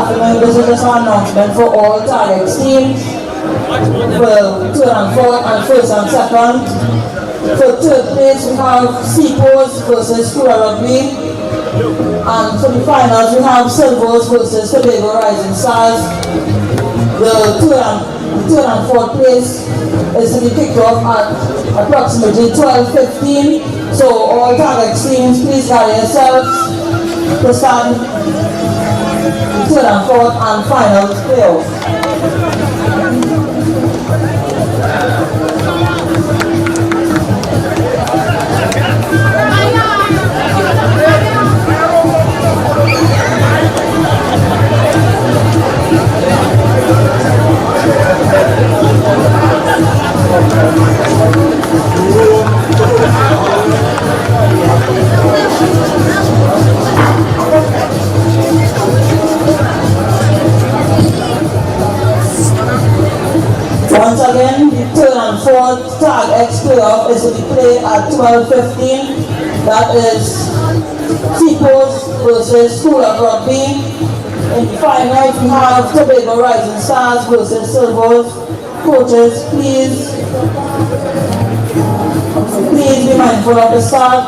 afternoon, this is just an announcement for all target teams. For third and fourth and first and second. For third place we have Seaports versus Tobago Rugby. And for the finals we have Silvers versus Tobago Rising Stars. The third and fourth place is to be kicked off at approximately 12:15. So all target teams, please gather yourselves to start the third and fourth and final playoff. Once again, the third and fourth Tag X playoff is to be played at 12:15. That is Seaports versus Tobago Rugby. In the finals, we have Tobago Rising Stars versus Silvers. Coaches, please be mindful of the start.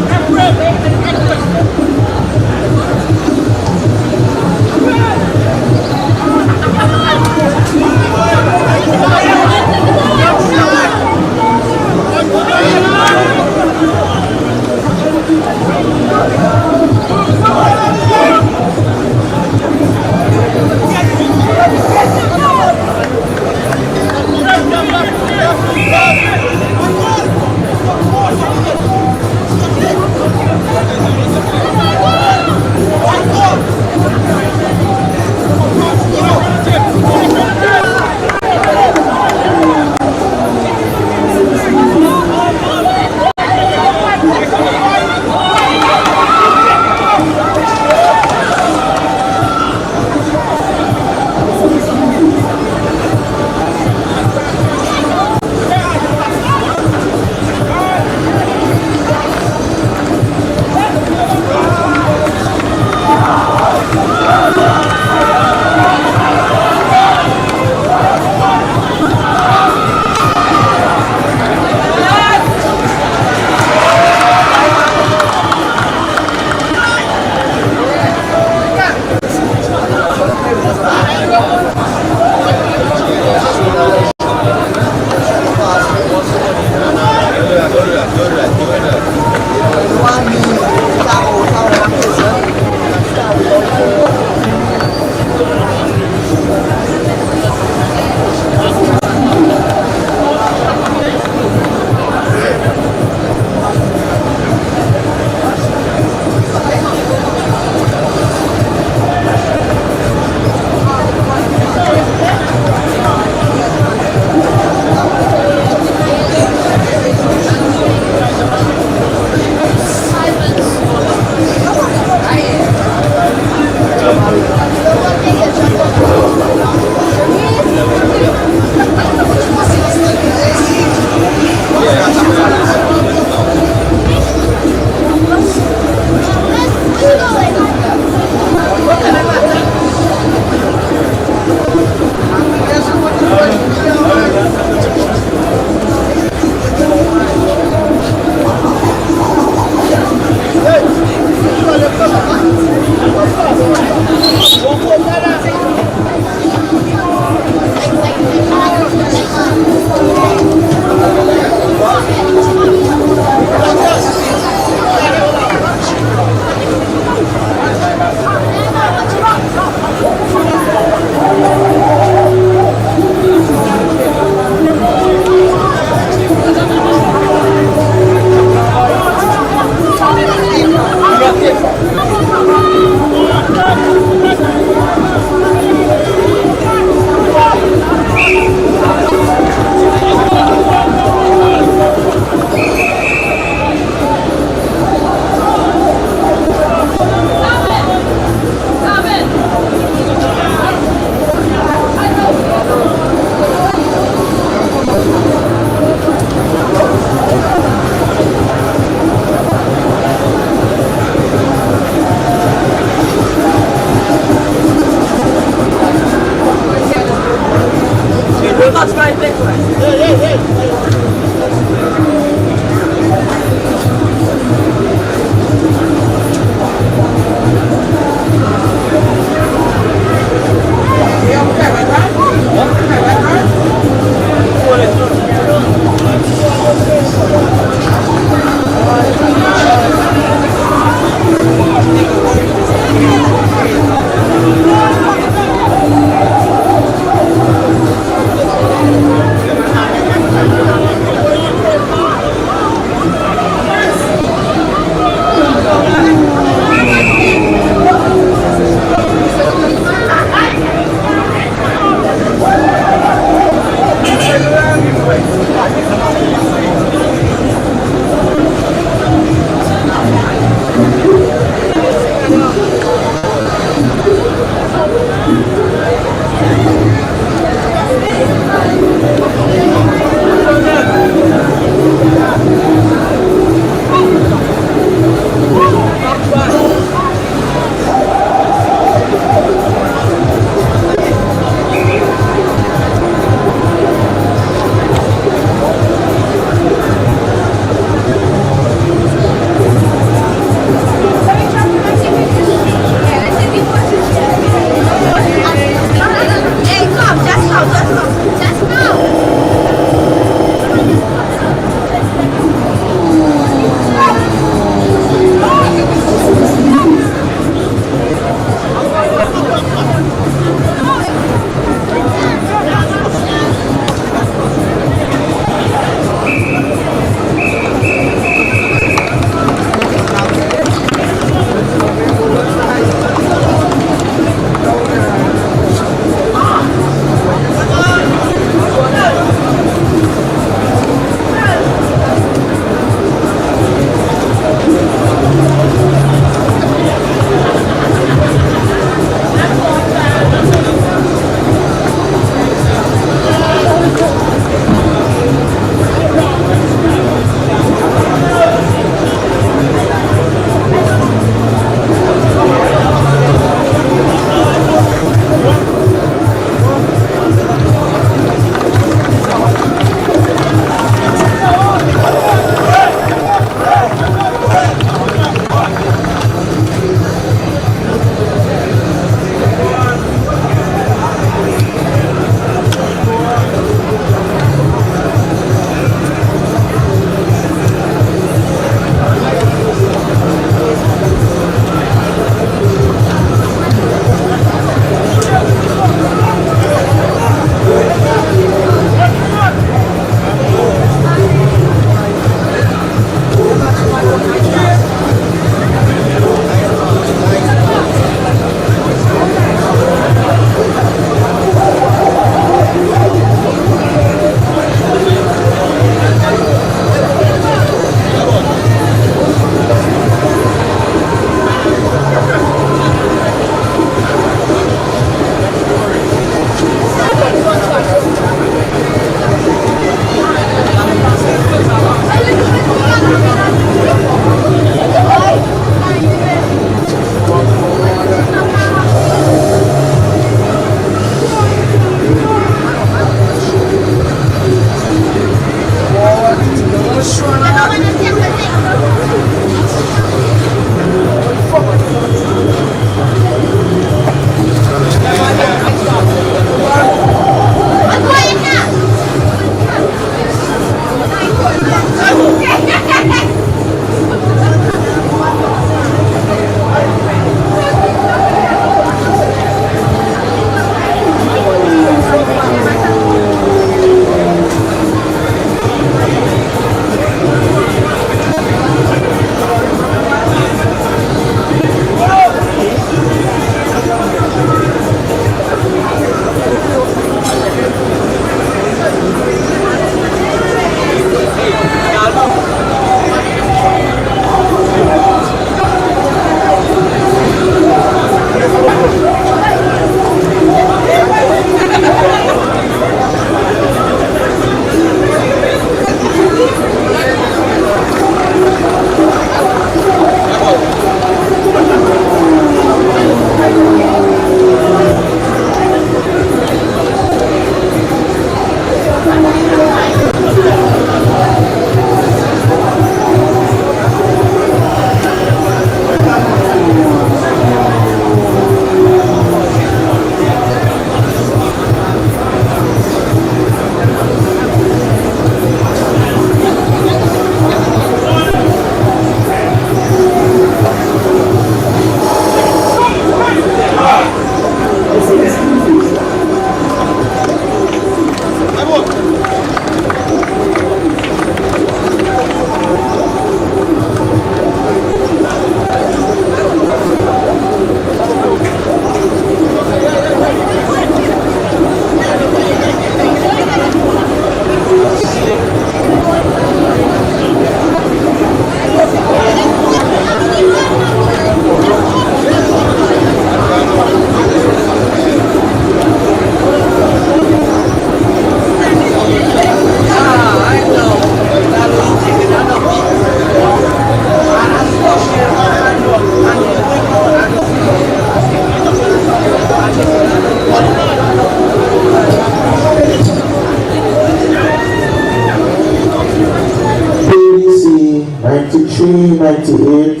98,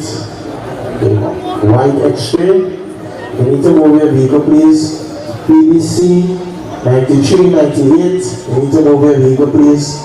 the white extreme. You need to move your vehicle, please. BBC 93, 98. You need to move your vehicle, please.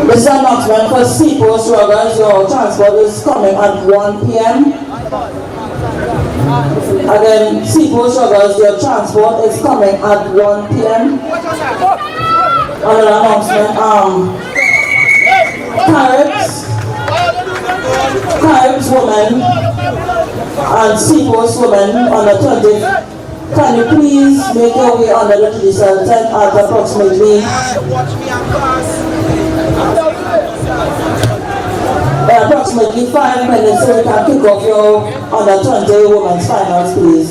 This announcement for Seapost Ruggers, your transport is coming at 1 p.m. Again, Seapost Ruggers, your transport is coming at 1 p.m. Another announcement, Caribs women and Seapost women on the 20th. Can you please make your way under the judicial tent at approximately 5 minutes so we can kick off your under 20 women's finals, please.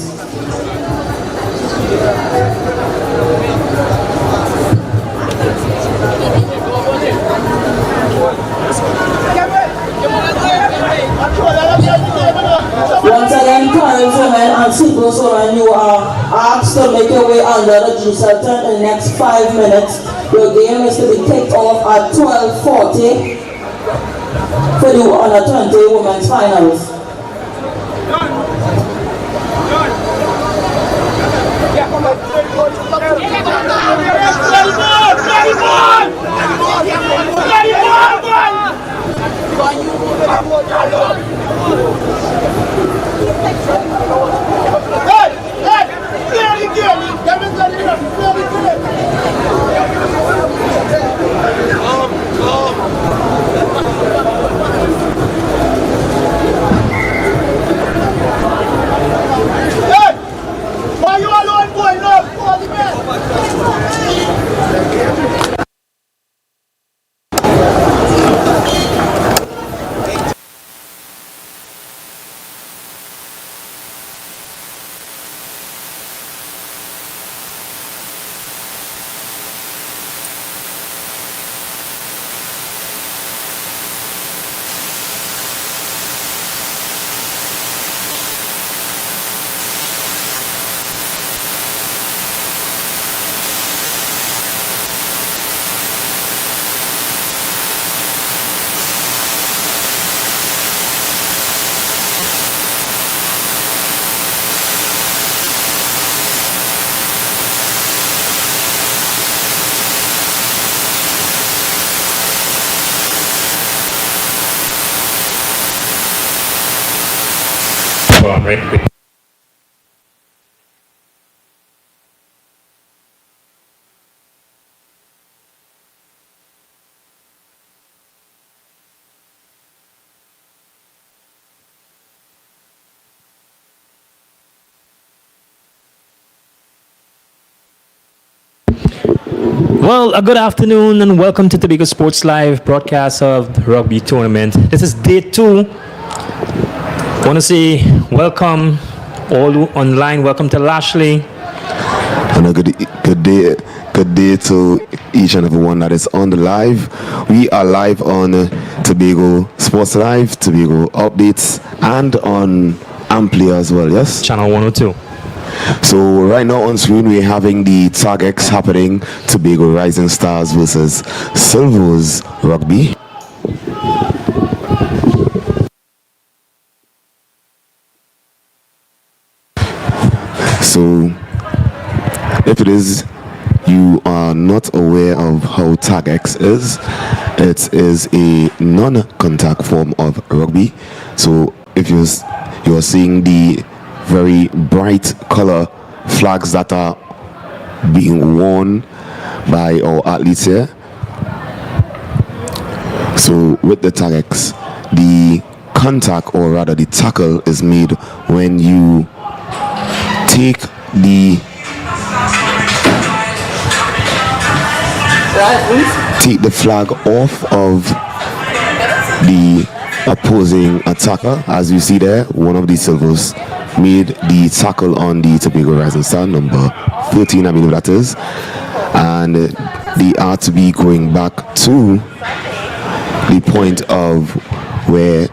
Once again, Caribs women and Seapost women, you are asked to make your way under the judicial tent in the next 5 minutes. Your game is to be kicked off at 12:40 for the under 20 women's finals. right? Well, a good afternoon and welcome to Tobago Sports Live broadcast of the rugby tournament. This is day 2. Want to say welcome all online. Welcome to Lashley. And a good day to each and every one that is on the live. We are live on Tobago Sports Live, Tobago Updates, and on Amplia as well, yes? Channel 102. So right now on screen we're having the Tag X happening, Tobago Rising Stars versus Silvos Rugby. So if it is you are not aware of how Tag X is, it is a non-contact form of rugby. So if you're seeing the very bright color flags that are being worn by our athletes here. So with the Tag X, the contact, or rather the tackle, is made when you take the flag off of the opposing attacker. As you see there, one of the Silvos made the tackle on the Tobago Rising Star, number 13, I believe that is, and they are to be going back to the point of where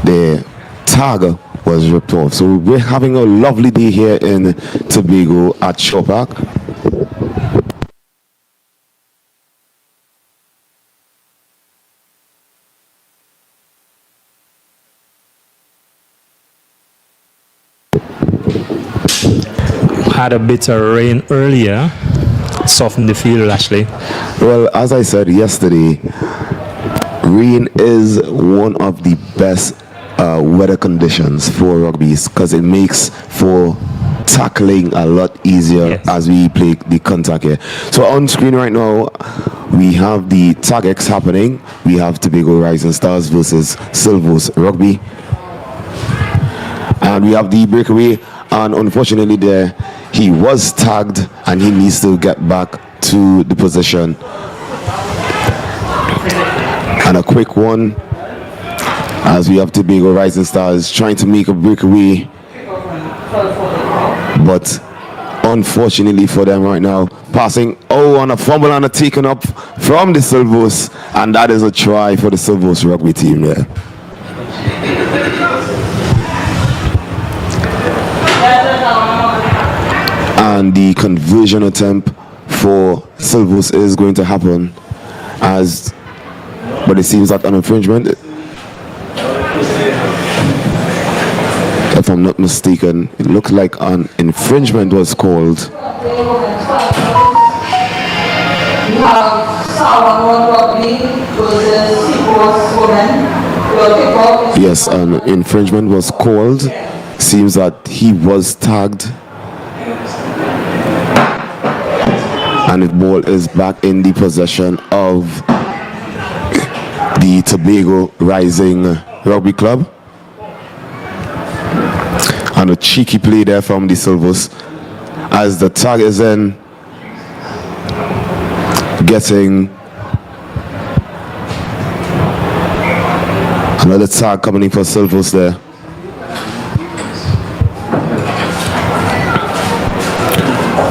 the tag was ripped off. So we're having a lovely day here in Tobago at Shaw Park. Had a bit of rain earlier, softened the field actually. Well, as I said yesterday, rain is one of the best weather conditions for rugby because it makes for tackling a lot easier, yes, as we play the contact here. So on screen right now we have the Tag X happening. We have Tobago Rising Stars versus Silvos Rugby, and we have the breakaway, and unfortunately there he was tagged and he needs to get back to the position. And a quick one, as we have Tobago Rising Stars trying to make a breakaway, but unfortunately for them right now, passing on a fumble and a taken up from the Silvos, and that is a try for the Silvos Rugby team there. And the conversion attempt for Silvos is going to happen, but it seems that an infringement, if I'm not mistaken, it looks like an infringement was called. Yes, an infringement was called. Seems that he was tagged. And the ball is back in the possession of the Tobago Rising Rugby Club. And a cheeky play there from the Silvos, as the tag is in, getting another tag coming in for Silvos there.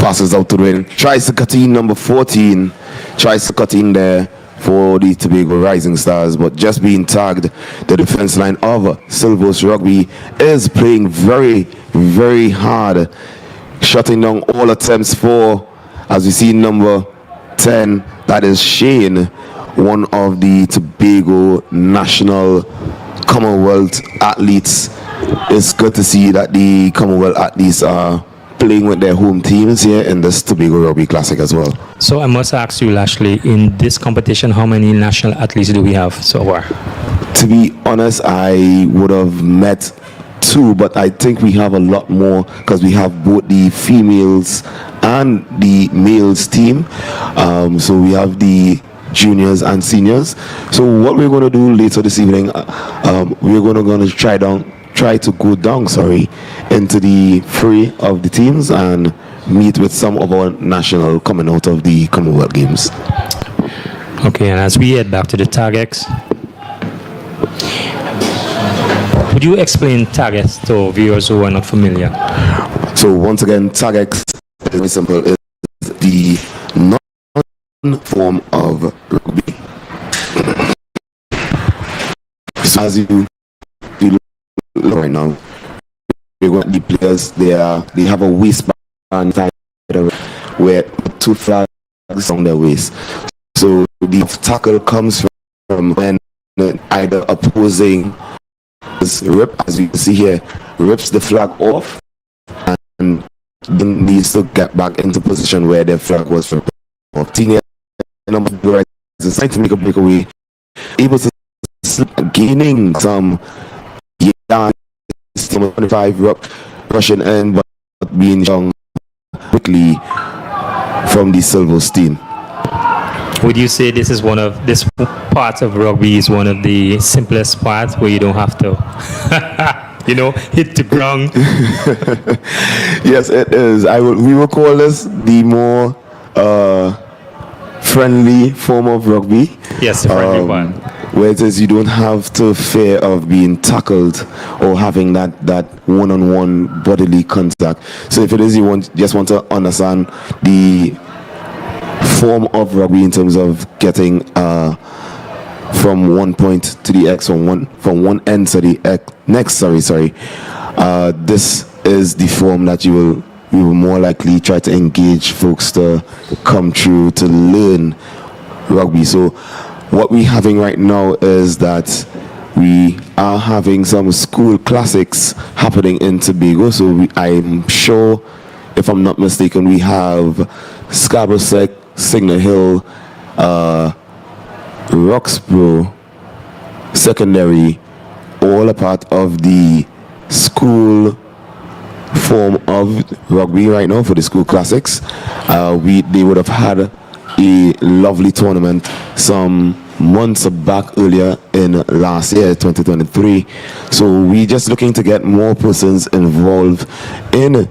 Passes out to the wing, tries to cut in, number 14 tries to cut in there for the Tobago Rising Stars, but just being tagged. The defense line of Silvos Rugby is playing very, very hard, shutting down all attempts for, as we see, number 10, that is Shane, one of the Tobago national Commonwealth athletes. It's good to see that the Commonwealth athletes are playing with their home teams here in this Tobago Rugby Classic as well. So I must ask you, Lashley, in this competition, how many national athletes do we have so far? To be honest, I would have met two, but I think we have a lot more because we have both the females and the males team. So we have the juniors and seniors. So what we're going to do later this evening, we're going to try to go down, into the fray of the teams and meet with some of our national coming out of the Commonwealth Games. Okay, and as we head back to the TAGX, would you explain TAGX to viewers who are not familiar? So once again, TAGX is very simple. It's the non-form of rugby. So as you look right now, the players they have a waistband tied with two flags on their waist. So the tackle comes from when either opposing rip, as you can see here, rips the flag off and then needs to get back into position where the flag was from. Teenage number is trying to make a breakaway, able to slip, gaining some 25 rushing in, but being young quickly from the Silverstein. Would you say this part of rugby is one of the simplest parts where you don't have to, hit the ground? Yes, it is. We will call this the more friendly form of rugby. Yes, the friendly one. Where it is you don't have to fear of being tackled or having that one-on-one bodily contact. So if it is you just want to understand the form of rugby in terms of getting from one point to the X, from one end to the next. This is the form that you will more likely try to engage folks to come through to learn rugby. So what we're having right now is that we are having some school classics happening in Tobago. So I'm sure, if I'm not mistaken, we have Scarborough Sec, Signal Hill, Roxborough Secondary, all a part of the school form of rugby right now for the school classics. They would have had a lovely tournament some months back earlier in last year, 2023. So we're just looking to get more persons involved in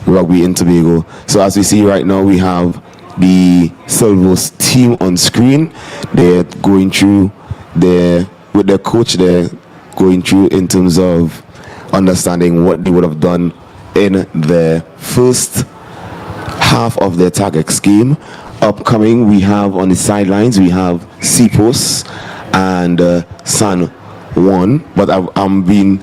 rugby in Tobago. So as we see right now, we have the Silvers team on screen. They're going through with their coach, they're going through in terms of understanding what they would have done in the first half of their TAGX game. Upcoming, we have on the sidelines, we have Sipos and San Juan, but I'm being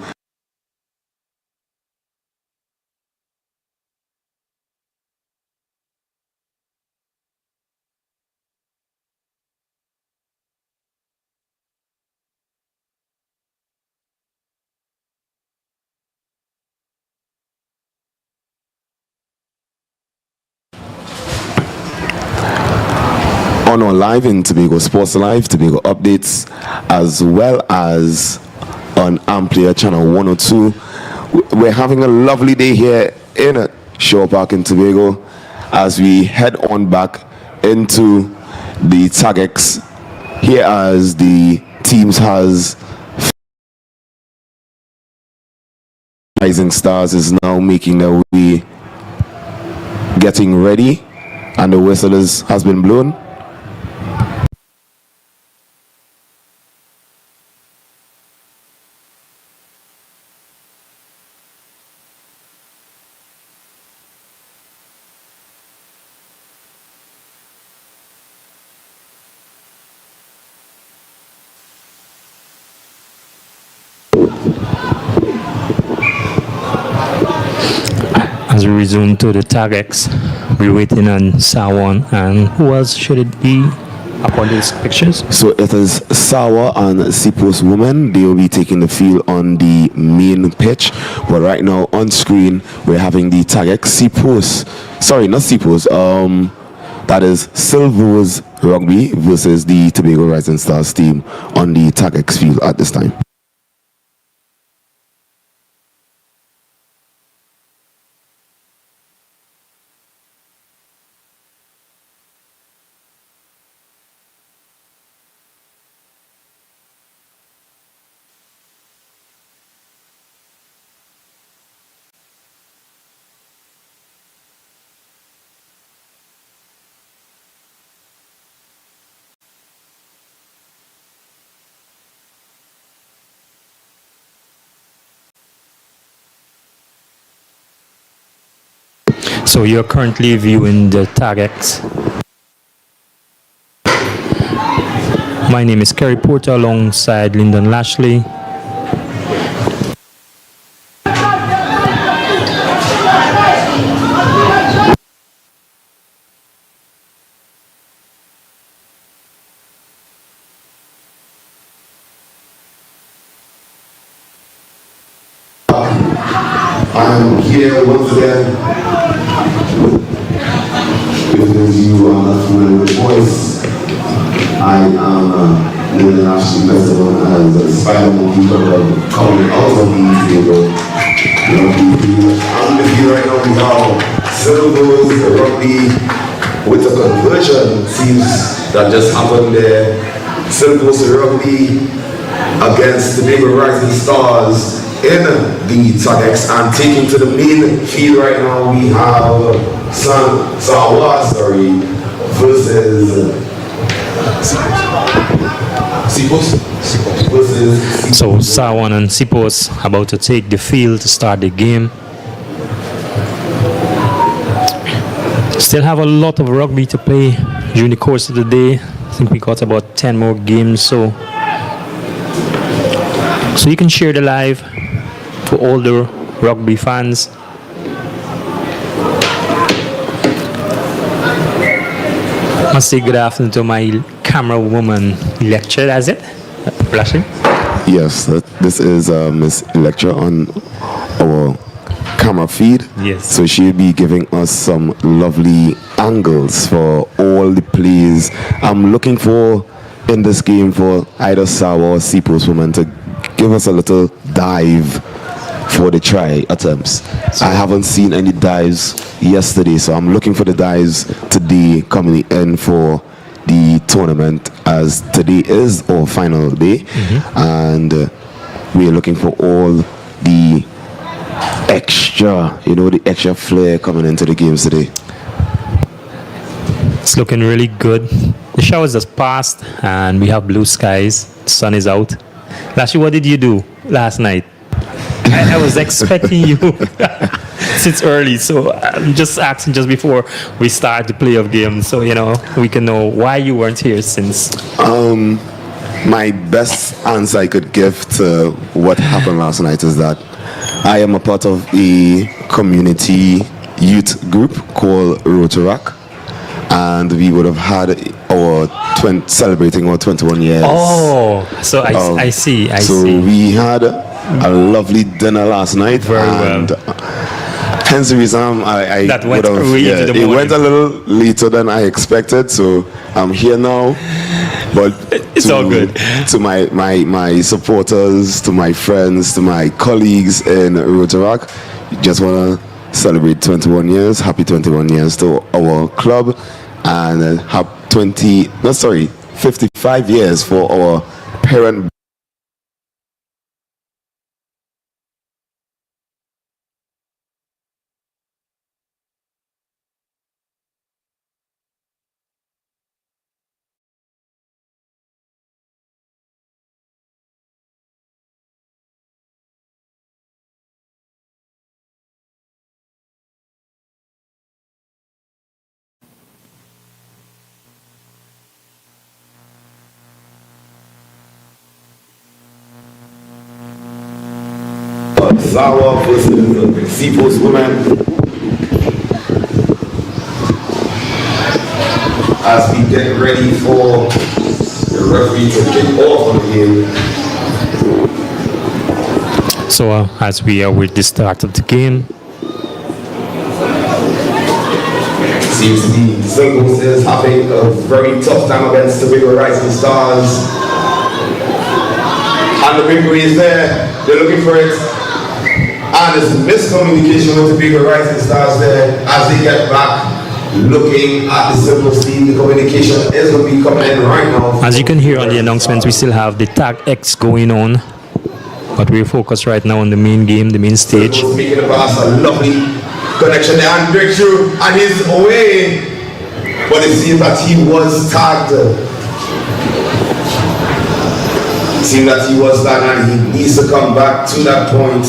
on live in Tobago Sports Live, Tobago Updates, as well as on Amplia Channel 102. We're having a lovely day here in Shore Park in Tobago as we head on back into the TAGX here as the teams has Rising Stars is now making their way, getting ready, and the whistle has been blown. As we resume to the TAGX, we're waiting on Sawa, and who else should it be upon these pictures? So it is Sawa and Sipos women. They will be taking the field on the main pitch. But right now on screen, we're having the TAGX that is Silvers Rugby versus the Tobago Rising Stars team on the TAGX field at this time. So you're currently viewing the TAGX. My name is Kerry Porter alongside Lyndon Lashley. I'm here once again with you on the familiar with voice. I am Lyndon Lashley, better known as Spider-Man, coming out of the table. I'm with you right now. We have Silvers Rugby with a conversion. Seems that just happened there. Silvers Rugby against the Tobago Rising Stars in the TAGX, and taking to the main field right now we have Sawa versus Sipos. So Sawa and Sipos about to take the field to start the game. Still have a lot of rugby to play during the course of the day. I think we got about 10 more games, so you can share the live for all the rugby fans. I must say good afternoon to my camera woman lecture, that's it? Flashing? Yes, this is Miss Lecture on our camera feed. Yes. So she'll be giving us some lovely angles for all the plays. I'm looking for in this game for either Sawa or Sipos woman to give us a little dive for the try attempts. I haven't seen any dives yesterday, so I'm looking for the dives today coming in for the tournament, as today is our final day, and we're looking for all the extra, the extra flair coming into the games today. It's looking really good. The showers just passed and we have blue skies. The sun is out. Lashley, what did you do last night? I was expecting you since early, so I'm just asking just before we start the playoff game, so we can know why you weren't here since. My best answer I could give to what happened last night is that I am a part of a community youth group called Rotaract, and we would have had our celebrating our 21 years. Oh, so I see. So we had a lovely dinner last night. Very well. Hence the reason I that went would have, really into the it morning. went a little later than I expected, so I'm here now. But it's all good. To my supporters, to my friends, to my colleagues in Rotaract, just want to celebrate 21 years. Happy 21 years to our club, and 55 years for our parent. Sawa versus Sipos women. As we get ready for the referee to kick off on the game. So as we are with the start of the game, seems the Silvers is having a very tough time against the Tobago Rising Stars. And the big boy is there, they're looking for it. And there's miscommunication with the Tobago Rising Stars there as they get back looking at the Silvers team. The communication is going to be coming in right now. as you can hear on the announcements, we still have the TAGX going on, but we're focused right now on the main game, the main stage. Silvers making a pass, a lovely connection there and breakthrough, and he's away. But it seems that he was tagged. It seems that he was tagged and he needs to come back to that point.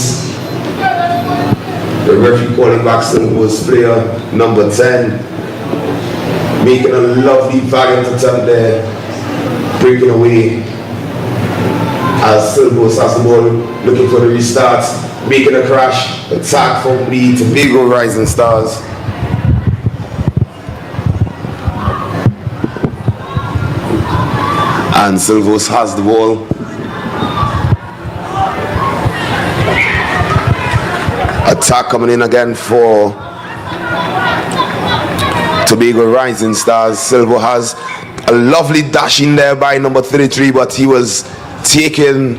The referee calling back Silver's player number 10, making a lovely valiant attempt there, breaking away as Silver's has the ball, looking for the restart, making a crash, attack from the Tobago Rising Stars. And Silvos has the ball. Attack coming in again for Tobago Rising Stars. Silvo has a lovely dash in there by number 33, but he was taken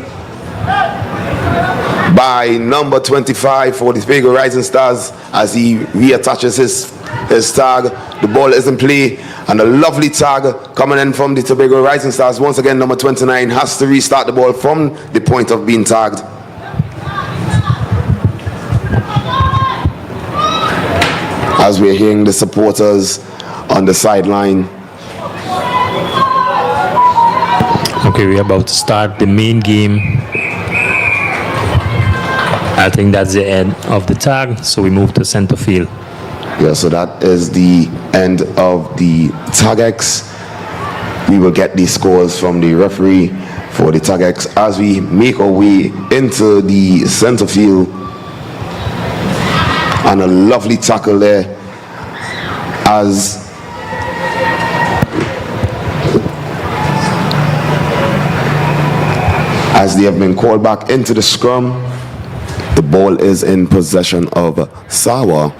by number 25 for the Tobago Rising Stars as he reattaches his tag. The ball is in play, and a lovely tag coming in from the Tobago Rising Stars. Once again, number 29 has to restart the ball from the point of being tagged. As we're hearing the supporters on the sideline. Okay, we're about to start the main game. I think that's the end of the tag, so we move to center field. Yeah, so that is the end of the tag X. We will get the scores from the referee for the tag X as we make our way into the center field. And a lovely tackle there as they have been called back into the scrum. The ball is in possession of Sawa.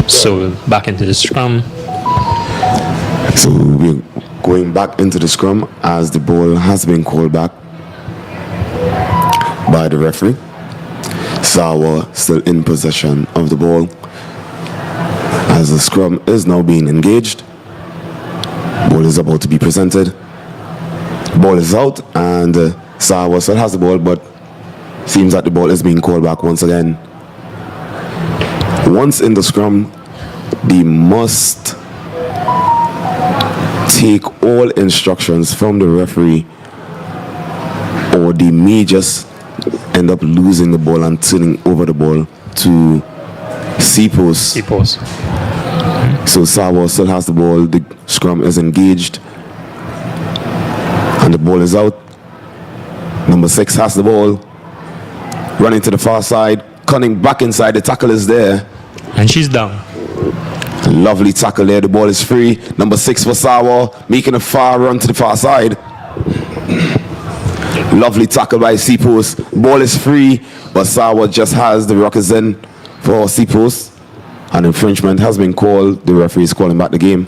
So back into the scrum. So we're going back into the scrum as the ball has been called back by the referee. Sawa still in possession of the ball as the scrum is now being engaged. Ball is about to be presented. Ball is out, and Sawa still has the ball, but seems that the ball is being called back once again. Once in the scrum, they must take all instructions from the referee, or they may just end up losing the ball and turning over the ball to C-post. So Sawa still has the ball, the scrum is engaged, and the ball is out. Number 6 has the ball, running to the far side, cutting back inside, the tackle is there. And she's down. Lovely tackle there, the ball is free. Number 6 for Sawa, making a far run to the far side. Lovely tackle by C-post. Ball is free, but Sawa just has the rockets in for C-post. An infringement has been called. The referee is calling back the game.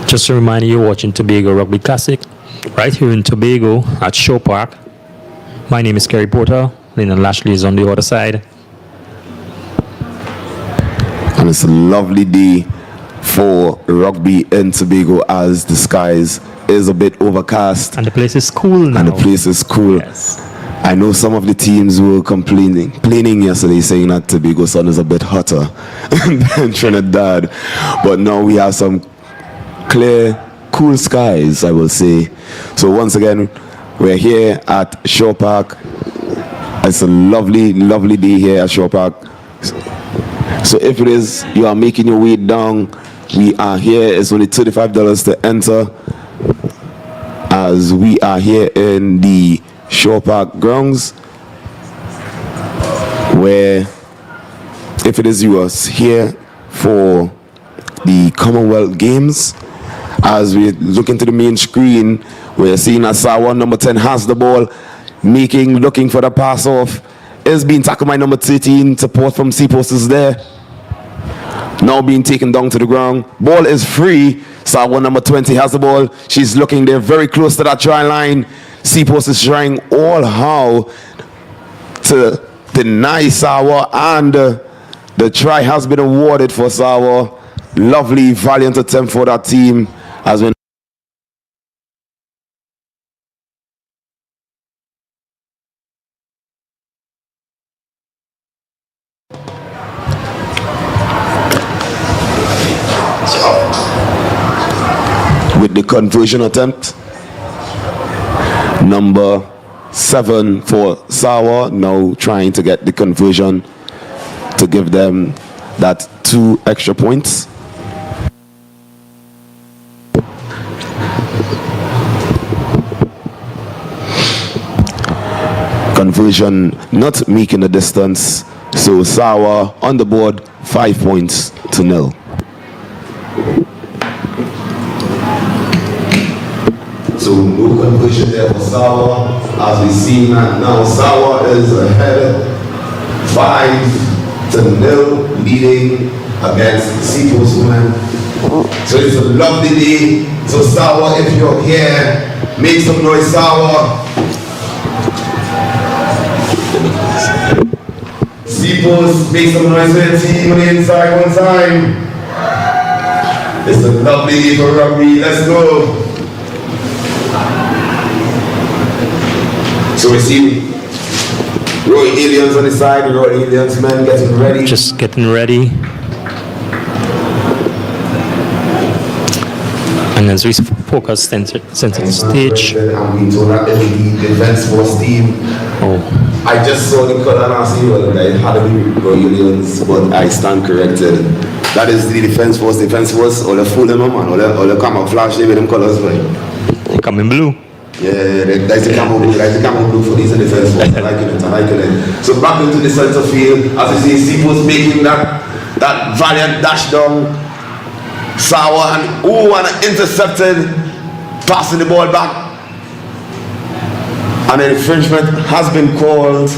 Just a reminder, you're watching Tobago Rugby Classic right here in Tobago at Show Park. My name is Kerry Porter. Lynn Lashley is on the other side. And it's a lovely day for rugby in Tobago as the skies is a bit overcast. And the place is cool now. And the place is cool. Yes. I know some of the teams were complaining yesterday, saying that Tobago sun is a bit hotter than Trinidad. But now we have some clear, cool skies, I will say. So once again, we're here at Shore Park. It's a lovely, lovely day here at Shore Park. So if it is, you are making your way down, we are here. It's only $35 to enter, as we are here in the Shore Park grounds, where if it is you are here for the Commonwealth Games, as we look into the main screen, we're seeing that Sawa, number 10, has the ball, looking for the pass off, is being tackled by number 13. Support from C-post is there. Now being taken down to the ground. Ball is free. Sawa, number 20, has the ball. She's looking there very close to that try line. C-post is trying all how to deny Sawa, and the try has been awarded for Sawa. Lovely, valiant attempt for that team has been. With the conversion attempt, number 7 for Sawa, now trying to get the conversion to give them that 2 extra points. Conversion not making the distance, so Sawa on the board, 5 points to 0. So no conversion there for Sawa. As we see now, Sawa is ahead 5-0, leading against Seapost Women. So it's a lovely day. So Sawa, if you're here, make some noise, Sawa. Seapost, make some noise for the team on the inside one time. It's a lovely day for rugby. Let's go. So we see Roy Aliens on the side, Roy Aliens men getting ready. Just getting ready. And as we focus center the stage. I'm being told that the defense force team. Oh. I just saw the color and I see well, it had to be Roy Aliens, but I stand corrected. That is the defense force, all the full them man, all the camouflage with them colors, right? They come in blue. Yeah, that's the camo blue, for these defense force. I like it. So back into the center field, as you see, Seapost making that valiant dash down. Sawa and intercepted, passing the ball back. And an infringement has been called.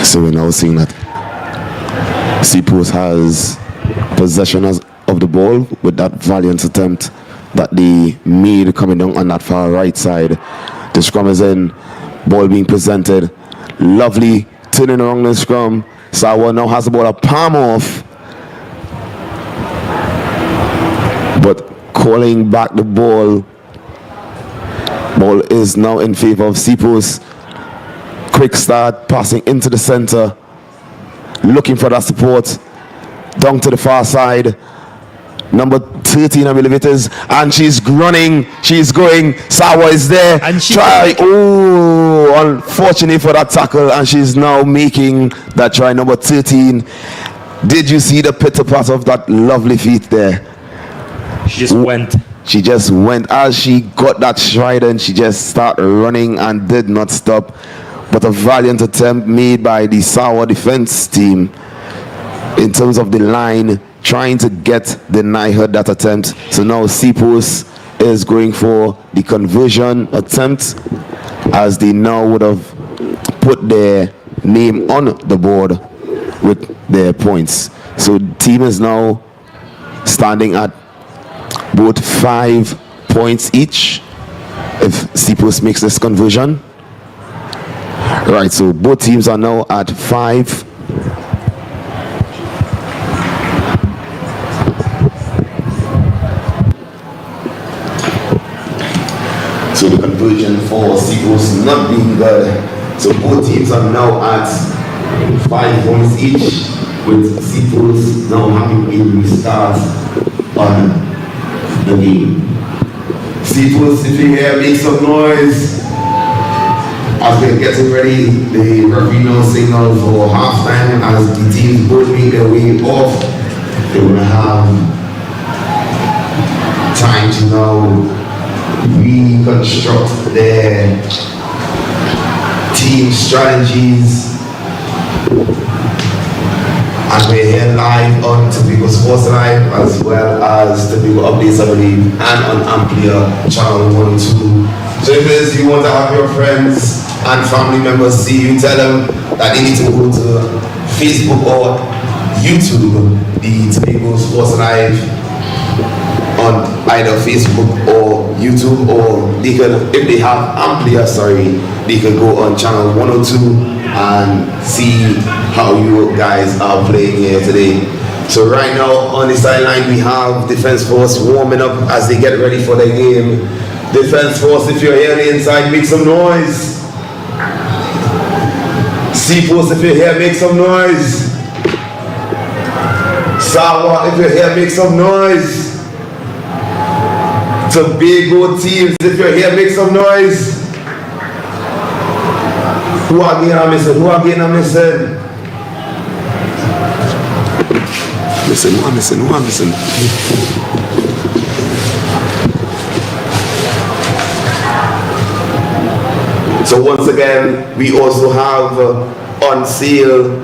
So we're now seeing that Seapost has possession of the ball with that valiant attempt that they made coming down on that far right side. The scrum is in, ball being presented. Lovely turning around the scrum. Sawa now has the ball a palm off, but calling back the ball. Ball is now in favor of Seapost. Quick start, passing into the center, looking for that support. Down to the far side. Number 13, I believe it is, and she's running, she's going. Sawa is there. And she try. Oh, unfortunately for that tackle, and she's now making that try. Number 13. Did you see the pitter pat of that lovely feet there? She just went. She just went as she got that stride, and she just started running and did not stop. But a valiant attempt made by the Sawa defense team in terms of the line, trying to deny her that attempt. So now Seapost is going for the conversion attempt, as they now would have put their name on the board with their points. So the team is now standing at both 5 points each if Seapost makes this conversion. Right, so both teams are now at 5. So the conversion for Seapost not being good. So both teams are now at 5 points each, with Seapost now having a restart on the game. Seapost, if you hear, make some noise. As we're getting ready, the referee now signal for halftime as the teams both make their way off. They will have time to now reconstruct their team strategies. And we're here live on Tobago Sports Live, as well as Tobago Updates, I believe, and on Amplia Channel 1 and 2. So if you want to have your friends and family members see you, tell them that they need to go to Facebook or YouTube, the Tobago Sports Live, on either Facebook or YouTube, or they can, if they have Amplia, they can go on channel 102 and see how you guys are playing here today. So right now on the sideline we have Defense Force warming up as they get ready for their game. Defense Force, if you're here on the inside, make some noise. Seapost, if you're here, make some noise. Sawa, if you're here, make some noise. Tobago teams, if you're here, make some noise. Who again I'm missing? Who again I'm missing? Who I'm missing? So once again, we also have on sale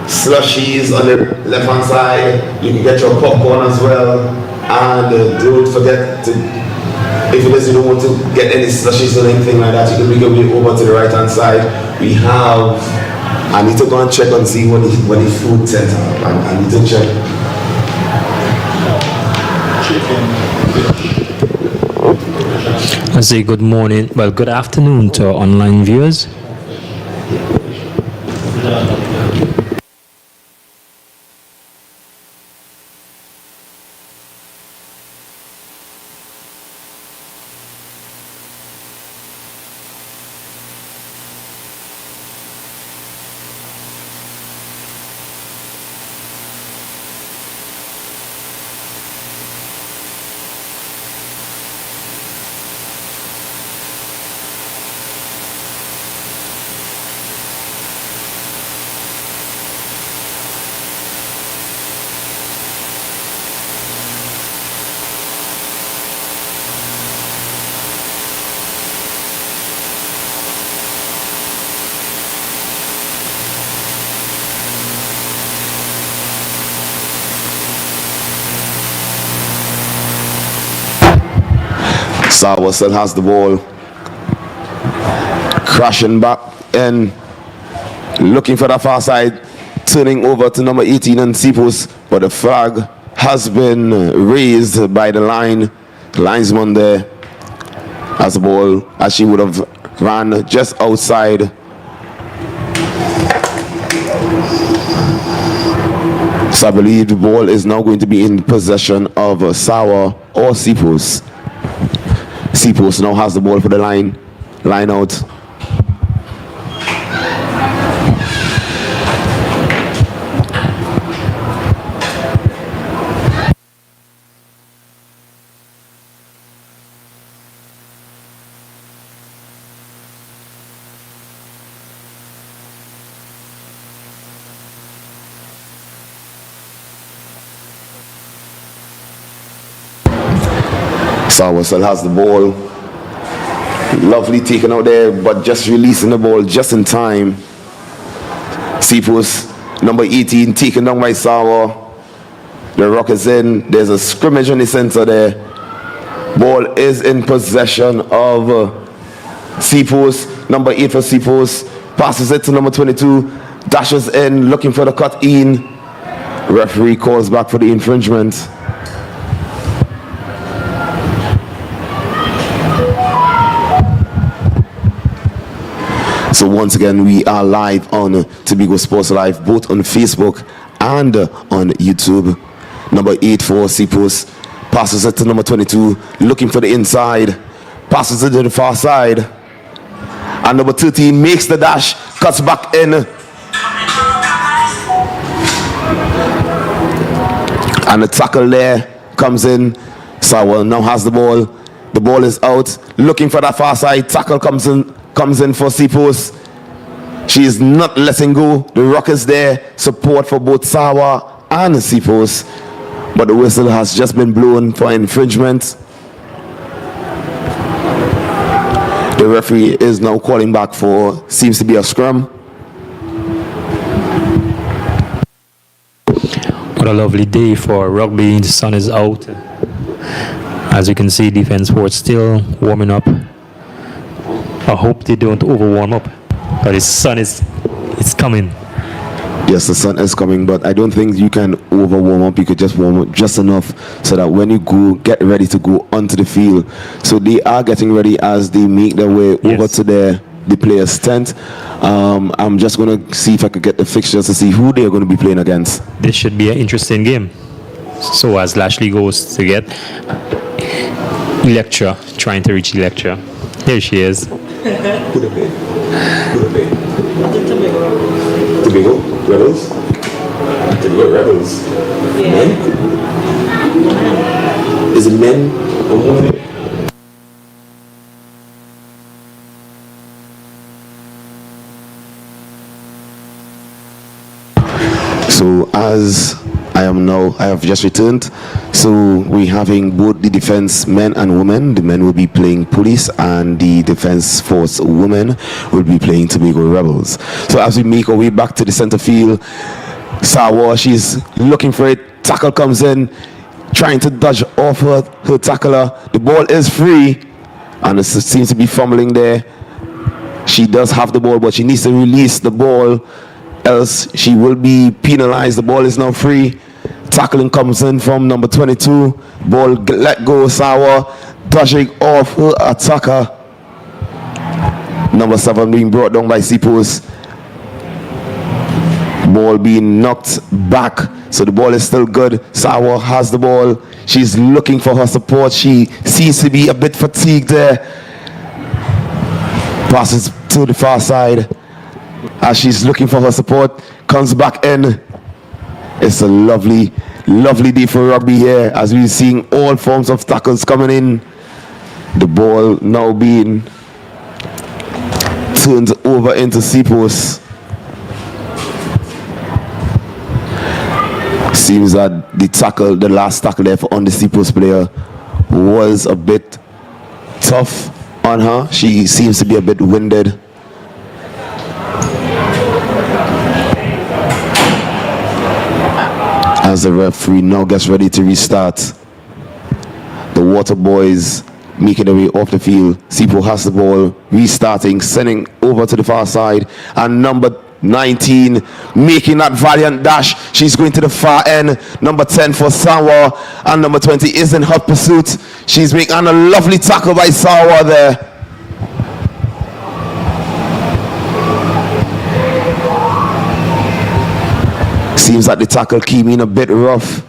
slushies on the left hand side. You can get your popcorn as well. And don't forget to, if you don't want to get any slushies or anything like that, you can make your way over to the right hand side. We have, I need to go and check and see when the food set up. I need to check. I say good morning, good afternoon to our online viewers. Sawa still has the ball, crashing back and looking for the far side, turning over to number 18 and Seapost, but the flag has been raised by the linesman there, as the ball, as she would have ran just outside. So I believe the ball is now going to be in possession of Sawa or Seapost. Seapost now has the ball for the line out. Sawa still has the ball. Lovely taken out there, but just releasing the ball just in time. Seapost, number 18, taken down by Sawa. The rock is in. There's a scrimmage in the center there. Ball is in possession of Seapost. Number 8 for Seapost. Passes it to number 22. Dashes in, looking for the cut in. Referee calls back for the infringement. So once again, we are live on Tobago Sports Live, both on Facebook and on YouTube. Number 8 for Seapost. Passes it to number 22, looking for the inside. Passes it to the far side. And number 13 makes the dash, cuts back in. And the tackle there comes in. Sawa now has the ball. The ball is out, looking for that far side. Tackle comes in for Seapost. She is not letting go. The rock is there. Support for both Sawa and Seapost. But the whistle has just been blown for infringement. The referee is now calling back for, seems to be a scrum. What a lovely day for rugby. The sun is out. As you can see, Defense Force still warming up. I hope they don't over warm up. But his son is it's coming. Yes, the sun is coming, but I don't think you can over warm up. You could just warm up just enough so that when you go, get ready to go onto the field. So they are getting ready as they make their way over to the players' tent. I'm just going to see if I could get the fixtures to see who they are going to be playing against. This should be an interesting game. So as Lashley goes to get Electra, trying to reach Electra. There she is. Who they play? Who they play? Tobago Rebels? Tobago Rebels? Men? Is it men or women? So as I have just returned. So we're having both the defense men and women. The men will be playing police and the defense force women will be playing Tobago Rebels. So as we make our way back to the center field, Sawa, she's looking for it. Tackle comes in, trying to dodge off her tackler. The ball is free and it seems to be fumbling there. She does have the ball, but she needs to release the ball, else she will be penalized. The ball is now free. Tackling comes in from number 22. Ball let go. Sawa dodging off her attacker. Number 7 being brought down by Sipos. Ball being knocked back. So the ball is still good. Sawa has the ball. She's looking for her support. She seems to be a bit fatigued there. Passes to the far side. As she's looking for her support, comes back in. It's a lovely day for rugby here as we're seeing all forms of tackles coming in. The ball now being turned over into Sipos. Seems that the last tackle there on the Sipos player was a bit tough on her. She seems to be a bit winded. As the referee now gets ready to restart. The Water Boys making their way off the field. Sipo has the ball, restarting, sending over to the far side. And number 19 making that valiant dash. She's going to the far end. Number 10 for Sawa. And number 20 is in hot pursuit. She's making a lovely tackle by Sawa there. Seems like the tackle came in a bit rough.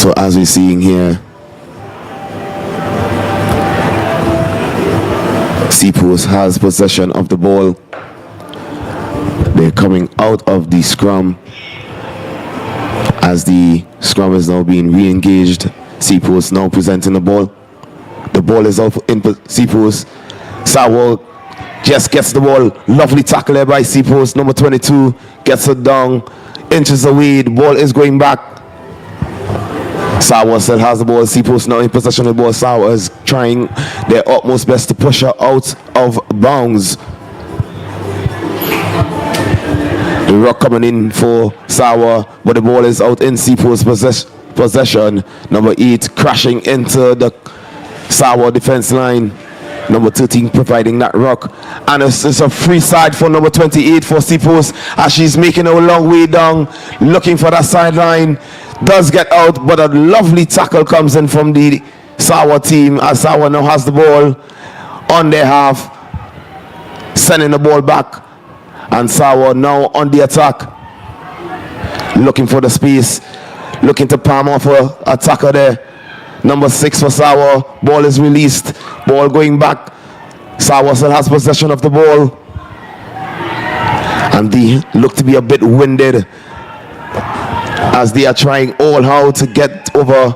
So as we're seeing here, Seapost has possession of the ball. They're coming out of the scrum as the scrum is now being re-engaged. Seapost now presenting the ball. The ball is out in Seapost. Sawa just gets the ball. Lovely tackle there by Seapost. Number 22 gets it down. Inches away. The ball is going back. Sawa still has the ball. Seapost now in possession of the ball. Sawa is trying their utmost best to push her out of bounds. The rock coming in for Sawa, but the ball is out in Seapost possession. Number 8 crashing into the Sawa defense line. Number 13 providing that rock. And it's a free side for number 28 for Seapost as she's making a long way down, looking for that sideline. Does get out, but a lovely tackle comes in from the Sawa team as Sawa now has the ball on their half, sending the ball back. And Sawa now on the attack, looking for the space, looking to palm off a attacker there. Number 6 for Sawa. Ball is released. Ball going back. Sawa still has possession of the ball. And they look to be a bit winded as they are trying all how to get over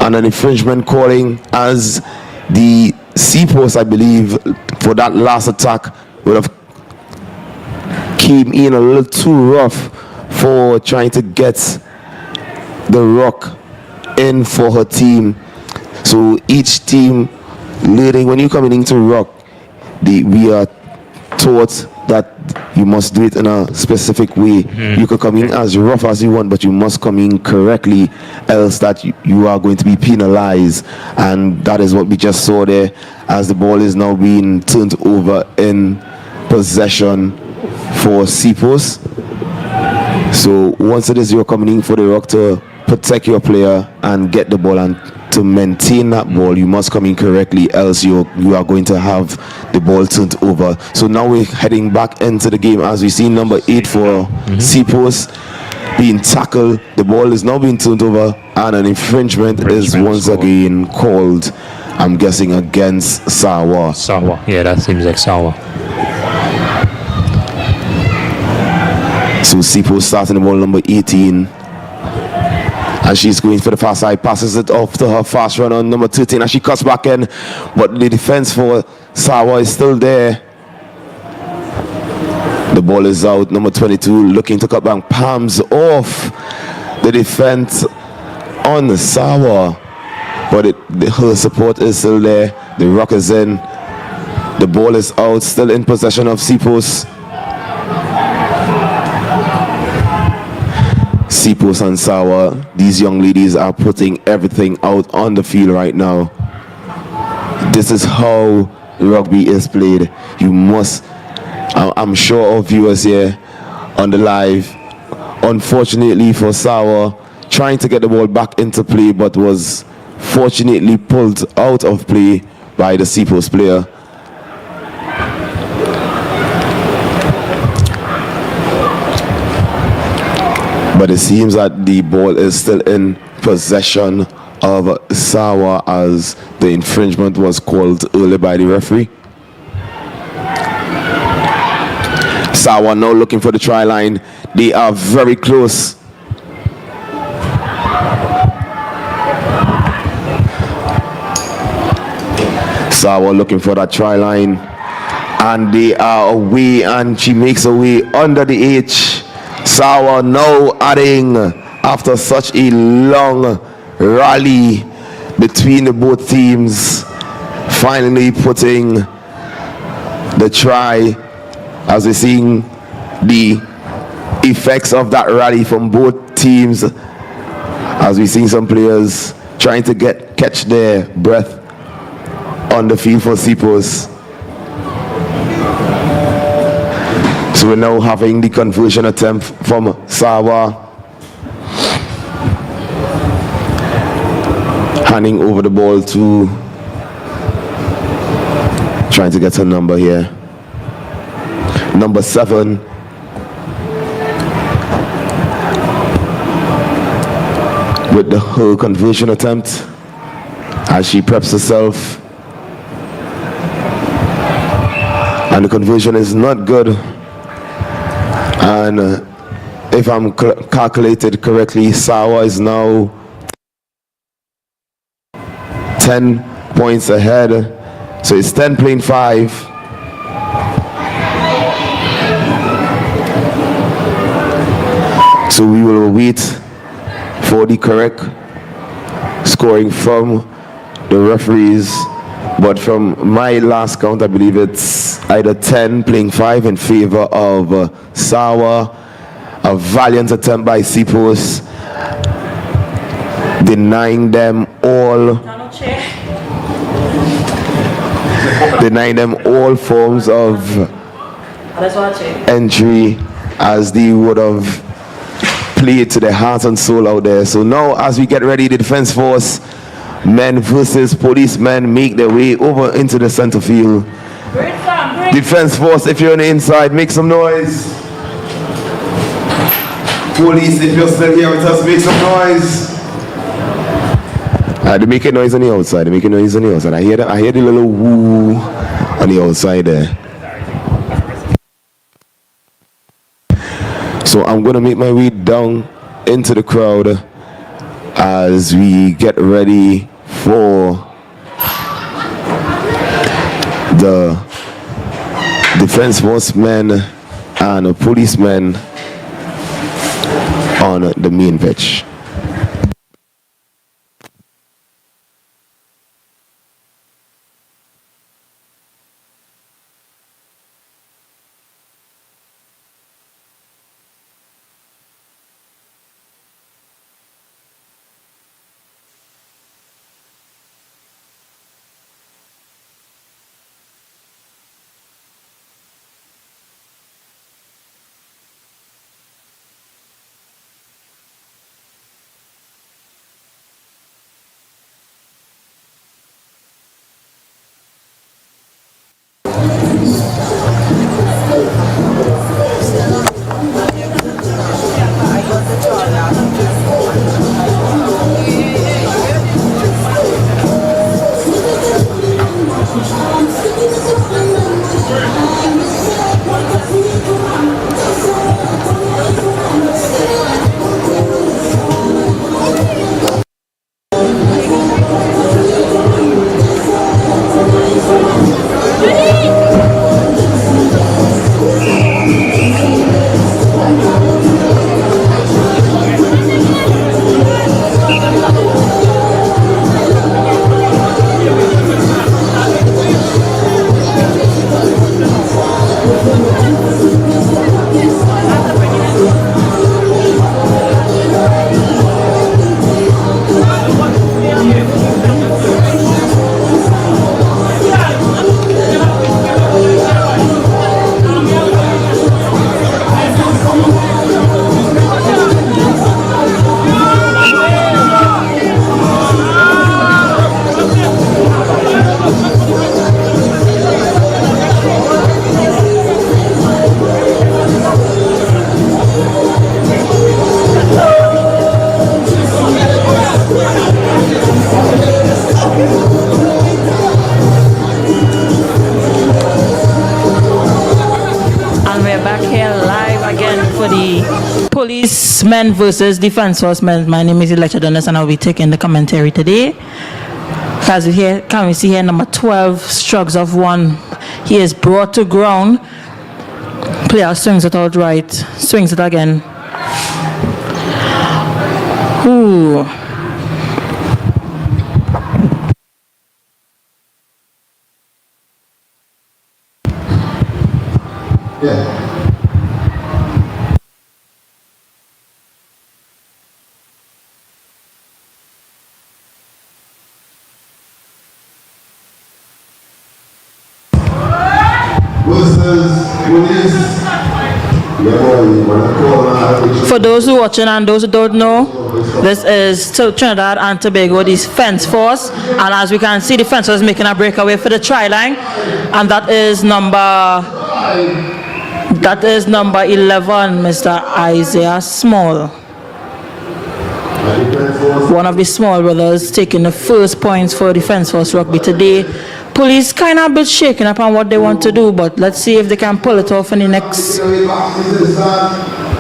on an infringement calling as the Seapost, I believe, for that last attack would have came in a little too rough for trying to get the rock in for her team. So each team leading, when you're coming into rock, we are taught that you must do it in a specific way. You can come in as rough as you want, but you must come in correctly, else that you are going to be penalized. And that is what we just saw there as the ball is now being turned over in possession for Seapost. So once it is you're coming in for the rock to protect your player and get the ball, and to maintain that ball you must come in correctly, else you are going to have the ball turned over. So now we're heading back into the game as we see number 8 for Seapost being tackled. The ball is now being turned over and an infringement is once again called, I'm guessing against Sawa. Yeah, that seems like Sawa. So Seapost starting the ball, number 18. And she's going for the far side, passes it off to her fast runner, number 13, and she cuts back in. But the defense for Sawa is still there. The ball is out, number 22 looking to cut back, palms off the defense on Sawa. But her support is still there. The rock is in. The ball is out, still in possession of Seapost. Seapost and Sawa, these young ladies are putting everything out on the field right now. This is how rugby is played. You must, I'm sure our viewers here on the live, unfortunately for Sawa, trying to get the ball back into play, but was fortunately pulled out of play by the Seapost player. But it seems that the ball is still in possession of Sawa as the infringement was called early by the referee. Sawa now looking for the try line. They are very close. Sawa looking for that try line. And they are away, and she makes her way under the H. Sawa now adding, after such a long rally between the both teams, finally putting the try, as we're seeing the effects of that rally from both teams, as we're seeing some players trying to catch their breath on the field for Seapost. So we're now having the conversion attempt from Sawa, handing over the ball to, trying to get her number here, number 7. with her conversion attempt as she preps herself. And the conversion is not good. And if I'm calculated correctly, Sawa is now 10 points ahead. So it's 10 playing 5. So we will wait for the correct scoring from the referees. But from my last count, I believe it's either 10 playing 5 in favor of Sawa. A valiant attempt by Seapost, denying them all forms of entry, as they would have played to their heart and soul out there. So now, as we get ready, the defense force men versus policemen make their way over into the center field. Defense force, if you're on the inside, make some noise. Police, if you're still here with us, make some noise. They're making noise on the outside. They're making noise on the outside. I hear the little woo on the outside there. So I'm gonna make my way down into the crowd as we get ready for the defense force men and policemen on the main pitch. Policemen versus defense forcemen. My name is Electra Dennis and I'll be taking the commentary today. As we here, can we see here number 12, Strugs of 1. He is brought to ground. Player swings it out right, swings it again. Ooh. Yeah. For those who are watching and those who don't know, this is Trinidad and Tobago Defense Force, and as we can see, the Defense Force is making a breakaway for the try line, and that is number 11, Mr. Isaiah Small. one of the small brothers taking the first points for Defence Force Rugby today. Police kind of a bit shaken up on what they want to do, but let's see if they can pull it off in the next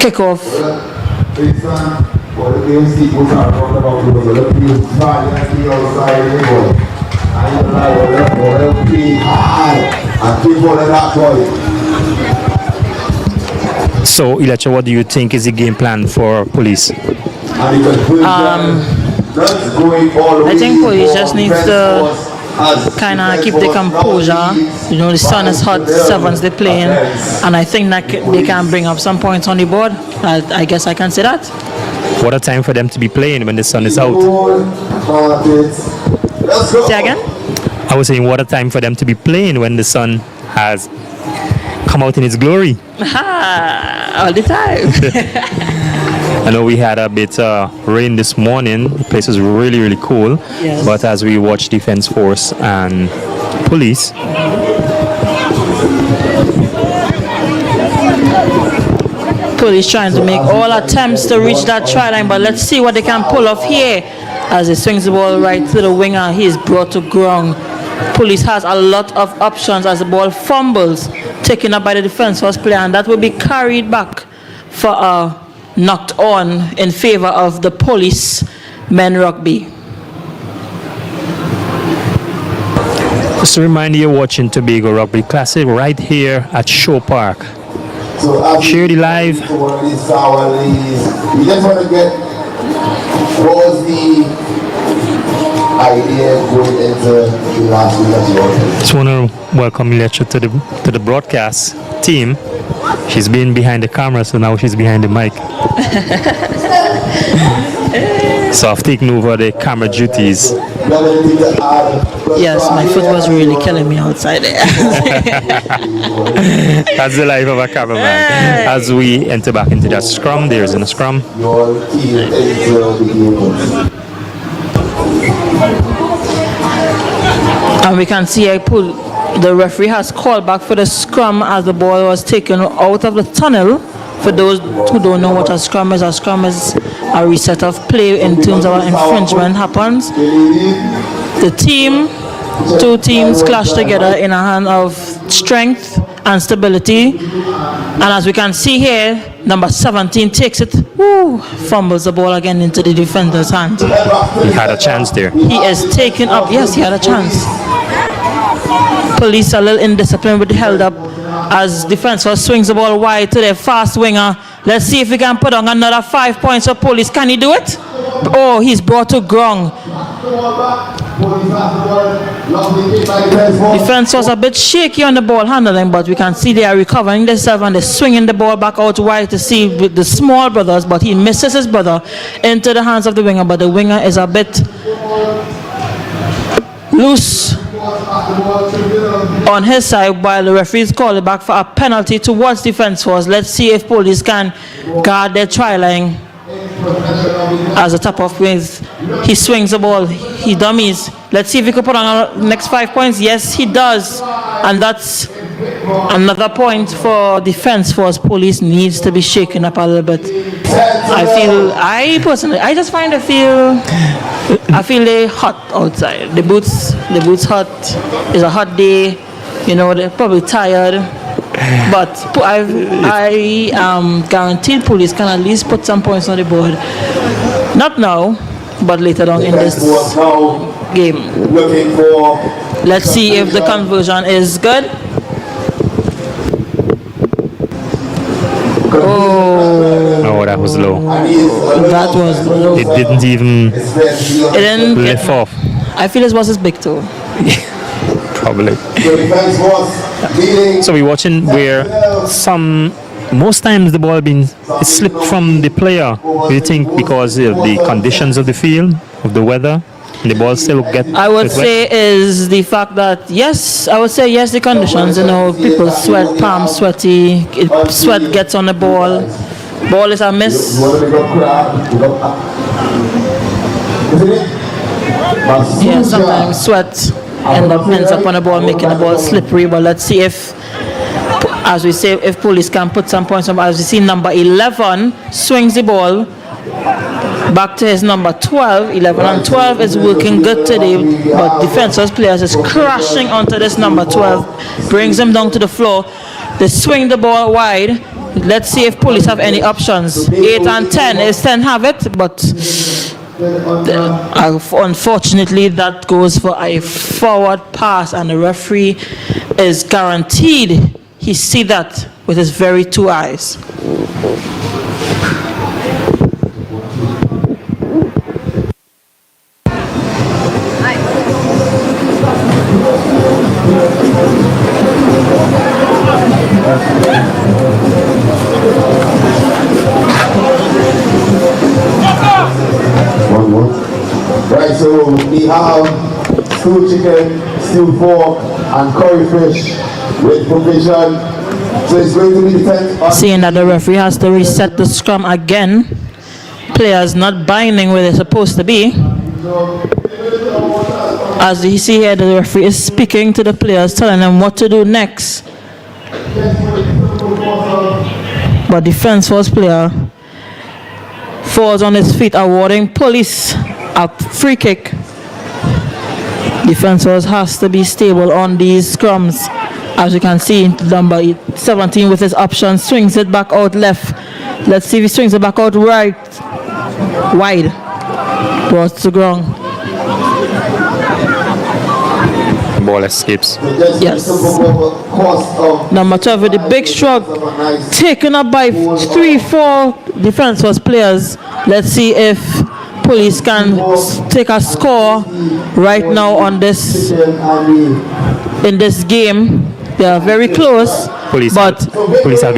kickoff. So, Ilacha, what do you think is the game plan for police? I think police just needs to kind of keep the composure. You know, the sun is hot, sevens they're playing, and I think that they can bring up some points on the board. I guess I can say that. What a time for them to be playing when the sun is out. Say again? I was saying, what a time for them to be playing when the sun has come out in its glory. All the time. I know we had a bit rain this morning. The place was really, really cool. Yes. But as we watch Defence Force and police, Police trying to make all attempts to reach that try line, but let's see what they can pull off here. As he swings the ball right to the winger, he is brought to ground. Police has a lot of options as the ball fumbles, taken up by the Defence Force player, and that will be carried back for a knocked on in favor of the Police men rugby. just to remind you, you're watching Tobago Rugby Classic right here at Show Park. So Share the live. One of these Sawa ladies. We just want to get what was the idea going into the last week as well. Just want to welcome Lecha to the broadcast team. She's been behind the camera, so now she's behind the mic. So I've taken over the camera duties. Yes, my foot was really killing me outside there. That's the life of a cameraman. As we enter back into that scrum, there's in a scrum. And we can see the referee has called back for the scrum as the ball was taken out of the tunnel. For those who don't know what a scrum is a a reset of play in terms of an infringement happens. Two teams clash together in a hand of strength and stability. And as we can see here, number 17 takes it, fumbles the ball again into the defender's hand. He had a chance there. He is taken up. Yes, he had a chance. Police a little indisciplined with the held up as Defence Force swings the ball wide to the fast winger. Let's see if he can put on another 5 points for Police. Can he do it? Oh, he's brought to ground. Defence was a bit shaky on the ball handling, but we can see they are recovering themselves and they're swinging the ball back out wide to see with the small brothers, but he misses his brother into the hands of the winger, but the winger is a bit loose on his side while the referees call it back for a penalty towards Defence Force. Let's see if Police can guard their try line. As a top of wings, he swings the ball, he dummies. Let's see if he can put on the next 5 points. Yes, he does, and that's another point for Defence Force. Police needs to be shaken up a little bit. I just find I feel they hot outside. The boots hot. It's a hot day. You know, they're probably tired. But I guaranteed Police can at least put some points on the board. Not now, but later on in this game. Let's see if the conversion is good. Oh, that was low. That was low. It didn't even lift off. I feel it was his big toe. Probably. So we're watching where most times the ball it slipped from the player. Do you think because of the conditions of the field, of the weather, the ball still get? I would say is the fact that yes, the conditions. You know, people sweat, palms sweaty, sweat gets on the ball. Ball is a miss. Yeah, sometimes sweat ends up on the ball, making the ball slippery. But let's see if, as we say, if Police can put some points on. As we see, number 11 swings the ball back to his number 12. 11 and 12 is working good today, but defenseless players is crashing onto this number 12, brings him down to the floor. They swing the ball wide. Let's see if police have any options. 8 and 10 is 10 have it, but unfortunately that goes for a forward pass, and the referee is guaranteed he see that with his very two eyes. One more. Right, so we have stewed chicken, stewed pork, and curry fish with provision. So it's going to be the 10th. Seeing that the referee has to reset the scrum again, players not binding where they're supposed to be. As you see here, the referee is speaking to the players, telling them what to do next. But defense first player falls on his feet, awarding police a free kick. Defense has to be stable on these scrums. As you can see, number 17 with his option swings it back out left. Let's see if he swings it back out right. Wide. Brought to ground. Ball escapes. Yes. Number 12 with the big stroke. Taken up by 3-4 defenseless players. Let's see if police can take a score right now on this in this game. They are very close. Police have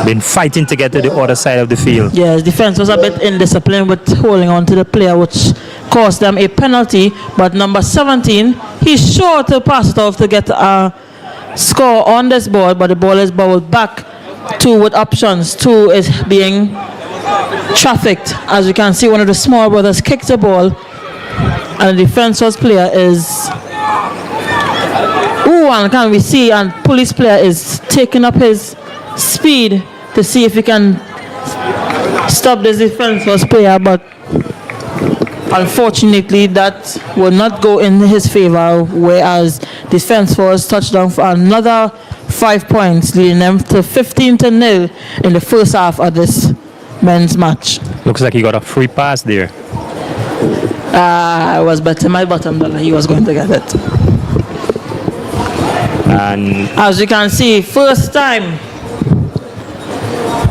been fighting to get to the other side of the field. Yes, defense was a bit indisciplined with holding on to the player, which cost them a penalty. But number 17, he's sure to pass it off to get a score on this ball, but the ball is bowled back. 2 with options. 2 is being trafficked. As you can see, one of the small brothers kicked the ball, and the defenseless player is... and can we see, and police player is taking up his speed to see if he can stop this defenseless player, but unfortunately that will not go in his favor, whereas defense force touchdown for another 5 points, leading them to 15-0 in the first half of this men's match. Looks like he got a free pass there. I was betting my bottom dollar he was going to get it. And as you can see, first time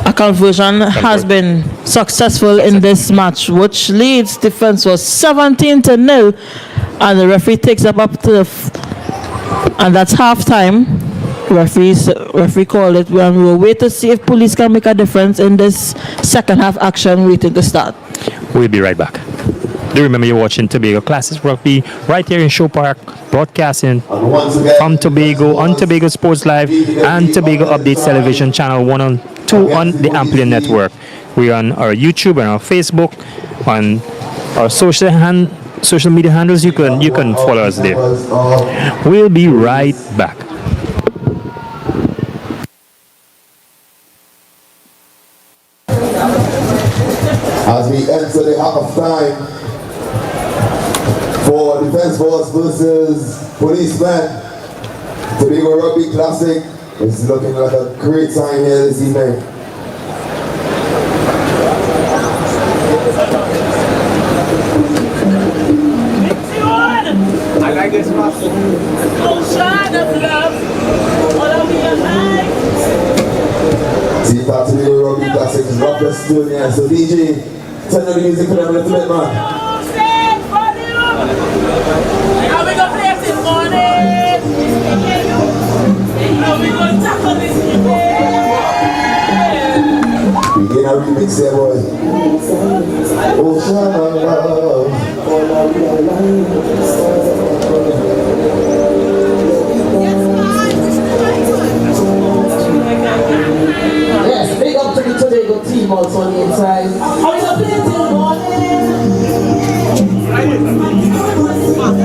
a conversion has been successful in this match, which leads defense was 17-0, and the referee takes up to the and that's halftime. Referee called it, and we will wait to see if police can make a difference in this second half action waiting to start. We'll be right back. Do remember you're watching Tobago Classics Rugby right here in Show Park, broadcasting from Tobago on Tobago Sports Live and Tobago Updates Television Channel 1 and 2 on the Amplian Network. We're on our YouTube and our Facebook, on our social media handles. You can follow us there. We'll be right back. As we enter the half of time for Defense Force versus Policemen, Tobago Rugby Classic is looking like a great time here this evening. I like this one. See, Tobago Rugby Classic is rough as stone here. So DJ, turn on the music for them a little bit, man. How we gonna play this morning? How we gonna tackle this We get a remix here, boy. Ocean of love. Yes, big up to the Tobago team also on the inside. How we gonna play till morning?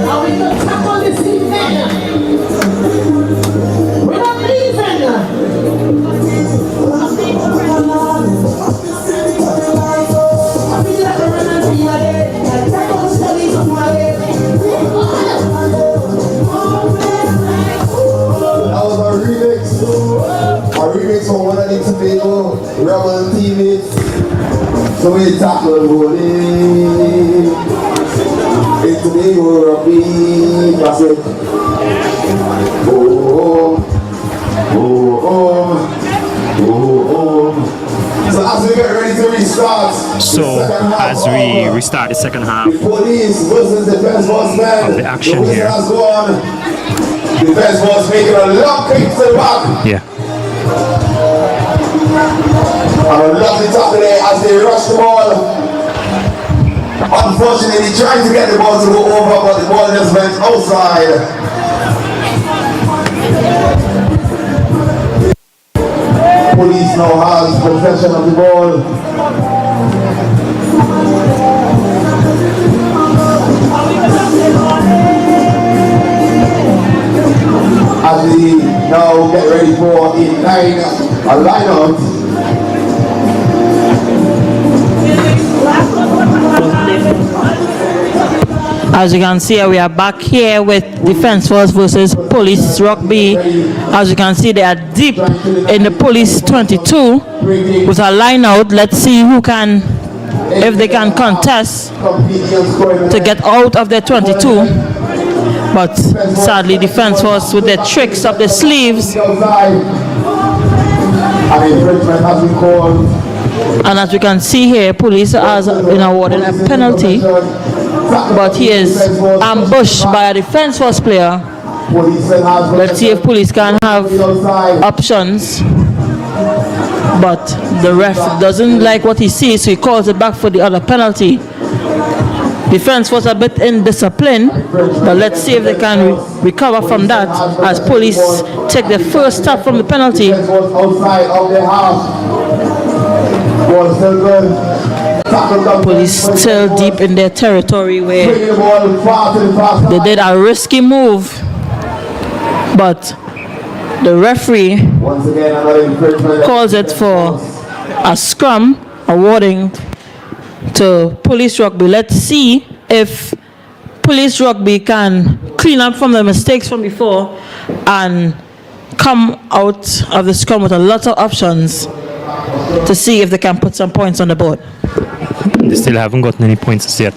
How we gonna tackle this evening? We're not leaving. I feel like So we tackle bowling. It's Tobago Rugby. That's it. Oh, oh. So as we get ready to restart, So as we restart the second half, the police versus defense was man. Of the action whistle here. has gone. Defense was making a long kick to the back. yeah, And a lovely tackle there as they rush the ball. Unfortunately, trying to get the ball to go over, but the ball just went outside. Police now has possession of the ball. As we now get ready for a line-out. As you can see, we are back here with Defense Force versus Police Rugby. As you can see, they are deep in the Police 22 with a line out. Let's see who can, if they can contest to get out of their 22. But sadly, Defense Force with their tricks up their sleeves. And as we can see here, police has been awarded a penalty. But he is ambushed by a Defense Force player. Let's see if police can have options. But the ref doesn't like what he sees, so he calls it back for the other penalty. Defense was a bit indisciplined, but let's see if they can recover from that as police take the first step from the penalty. Police still deep in their territory where they did a risky move, but the referee calls it for a scrum, awarding to Police Rugby. Let's see if Police Rugby can clean up from the mistakes from before and come out of the scrum with a lot of options to see if they can put some points on the board. they still haven't gotten any points yet.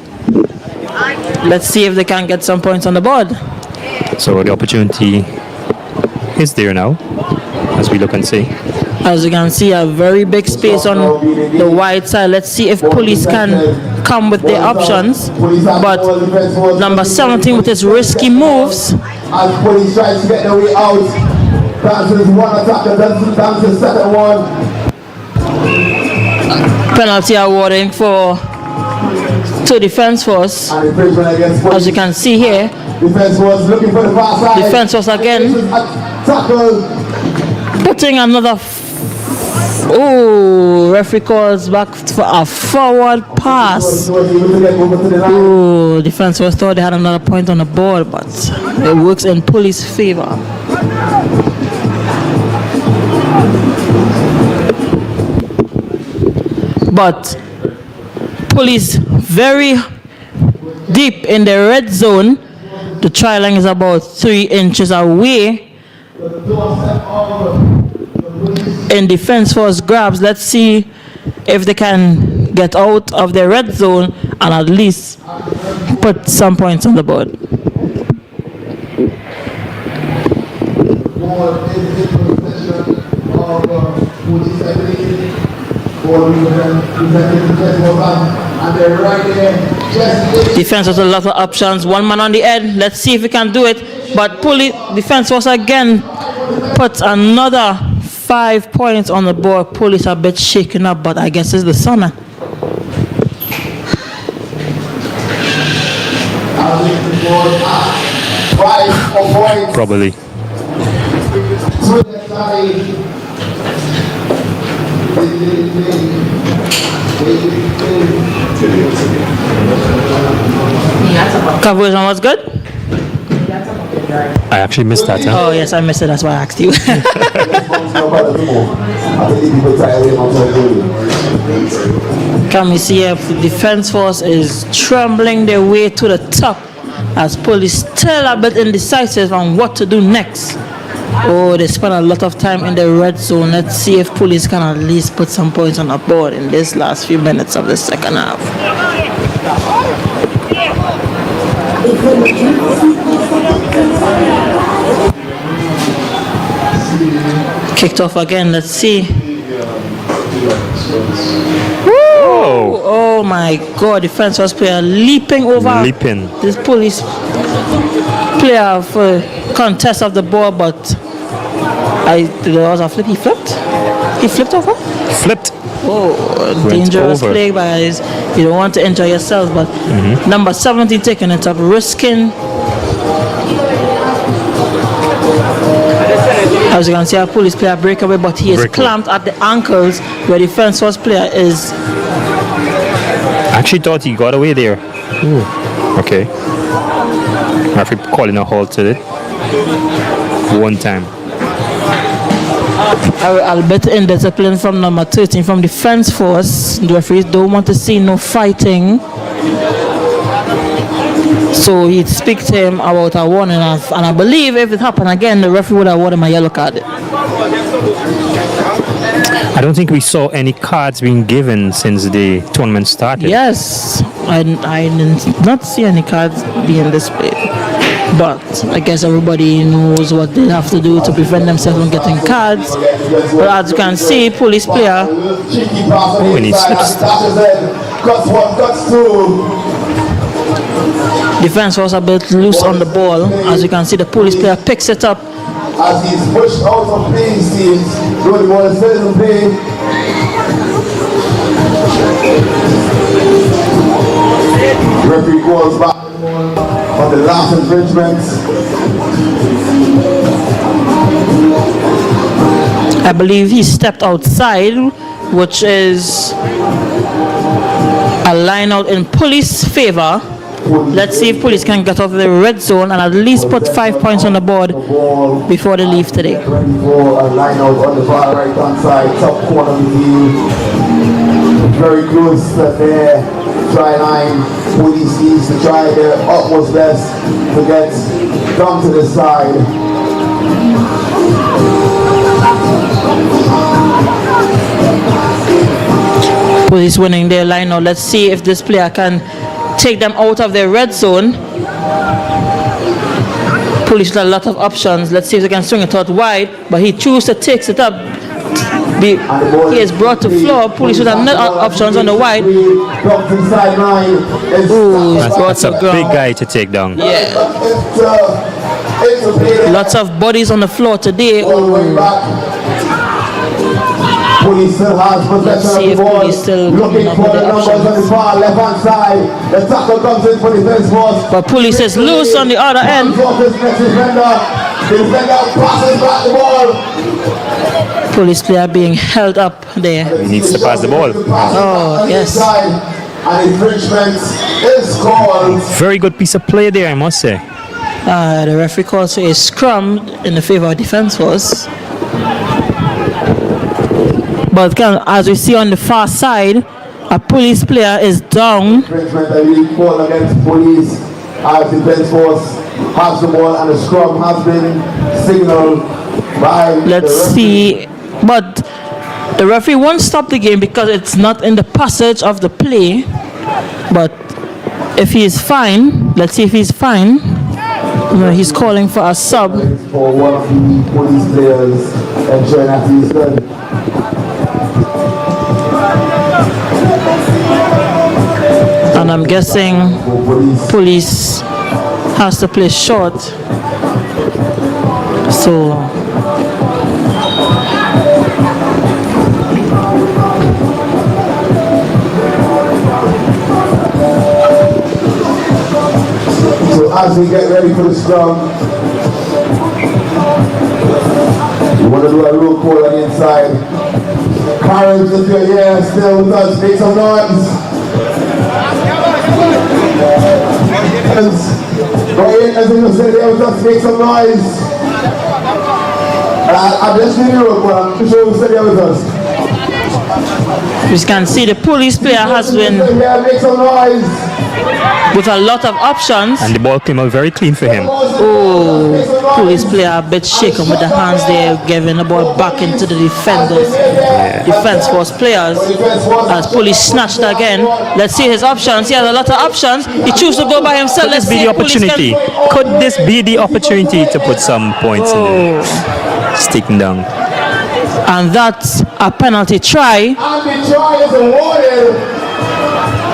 Let's see if they can get some points on the board. So the opportunity is there now, as we look and see. As you can see, a very big space on the wide side. Let's see if police can come with their options. But number 17 with his risky moves. As police tries to get their way out, dances one attacker, dances second one. Penalty awarding to Defense Force. As you can see here, Defense was looking for the far side. Defense Force again Tackle. putting another. Oh, referee calls back for a forward pass. Oh, Defense Force thought they had another point on the board, but it works in police favor. But police very deep in the red zone. The try line is about 3 inches away. In Defense Force grabs, let's see if they can get out of the red zone and at least put some points on the board. Defense has a lot of options. One man on the end. Let's see if we can do it. But Defense Force again puts another 5 points on the board. Police are a bit shaken up, but I guess it's the summer. Probably. Coverage was good? I actually missed that. Huh? Oh yes, I missed it. That's why I asked you. Can we see if the Defense Force is trembling their way to the top as police still a bit indecisive on what to do next. Oh, they spent a lot of time in the red zone. Let's see if police can at least put some points on the board in this last few minutes of the second half. Kicked off again. Let's see. Oh my God! Defense was player leaping over this police player for contest of the ball, but there was a flip. He flipped. He flipped over. Flipped. Oh, dangerous play, guys. You don't want to injure yourselves, but number 17 taking it up, risking. As you can see, a police player breakaway, but he is clamped at the ankles where the defense first player is. I actually thought he got away there. Ooh. Okay. Referee calling a halt to it. One time. I'll bet indiscipline from number 13 from defense force. The referees don't want to see no fighting. So he'd speak to him about a warning, and I believe if it happened again, the referee would award him a yellow card. I don't think we saw any cards being given since the tournament started. Yes, I did not see any cards being displayed. But I guess everybody knows what they have to do to prevent themselves from getting cards. But as you can see, police player. Oh, and he slips. Defense was a bit loose on the ball. As you can see, the police player picks it up. As he's pushed out of play, seems though the ball is still in play. Referee goes back on the last infringement. I believe he stepped outside, which is a line out in police favor. Let's see if police can get off the red zone and at least put 5 points on the board before they leave today. 24, a line out on the far right hand side, top corner of the field. Very close to their try line. Police needs to try their utmost best to get down to the side. Police winning their line now. Let's see if this player can take them out of their red zone. Police with a lot of options. Let's see if they can swing it out wide, but he chooses to take it up. He is brought to floor. Police with another options on the wide. Ooh, that's a big guy to take down. Yeah. Lots of bodies on the floor today. Police still has possession of the ball, looking for the numbers on the far left hand side. The tackle comes in for the defense force. But police is loose on the other end. The defender passes back the ball. Police player being held up there. He needs to pass the ball. Oh, yes. And infringement is called. Very good piece of play there, I must say. The referee calls for a scrum in the favor of defense force. But as we see on the far side, a police player is down. Infringement that really call against police as defense force has the ball and the scrum has been signaled by. Let's see. But the referee won't stop the game because it's not in the passage of the play. But if he is fine, let's see if he's fine. He's calling for a sub. For one of the police players ensuring that he's good. And I'm guessing police has to play short. So as we get ready for the scrum, we want to do a roll call on the inside. Parents, if you're here still with us, make some noise. Right, as you said, there was just make some noise. I'm just doing a roll call, I'm sure you said there with us. You can see the police player has been Yeah, make some noise. with a lot of options. And the ball came out very clean for him. Oh, police player a bit shaken with the hands there, giving the ball back into the defense force players. As police snatched again. Let's see his options. He has a lot of options. He chooses to go by himself. Could this Let's be see the if police opportunity? can- Could this be the opportunity to put some points in the sticking down? And that's a penalty try. And the try is awarded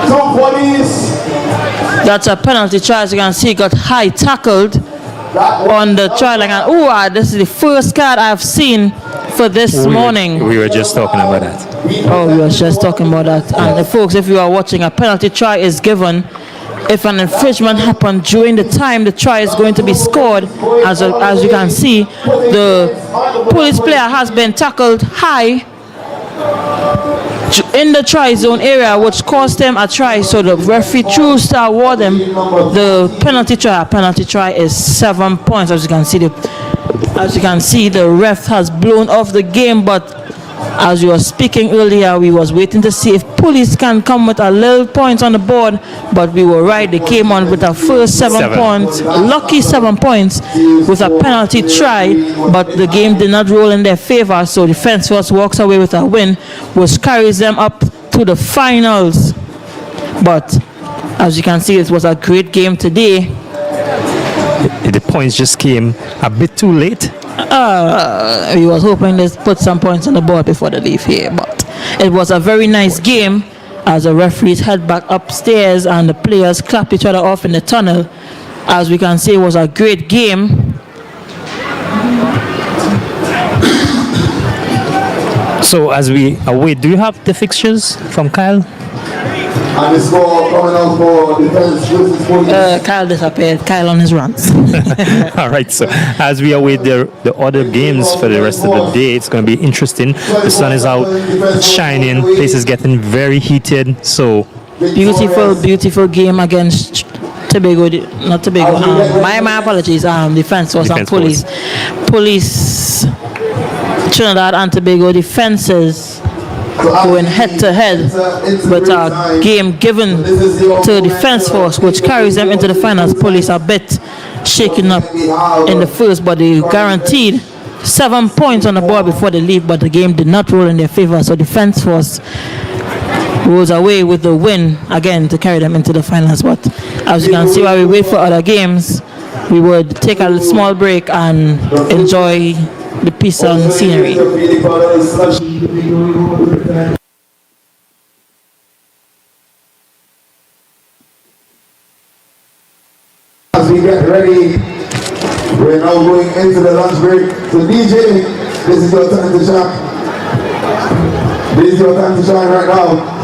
to police. That's a penalty try. As you can see, got high tackled on the try line. And this is the first card I've seen for this morning. We were just talking about that. Oh, we were just talking about that. And folks, if you are watching, a penalty try is given if an infringement happened during the time the try is going to be scored. As you can see, the police player has been tackled high in the try zone area, which cost him a try. So the referee chose to award him the penalty try. A penalty try is 7 points. As you can see, the ref has blown off the game, but as you were speaking earlier, we was waiting to see if police can come with a little points on the board, but we were right. They came on with a first 7 points, lucky 7 points with a penalty try, but the game did not roll in their favor. So Defence Force walks away with a win, which carries them up to the finals. But as you can see, it was a great game today. The points just came a bit too late. We was hoping to put some points on the board before they leave here, but it was a very nice game as the referees head back upstairs and the players clap each other off in the tunnel. As we can see, it was a great game. So as we await, do you have the fixtures from Kyle? And the score coming out for Defense versus Police. Kyle disappeared. Kyle on his runs. All right, so as we await the other games for the rest of the day, it's going to be interesting. The sun is out, shining, places getting very heated. So Beautiful game against Tobago, not Tobago. My apologies. Defense was on police. Police Trinidad and Tobago defenses going head to head with a game given to Defence Force, which carries them into the finals. Police are a bit shaken up in the first, but they guaranteed 7 points on the board before they leave, but the game did not roll in their favor. So Defence Force rolls away with the win again to carry them into the finals. But as you can see, while we wait for other games, we would take a small break and enjoy the peace and scenery. As we get ready, we're now going into the lunch break. So DJ, this is your time to shine. This is your time to shine right now.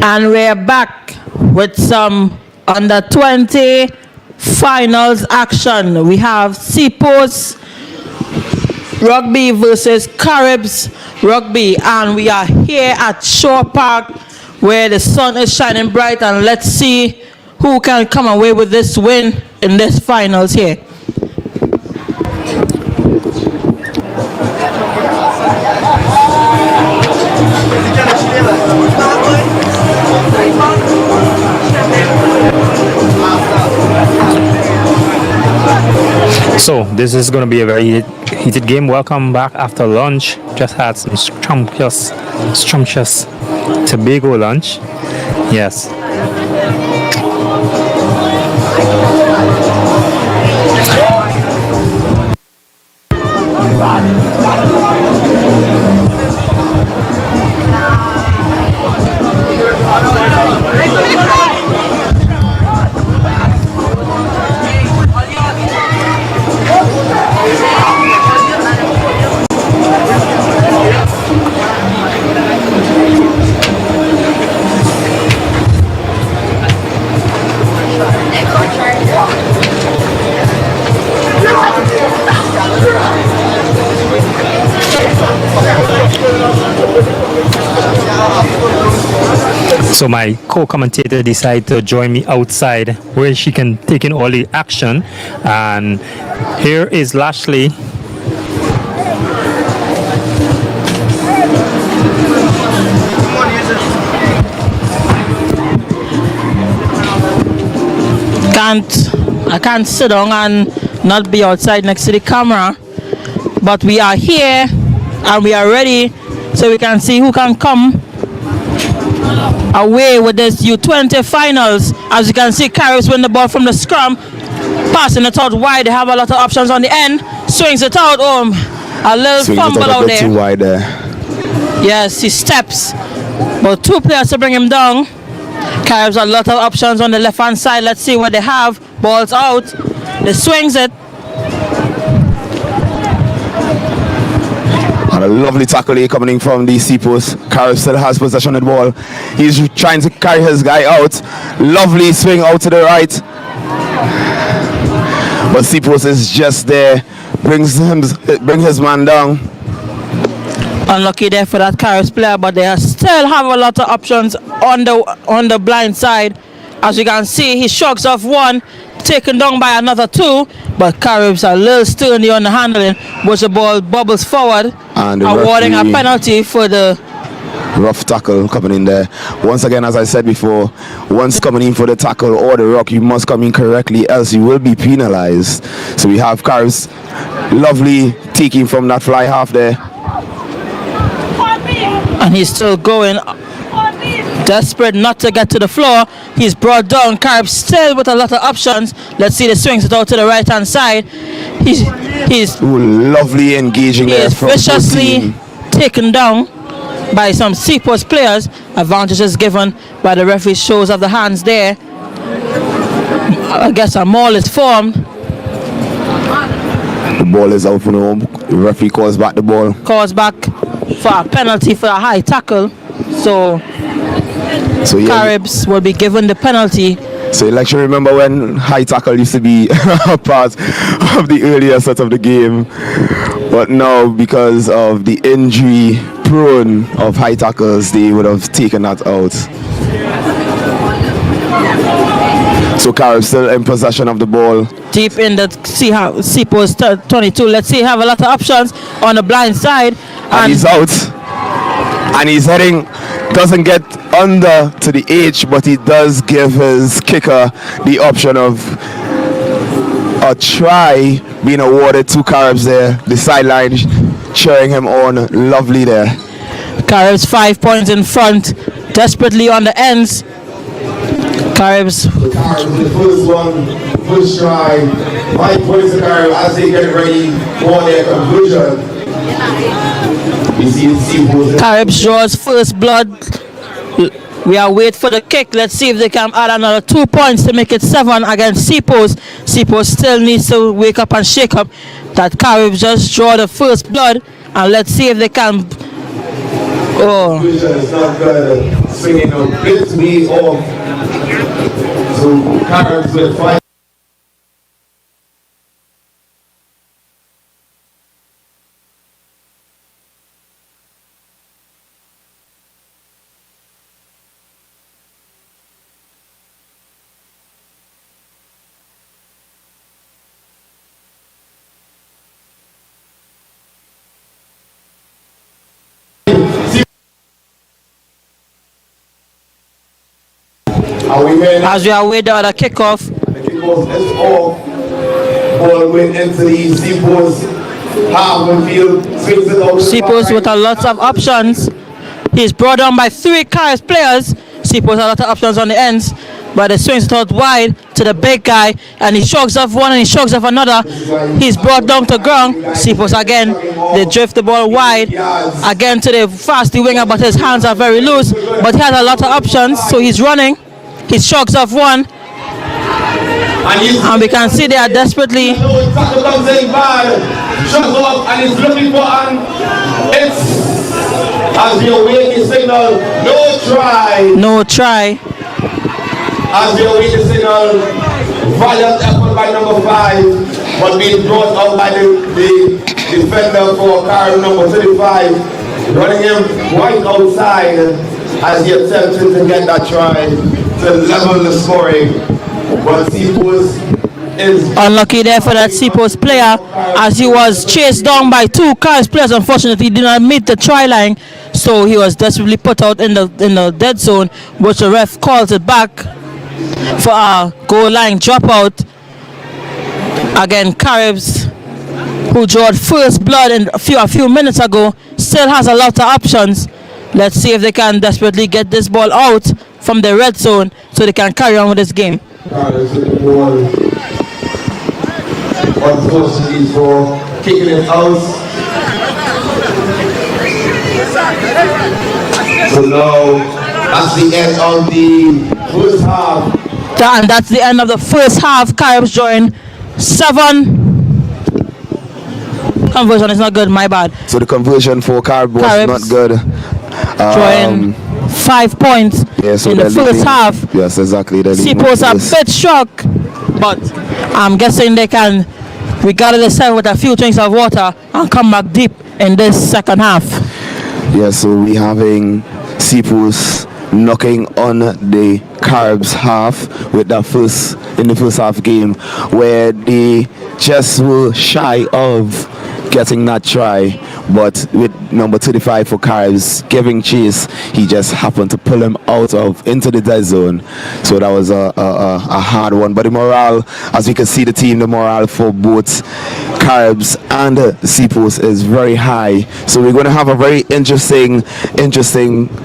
And we're back with some under 20 finals action. We have Seapost Rugby versus Caribs Rugby, and we are here at Shore Park where the sun is shining bright, and let's see who can come away with this win in this finals here. So this is going to be a very heated game. Welcome back after lunch. Just had some scrumptious Tobago lunch. Yes. So my co-commentator decided to join me outside where she can take in all the action, and here is Lashley. I can't sit down and not be outside next to the camera, but we are here and we are ready, so we can see who can come away with this U20 finals. As you can see, Caribs win the ball from the scrum, passing it out wide. They have a lot of options on the end. Swings it out. A little fumble out there. Too wide there. Yes, he steps, but two players to bring him down. Caribs a lot of options on the left hand side. Let's see what they have. Ball's out. They swings it. And a lovely tackle here coming from the Seapost. Carib still has possession of the ball. He's trying to carry his guy out. Lovely swing out to the right. But Seapost is just there. Bring his man down. Unlucky there for that Caribs player, but they still have a lot of options on the blind side. As you can see, he shrugs off one, taken down by another two, but Caribs are a little sturdy on the handling, which the ball bubbles forward, and awarding a penalty for the rough tackle coming in there. Once again, as I said before, once coming in for the tackle or the rock, you must come in correctly, else you will be penalized. So we have Caribs lovely taking from that fly half there. And he's still going, desperate not to get to the floor. He's brought down. Caribs still with a lot of options. Let's see the swings it out to the right hand side. He's lovely engaging there from viciously taken down by some Seapost players. Advantages given by the referee, shows of the hands there. I guess a maul is formed. The ball is out from home. The referee calls back the ball. Calls back for a penalty for a high tackle. So yeah, Caribs will be given the penalty. So like you remember when high tackle used to be a part of the earlier set of the game, but now because of the injury prone of high tackles, they would have taken that out. So Caribs still in possession of the ball. Deep in the Seapost 22. Let's see, have a lot of options on the blind side. And he's out. And he's heading, doesn't get under to the H, but he does give his kicker the option of a try being awarded to Caribs there. The sideline cheering him on. Lovely there. Caribs 5 points in front, desperately on the ends. Caribs. The first one, first try. 5 points to Caribs as they get ready for their conclusion. Caribs draws first blood. We are waiting for the kick. Let's see if they can add another 2 points to make it 7 against Seapost. Seapost still needs to wake up and shake up. That Caribs just draw the first blood, and let's see if they can Oh. It's not good. Swinging a bit way off. So Caribs with 5. As we are awaiting the kickoff. The kickoff is off. Ball went into the Seaports half field. Swings it out. Seaports with a lot of options. He's brought down by 3 Caribs players. Seaports has a lot of options on the ends, but it swings it out wide to the big guy, and he shrugs off one and he shrugs off another. He's brought down to ground. Seaports again, they drift the ball wide again to the fasty winger, but his hands are very loose. But he has a lot of options, so he's running. He shrugs off one, and we can see they are desperately. Shrugs off and he's looking for it's as we await the signal, no try. No try. As we await the signal, valiant effort by number 5, but being brought out by the defender for car number 35, running him right outside as he attempted to get that try to level the scoring. But Seaports is unlucky there for that Seaports player, as he was chased down by 2 Caribs players. Unfortunately, he did not meet the try line, so he was desperately put out in the dead zone, which the ref calls it back for a goal line dropout. Again, Caribs, who drawed first blood a few minutes ago, still has a lot of options. Let's see if they can desperately get this ball out from the red zone so they can carry on with this game. Unfortunately for kicking it out. So now that's the end of the first half. And that's the end of the first half. Caribs join 7. Conversion is not good, my bad. So the conversion for Caribs was not good. Drawing 5 points in the first half. Yes, exactly. Seaports are a bit shocked, but I'm guessing they can regardless themselves with a few drinks of water and come back deep in this second half. Yeah, so we having Seaports knocking on the Caribs half with that in the first half game, where they just were shy of getting that try, but with number 35 for Caribs giving chase, he just happened to pull him into the dead zone. So that was a hard one. But the morale, as we can see, the morale for both Caribs and Seaports is very high. So we're going to have a very interesting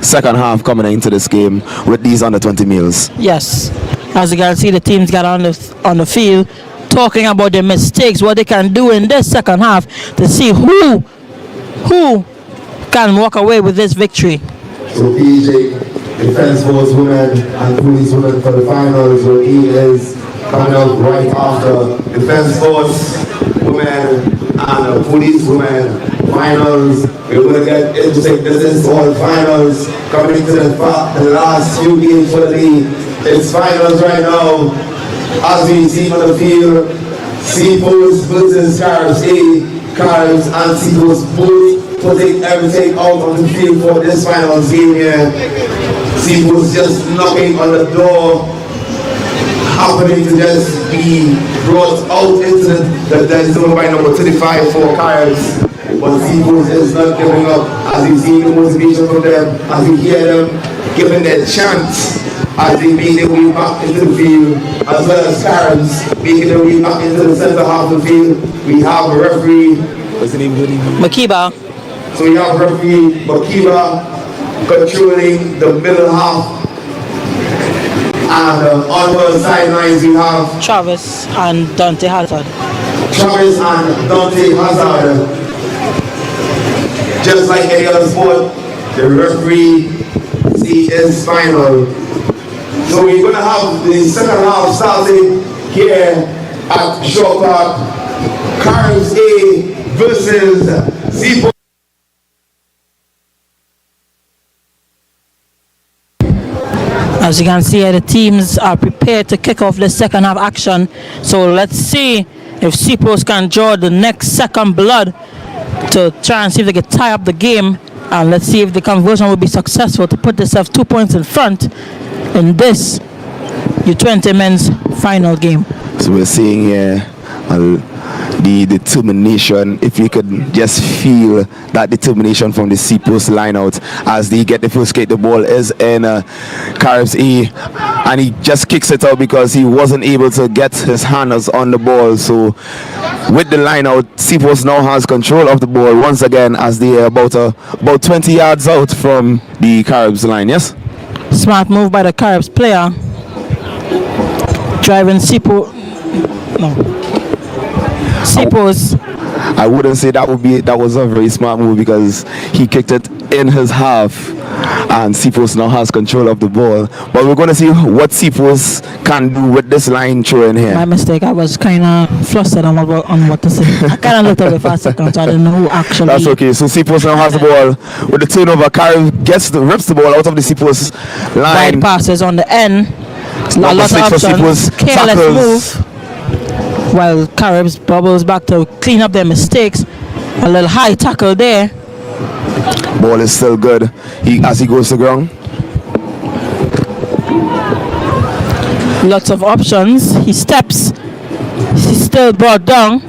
second half coming into this game with these under 20 males. Yes, as you can see, the teams got on the field talking about their mistakes, what they can do in this second half to see who can walk away with this victory. So PJ, Defense Force women and police women for the finals, where he is coming out right after Defense Force women and police women finals. We're going to get interesting. This is all finals coming into the last few games for the league. It's finals right now. As we see on the field, Seaports versus Caribs A. Caribs and Seaports both putting everything out on the field for this finals game here. Seaports just knocking on the door, happening to just be brought out into the dead zone by number 35 for Caribs. But Seaports is not giving up, as you see the motivation from them, as you hear them giving their chant as they make their way back into the field, as well as Caribs making their way back into the center half of the field. We have a referee, what's the name? Makiba. So we have referee Makiba controlling the middle half. And on the sidelines we have Travis and Dante Hazard. Travis and Dante Hazard. Just like any other sport, the referee is final. So we're going to have the second half starting here at Shaw Park. Caribs A versus Seaports. As you can see here, the teams are prepared to kick off the second half action. So let's see if Seapost can draw the next second blood to try and see if they can tie up the game. And let's see if the conversion will be successful to put themselves 2 points in front in this U20 men's final game. So we're seeing here the determination, if you could just feel that determination from the Seapost line out as they get the first kick. The ball is in Carib's E, and he just kicks it out because he wasn't able to get his hands on the ball. So with the line out, Seapost now has control of the ball once again as they are about 20 yards out from the Caribs line. Yes, Smart move by the Caribs player, driving Seapost. I wouldn't say that was a very smart move because he kicked it in his half and Seapost now has control of the ball. But we're going to see what Seapost can do with this line throw in here. My mistake, I was kind of flustered on what to say. I kind of looked away for a second, so I didn't know who actually. That's okay. So Seapost now has the ball with the turnover. Karen rips the ball out of the Seapost line. Wide passes on the end. A lot of options. Careless move. While Caribs bubbles back to clean up their mistakes. A little high tackle there. Ball is still good as he goes to ground. Lots of options. He steps. He's still brought down.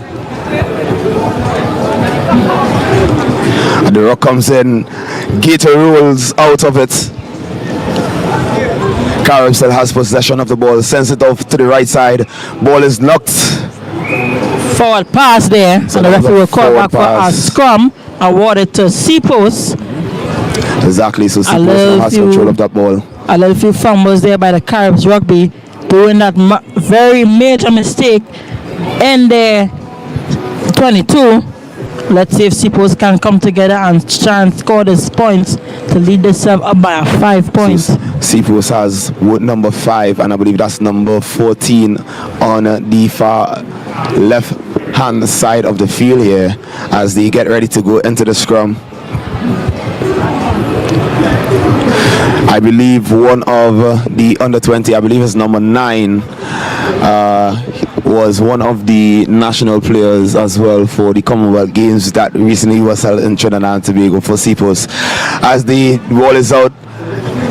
And the rock comes in. Gator rolls out of it. Carib still has possession of the ball. Sends it off to the right side. Ball is knocked. Forward pass there. So the referee will call back for a scrum. Awarded to Seapost. Exactly. So Seapost now has control of that ball. A little few fumbles there by the Caribs Rugby, doing that very major mistake in their 22. Let's see if Seapost can come together and try and score these points to lead themselves up by 5 points. So Seapost has vote number 5, and I believe that's number 14 on the far left hand side of the field here as they get ready to go into the scrum. I believe one of the under 20, I believe it's number 9, was one of the national players as well for the Commonwealth Games that recently was held in Trinidad and Tobago for Seapost. As the ball is out,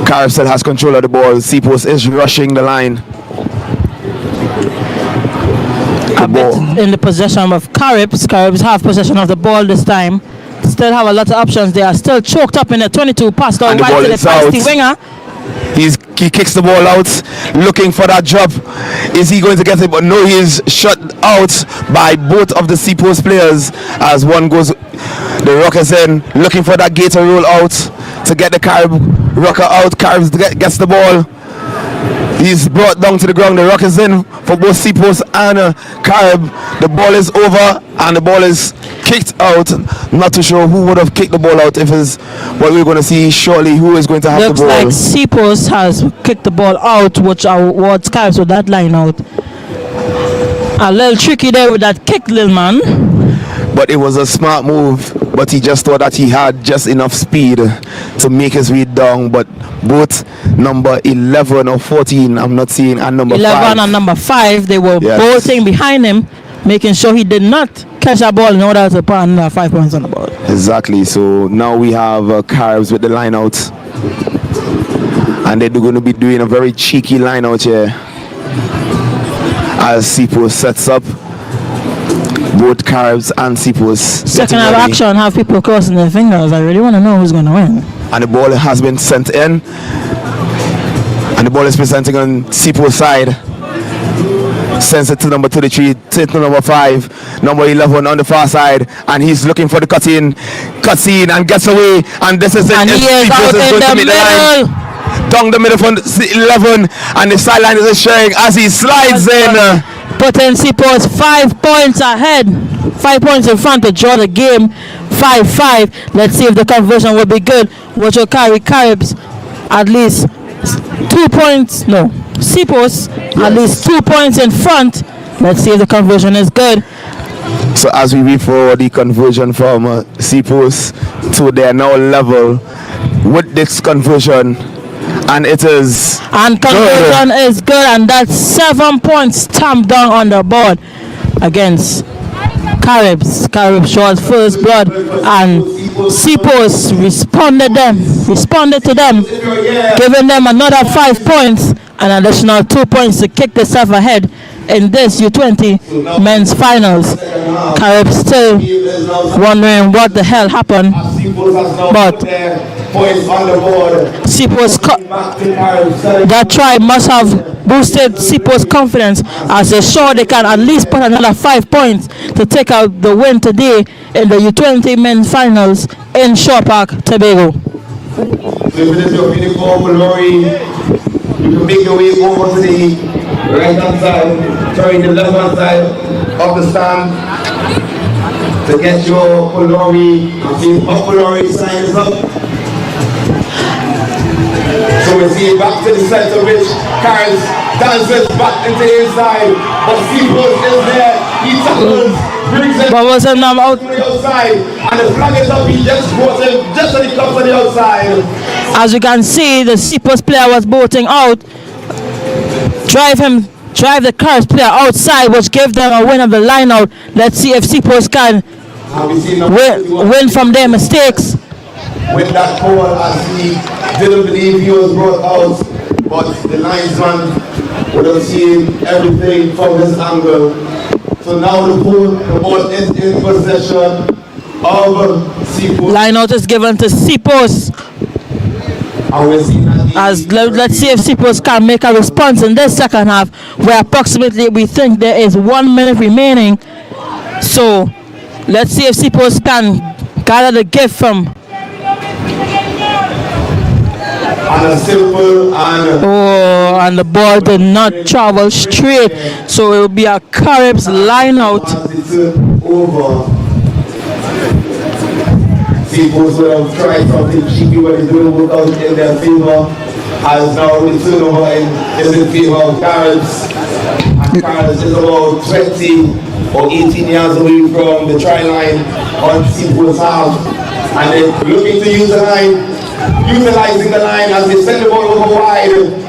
Carib still has control of the ball. Seapost is rushing the line. A bit in the possession of Caribs. Caribs have possession of the ball this time. Still have a lot of options. They are still choked up in the 22. Passed out wide to the feisty winger. He kicks the ball out, looking for that drop. Is he going to get it? But no, he is shut out by both of the Seapost players as one goes. The Rock is in, looking for that Gator roll out to get the Carib Rocker out. Carib gets the ball. He's brought down to the ground. The Rock is in for both Seapost and Carib. The ball is over and the ball is kicked out. Not too sure who would have kicked the ball out. If it's what we're going to see shortly, who is going to have Looks the ball. Looks like Seapost has kicked the ball out, which awards Carib with that line out. A little tricky there with that kick, little man. But it was a smart move. But he just thought that he had just enough speed to make his way down. But both number 11 or 14, I'm not seeing, and number 11 5. and number 5, they were bolting behind him, making sure he did not catch a ball in order to put another 5 points on the board. Exactly. So now we have Caribs with the line out. And they're going to be doing a very cheeky line out here as Seapost sets up. Both Caribs and Seapost. Second half action, have people crossing their fingers. I really want to know who's going to win. And the ball has been sent in. And the ball is presenting on Seapost side. Sends it to number 33, to number 5, number 11 on the far side. And he's looking for the cuts in and gets away. And this is it. And he is out in the middle. Down the middle from 11. And the sideline is showing as he slides in. Putting Seapost 5 points ahead, 5 points in front to draw the game 5-5. Let's see if the conversion will be good, which will carry Caribs at least 2 points. No, Seapost at least 2 points in front. Let's see if the conversion is good. So as we wait for the conversion from Seapost to their now level with this conversion, And it is And conversion is good, and that's 7 points stamped down on the board against Caribs. Caribs showed first blood, and Seapost responded to them, giving them another 5 points, an additional 2 points to kick themselves ahead in this U20 men's finals. Caribs still wondering what the hell happened, but Seapost that try must have boosted Seapost's confidence, as they sure they can at least put another 5 points to take out the win today in the U20 men's finals in Shore Park, Tobago. So if it is your uniform, Lori, you can make your way over to the right hand side, sorry, the left hand side of the stand to get your Polori. I think Polori sign is up. So we see back to the center, which Carlos dances back into the inside, but Seapost is there. He tackles, brings it But was out to the outside, and the flag is up. He just brought him just as he comes to the outside. As you can see, the Seapost player was bolting out. Drive the Caribs player outside, which gave them a win of the line out. Let's see if Seapost can win from their mistakes. With that call, as he didn't believe he was brought out, but the linesman would have seen everything from this angle. So now the ball is in possession of Seapost. Line out is given to Seapost. As let's see if Seapost can make a response in this second half, where approximately we think there is 1 minute remaining. So let's see if Seapost can gather the gift from. And a simple and And the ball did not travel straight, so it will be a Caribs line out. over. Seapost will have tried something cheeky when it's doing work out in their favor. As now the turnover is in favor of Caribs. And Caribs is about 20 or 18 yards away from the try line on Seapost's half. And they're looking to use the line, utilizing the line as they send the ball over wide.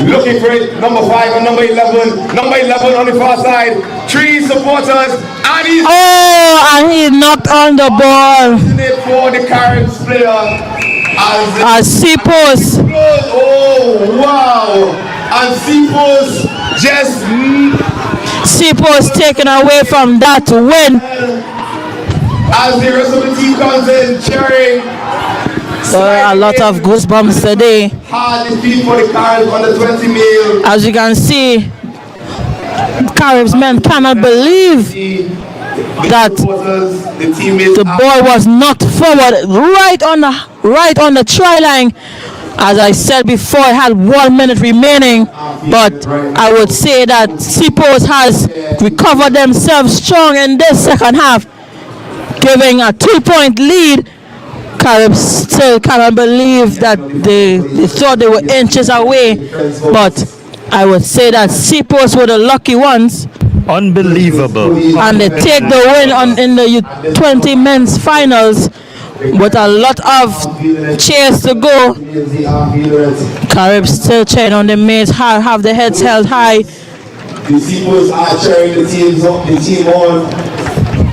Looking for it, number 5 and number 11. Number 11 on the far side. 3 supporters, and he's And he knocked on the ball. for the Caribs player. As Seapost. Oh, wow. And Seapost taken away from that win. as the rest of the team comes in, cheering. A lot of goosebumps today. Hard defeat for the Caribs on the 20 mil. As you can see, Caribs men cannot believe that the ball was knocked forward right on the try line. As I said before, it had 1 minute remaining, but I would say that Seapost has recovered themselves strong in this second half, giving a 2-point lead. Caribs still cannot believe that they thought they were inches away, but I would say that Seapost were the lucky ones. Unbelievable. And they take the win in the U20 men's finals with a lot of cheers to go. Caribs still cheering on the mates, have their heads held high. The Seapost are cheering the team on.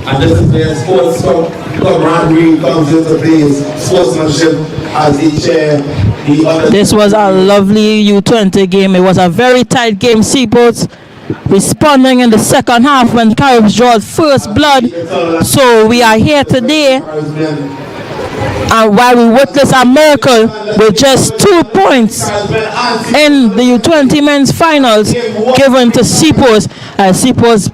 And this is where sports camaraderie comes into place, sportsmanship as they share the other. This was a lovely U20 game. It was a very tight game. Seapost responding in the second half when Caribs drawed first blood. So we are here today, and while we witness a miracle with just 2 points in the U20 men's finals given to Seapost, Seapost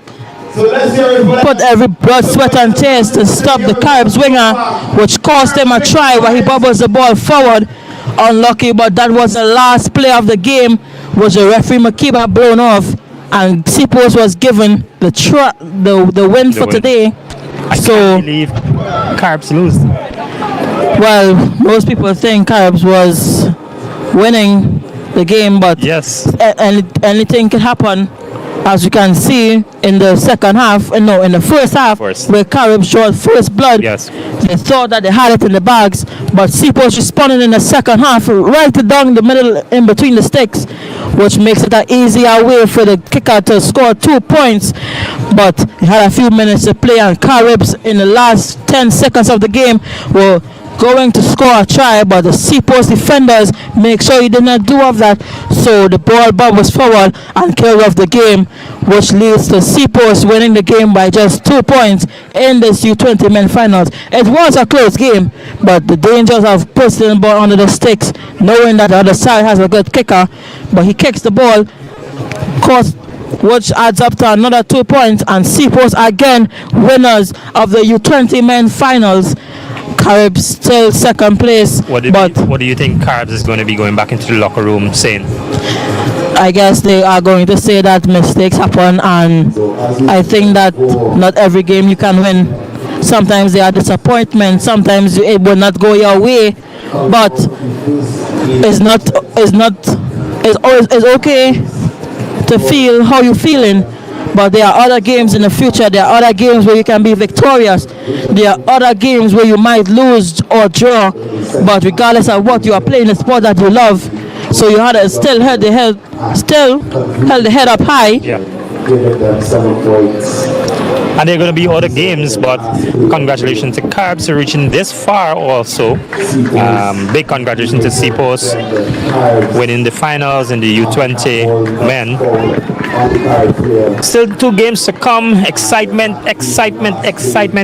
put every blood, sweat and tears to stop the Caribs winger, which cost him a try where he bobbles the ball forward. Unlucky, but that was the last play of the game, which the referee Makiba blown off, and Seapost was given the win for today. I can't believe Caribs lose. Well, most people think Caribs was winning the game, but Yes. anything can happen. as you can see in the second half, in the first half, where Caribs showed first blood. Yes. They thought that they had it in the bags, but Seapost responded in the second half, right down the middle, in between the sticks, which makes it an easier way for the kicker to score 2 points. But he had a few minutes to play, and Caribs in the last 10 seconds of the game were going to score a try, but the Seapost defenders make sure he did not do of that, so the ball bobbles forward and carried off the game, which leads to Seapost winning the game by just 2 points in this U20 men finals. It was a close game, but the dangers of putting the ball under the sticks, knowing that the other side has a good kicker, but he kicks the ball, which adds up to another 2 points, and Seapost again winners of the U20 men finals. Caribs still second place. What do you think Caribs is going to be going back into the locker room saying? I guess they are going to say that mistakes happen, and I think that not every game you can win. Sometimes there are disappointments, sometimes it will not go your way, but it's okay to feel how you're feeling. But there are other games in the future. There are other games where you can be victorious. There are other games where you might lose or draw. But regardless of what, you are playing the sport that you love. So you had to still held the head up high. Yeah. And there are going to be other games, but congratulations to Carbs for reaching this far also. Big congratulations to Seapost winning the finals in the U20 men. Still 2 games to come. Excitement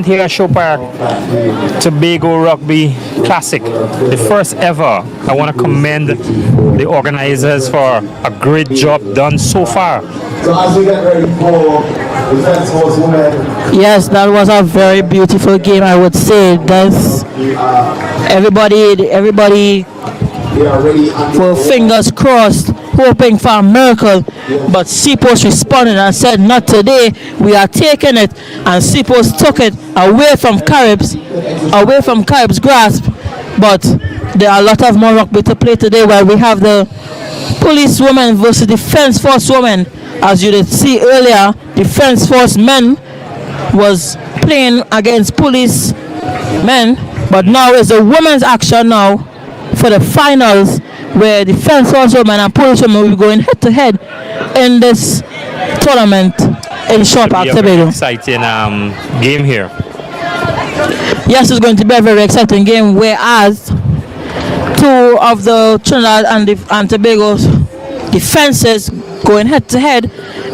here at Show Park. Tobago Rugby Classic, the first ever. I want to commend the organizers for a great job done so far. So as we get ready for the Defense Force women. Yes, that was a very beautiful game, I would say. That's everybody for fingers crossed, hoping for a miracle. But Seapost responded and said, not today, we are taking it. And Seapost took it away from Caribs' grasp. But there are a lot of more rugby to play today, where we have the police women versus defense force women. As you did see earlier, defense force men was playing against police men, but now it's a women's action now for the finals, where defense force women and police women will be going head to head in this tournament in Show Park, Tobago. Exciting game here. Yes, it's going to be a very exciting game, whereas 2 of the Trinidad and Tobago's defenses going head to head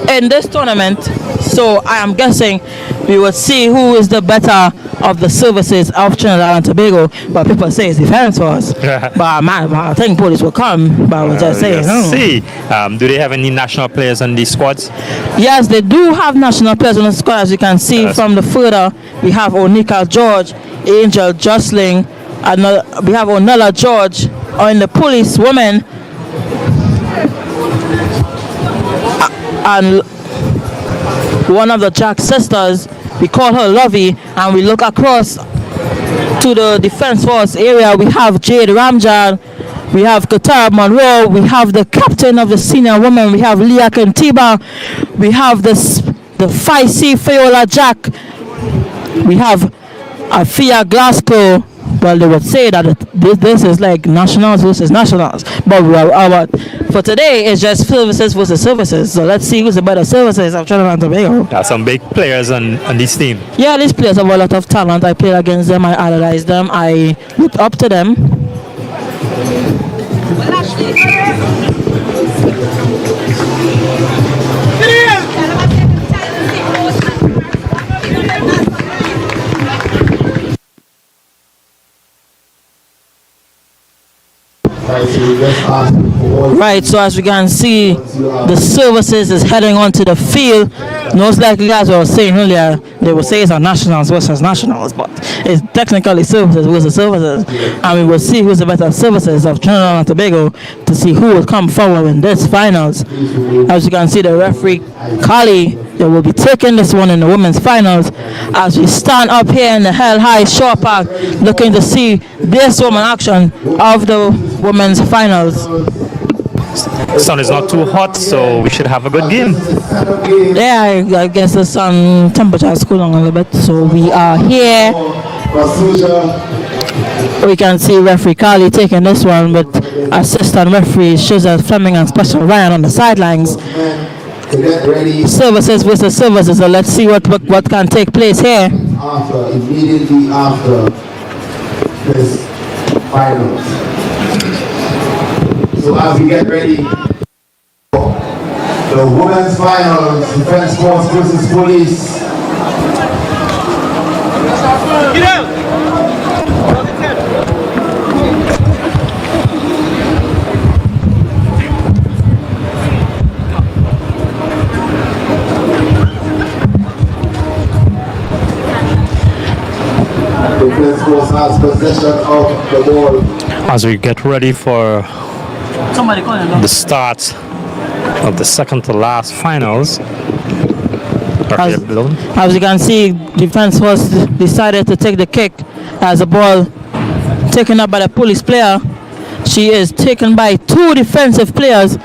in this tournament. So I am guessing we will see who is the better of the services of Trinidad and Tobago. But people say it's defense force. But I think police will come. But I was just saying. See, do they have any national players on these squads? Yes, they do have national players on the squad. As you can see from the further, we have Onika George, Angel Jostling, we have Onella George in the police women, and one of the Jack sisters, we call her Lovey, and we look across to the defense force area. We have Jade Ramjad, we have Qatar Monroe, we have the captain of the senior women, we have Leah Kentiba, we have the 5C Fayola Jack, we have Afia Glasgow. Well, they would say that this is like nationals versus nationals, but for today it's just services versus services. So let's see who's the better services of Trinidad and Tobago. There are some big players on this team. Yeah, these players have a lot of talent. I played against them, I idolized them, I looked up to them. Right, so as we can see, the services is heading onto the field. Most likely, as I was saying earlier, they will say it's a nationals versus nationals, but it's technically services versus services. And we will see who's the better services of Trinidad and Tobago to see who will come forward in this finals. As you can see, the referee, Kali, they will be taking this one in the women's finals as we stand up here in the Hell High Shore Park looking to see this woman action of the women's finals. sun is not too hot, so we should have a good game. Yeah, I guess the sun temperature is cooling a little bit. So we are here. We can see referee Carly taking this one, but assistant referee Susan Fleming and Special Ryan on the sidelines. Services versus services. So let's see what can take place here. Immediately after this finals. So as we get ready for the women's finals, Defense Force versus Police. Get out! Defense Force has possession of the ball. As we get ready for Somebody calling them. the start of the second to last finals. As you can see, defense was decided to take the kick as the ball taken up by the police player. She is taken by two defensive players.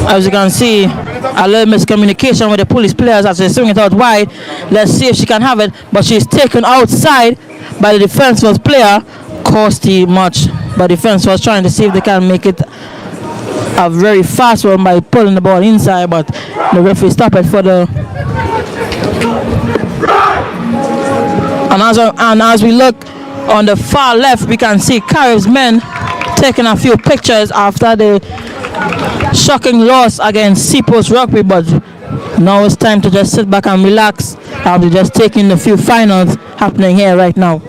As you can see, a little miscommunication with the police players as they swing it out wide. Let's see if she can have it, but she's taken outside by the defenseless player. Costly much, but defense was trying to see if they can make it a very fast one by pulling the ball inside, but the referee stopped it for the. And as we look on the far left, we can see Carib's men taking a few pictures after the shocking loss against Seapost Rugby, but now it's time to just sit back and relax after just taking the few finals happening here right now.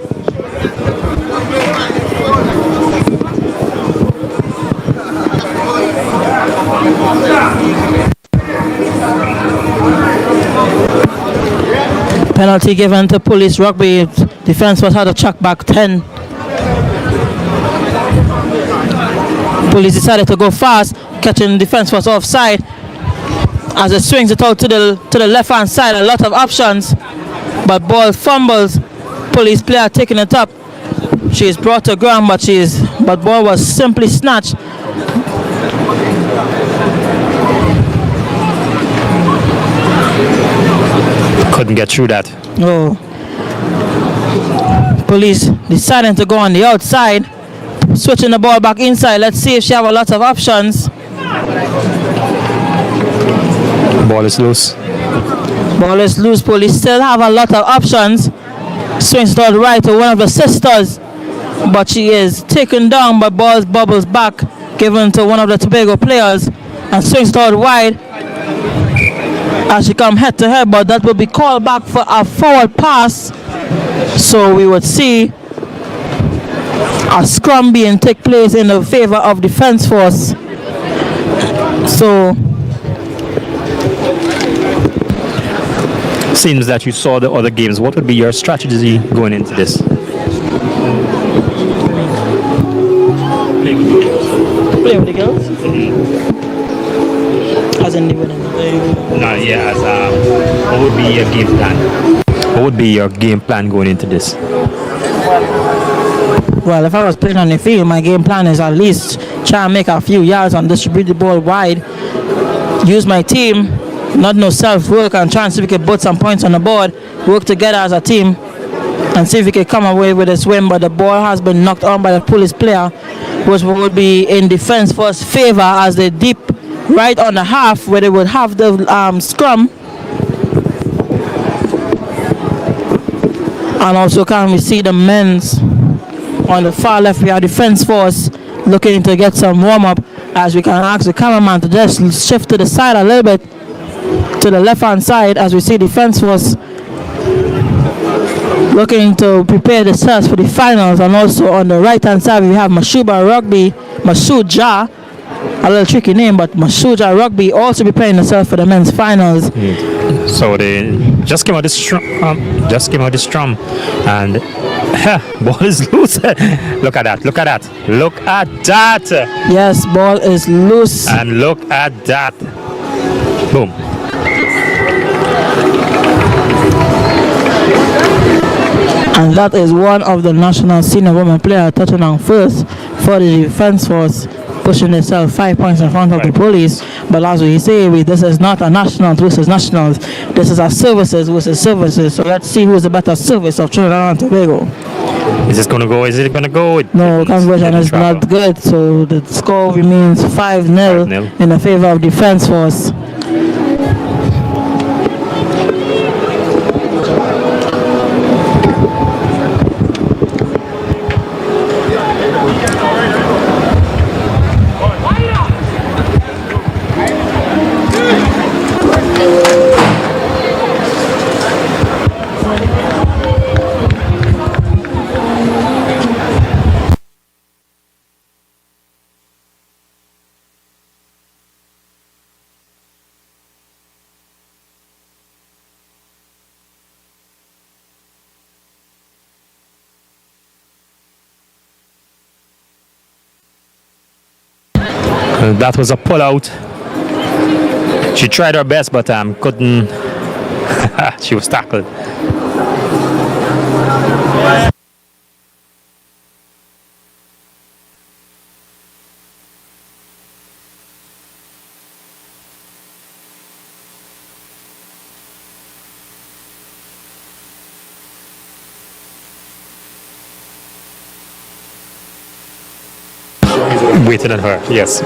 Penalty given to Police Rugby. Defense was had to chuck back 10. Police decided to go fast, catching defense was offside. As it swings it out to the left hand side, a lot of options, but ball fumbles. Police player taking it up. She is brought to ground, but ball was simply snatched. Couldn't get through that. Oh. Police deciding to go on the outside, switching the ball back inside. Let's see if she have a lot of options. Ball is loose. Ball is loose. Police still have a lot of options. Swings to the right to one of the sisters, but she is taken down by balls bubbles back, given to one of the Tobago players, and swings to the wide as she come head to head, but that will be called back for a forward pass. So we would see a scrum being take place in the favor of Defense Force. So Seems that you saw the other games. What would be your strategy going into this? play with the girls. As in the No, yeah. What would be your game plan? What would be your game plan going into this? Well, if I was playing on the field, my game plan is at least try and make a few yards and distribute the ball wide. Use my team, not no self-work, and try and see if we can put some points on the board. Work together as a team and see if we can come away with this win. But the ball has been knocked on by the police player, which would be in Defense Force favor as they deep right on the half where they would have the scrum. And also can we see the men's on the far left. We have Defense Force looking to get some warm-up, as we can ask the cameraman to just shift to the side a little bit, to the left-hand side, as we see Defense Force looking to prepare themselves for the finals. And also on the right-hand side we have Masuba Rugby, Masuja, a little tricky name, but Masuja Rugby also preparing themselves for the men's finals. So they just came out this strum, and ball is loose. Look at that! Look at that! Look at that! Yes, ball is loose. And look at that! Boom! And that is one of the national senior women player touching on first for the Defense Force. pushing itself 5 points in front of the police. But as we say, this is not a nationals versus nationals. This is a services versus services. So let's see who is the better service of Trinidad and Tobago. Is this going to go? Is it going to go? No, conversion is not good. So the score remains 5-0 in the favor of Defence Force. That was a pull-out. She tried her best, but couldn't. She was tackled. Waited on her, yes.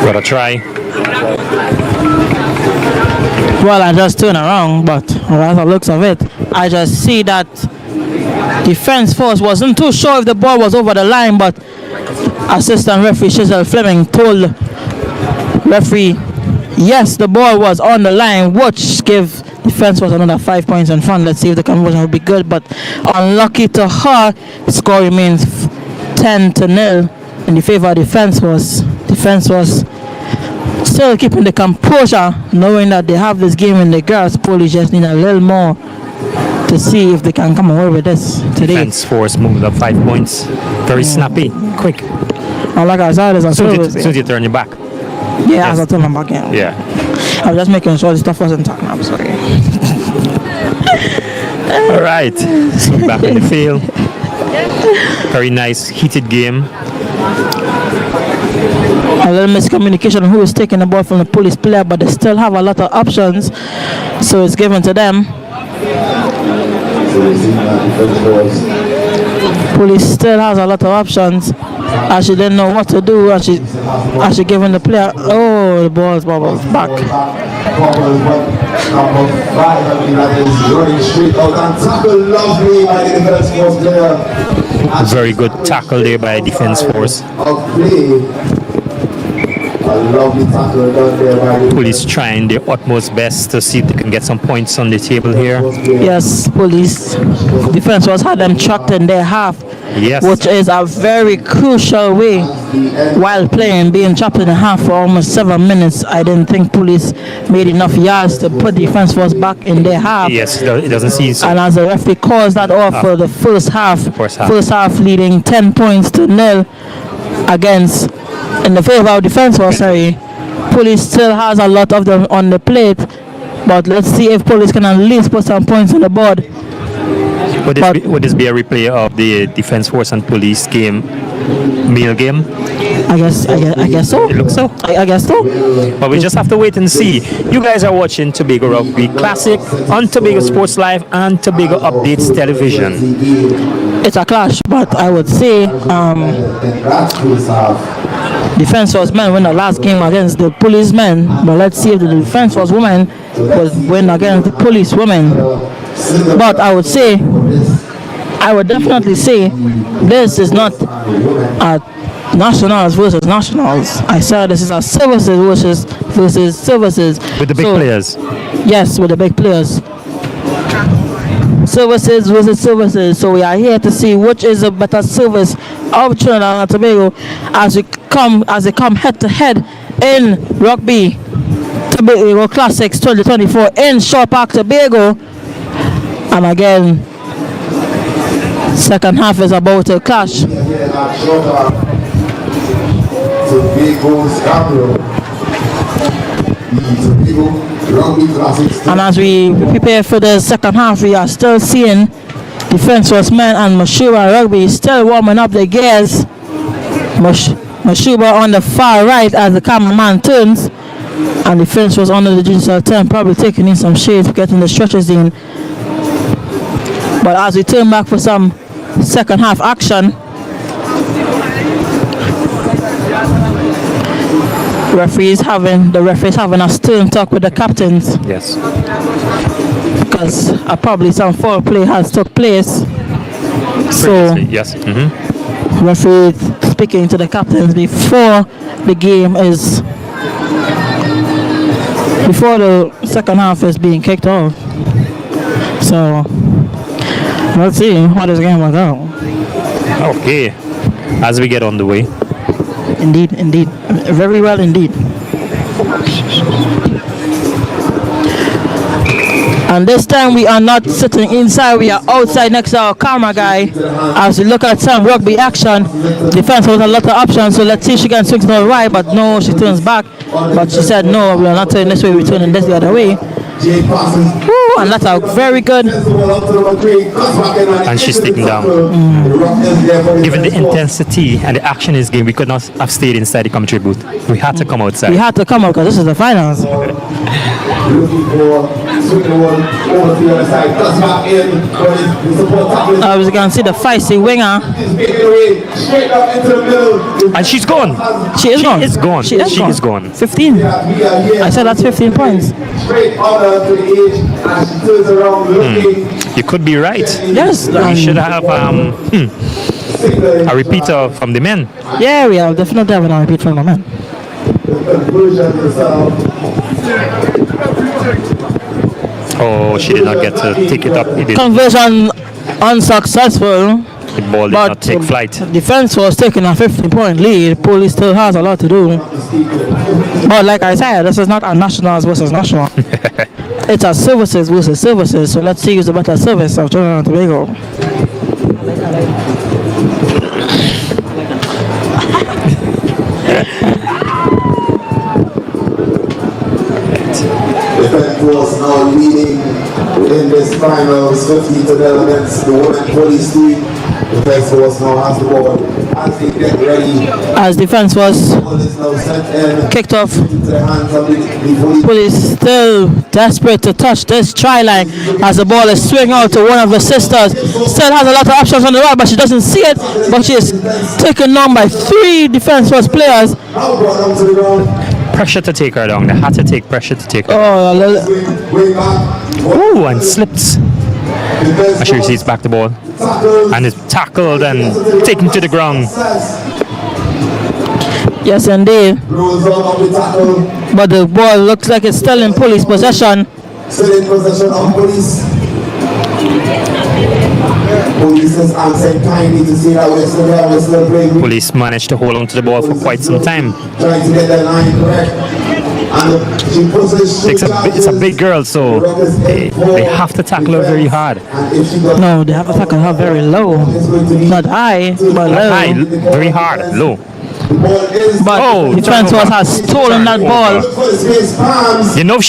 Gotta try. Well, I just turn around, but as the looks of it, I just see that Defence Force wasn't too sure if the ball was over the line, but assistant referee Shizel Fleming told referee, yes, the ball was on the line, which gave Defence Force another 5 points in front. Let's see if the conversion will be good, but unlucky to her, the score remains 10-0 in the favor of Defence Force. Defence Force still keeping the composure, knowing that they have this game in the grasp. Police just need a little more to see if they can come away with this today. Defence Force moved up 5 points. Very snappy, quick. And like I said, it's a service. Soon as you turn your back. Yeah, as I turn my back, yeah. Yeah. I was just making sure the stuff wasn't talking. I'm sorry. All right. Back in the field. Very nice, heated game. A little miscommunication on who is taking the ball from the police player, but they still have a lot of options, so it's given to them. Police still has a lot of options, and she didn't know what to do, and she giving the player. Oh, the ball's bubbled back. Number 5, I mean, that is running straight out and tackle lovely by the Defence Force player. Very good tackle there by Defence Force. Of play. A lovely tackle done there by the Police trying their utmost best to see if they can get some points on the table here. Yes, Police Defence Force had them chucked in their half, Yes. which is a very crucial way while playing, being chopped in half for almost 7 minutes. I didn't think Police made enough yards to put Defence Force back in their half. Yes, it doesn't seem so. And as the referee calls that off for the first half, first half leading 10 points to 0 against, in the favor of Defence Force. Police still has a lot of them on the plate, but let's see if Police can at least put some points on the board. Would this be a replay of the Defence Force and Police game, meal game? I guess so. It looks so. I guess so. But we just have to wait and see. You guys are watching Tobago Rugby Classic on Tobago Sports Live and Tobago Updates Television. It's a clash, but I would say Defence Force men win the last game against the Police men, but let's see if the Defence Force women will win against the Police women. But I would definitely say this is not a nationals versus nationals. I said this is a services versus services. With the big players? Yes, with the big players. Services versus services. So we are here to see which is a better service of Trinidad and Tobago as they come head to head in Rugby Tobago Classics 2024 in Shaw Park, Tobago. And again, second half is about to clash. the Tobago Rugby Classics. And as we prepare for the second half, we are still seeing Defense Force men and Mashuba Rugby still warming up their gears. Mashuba on the far right as the cameraman turns, and Defense was under the digital turn, probably taking in some shades, getting the stretchers in. But as we turn back for some second half action, the referees having a stern talk with the captains, Yes. because probably some foul play has took place. So Yes. referee speaking to the captains before the game is before the second half is being kicked off. So let's see how this game will go. Okay. As we get on the way. Indeed, very well indeed. And this time we are not sitting inside, we are outside next to our camera guy as we look at some rugby action. Defense has a lot of options, so let's see if she can swing to the right, but no, she turns back. But she said no, we are not turning this way, we're turning this the other way. Woo, and that's a very good. And she's taken down. Given the intensity and the action in this game, we could not have stayed inside the commentary booth. We had to come outside. We had to come out because this is the finals. I was going to see the feisty winger. And she's gone. She is gone. She is gone. She is gone. 15. I said that's 15 points. You could be right. Yes. We should have a repeater from the men. Yeah, we are definitely having a repeat from the man. Oh, she did not get to take it up. Conversion unsuccessful. The ball did not take flight. Defense was taking a 15-point lead. Police still has a lot to do. But like I said, this is not a nationals versus national. It's a services versus services. So let's see who's the better service of Trinidad and Tobago. Defense Force now leading in this finals 50-0 against the women police team. Defense Force now has the ball as they get ready. As defense was Ball is now sent in kicked off, to the hands of the police still desperate to touch this try line as the ball is swinging out to one of the sisters. Still has a lot of options on the right, but she doesn't see it. But she is taken on by 3 defense force players. now brought down to the ground. Pressure to take her down. They had to take pressure to take her. Oh, Way back. Ooh, and slips. Defense As she Force receives back the ball. tackles. And is tackled and taken to the ground. yes, indeed. Rolls out of the tackle. But the ball looks like it's still in police possession. Still in possession of police. Police is answering kindly to see that we're still there, we're still playing. Police managed to hold on to the ball for quite some time. Trying to get the line correct. And she puts this It's a big girl, so they have to tackle her very hard. And if she does No, they have to tackle her very low. it's going to be Not high, but low. High, very hard, low. the ball is But Oh, defense turnover. has stolen that ball. for the space palms. You know, if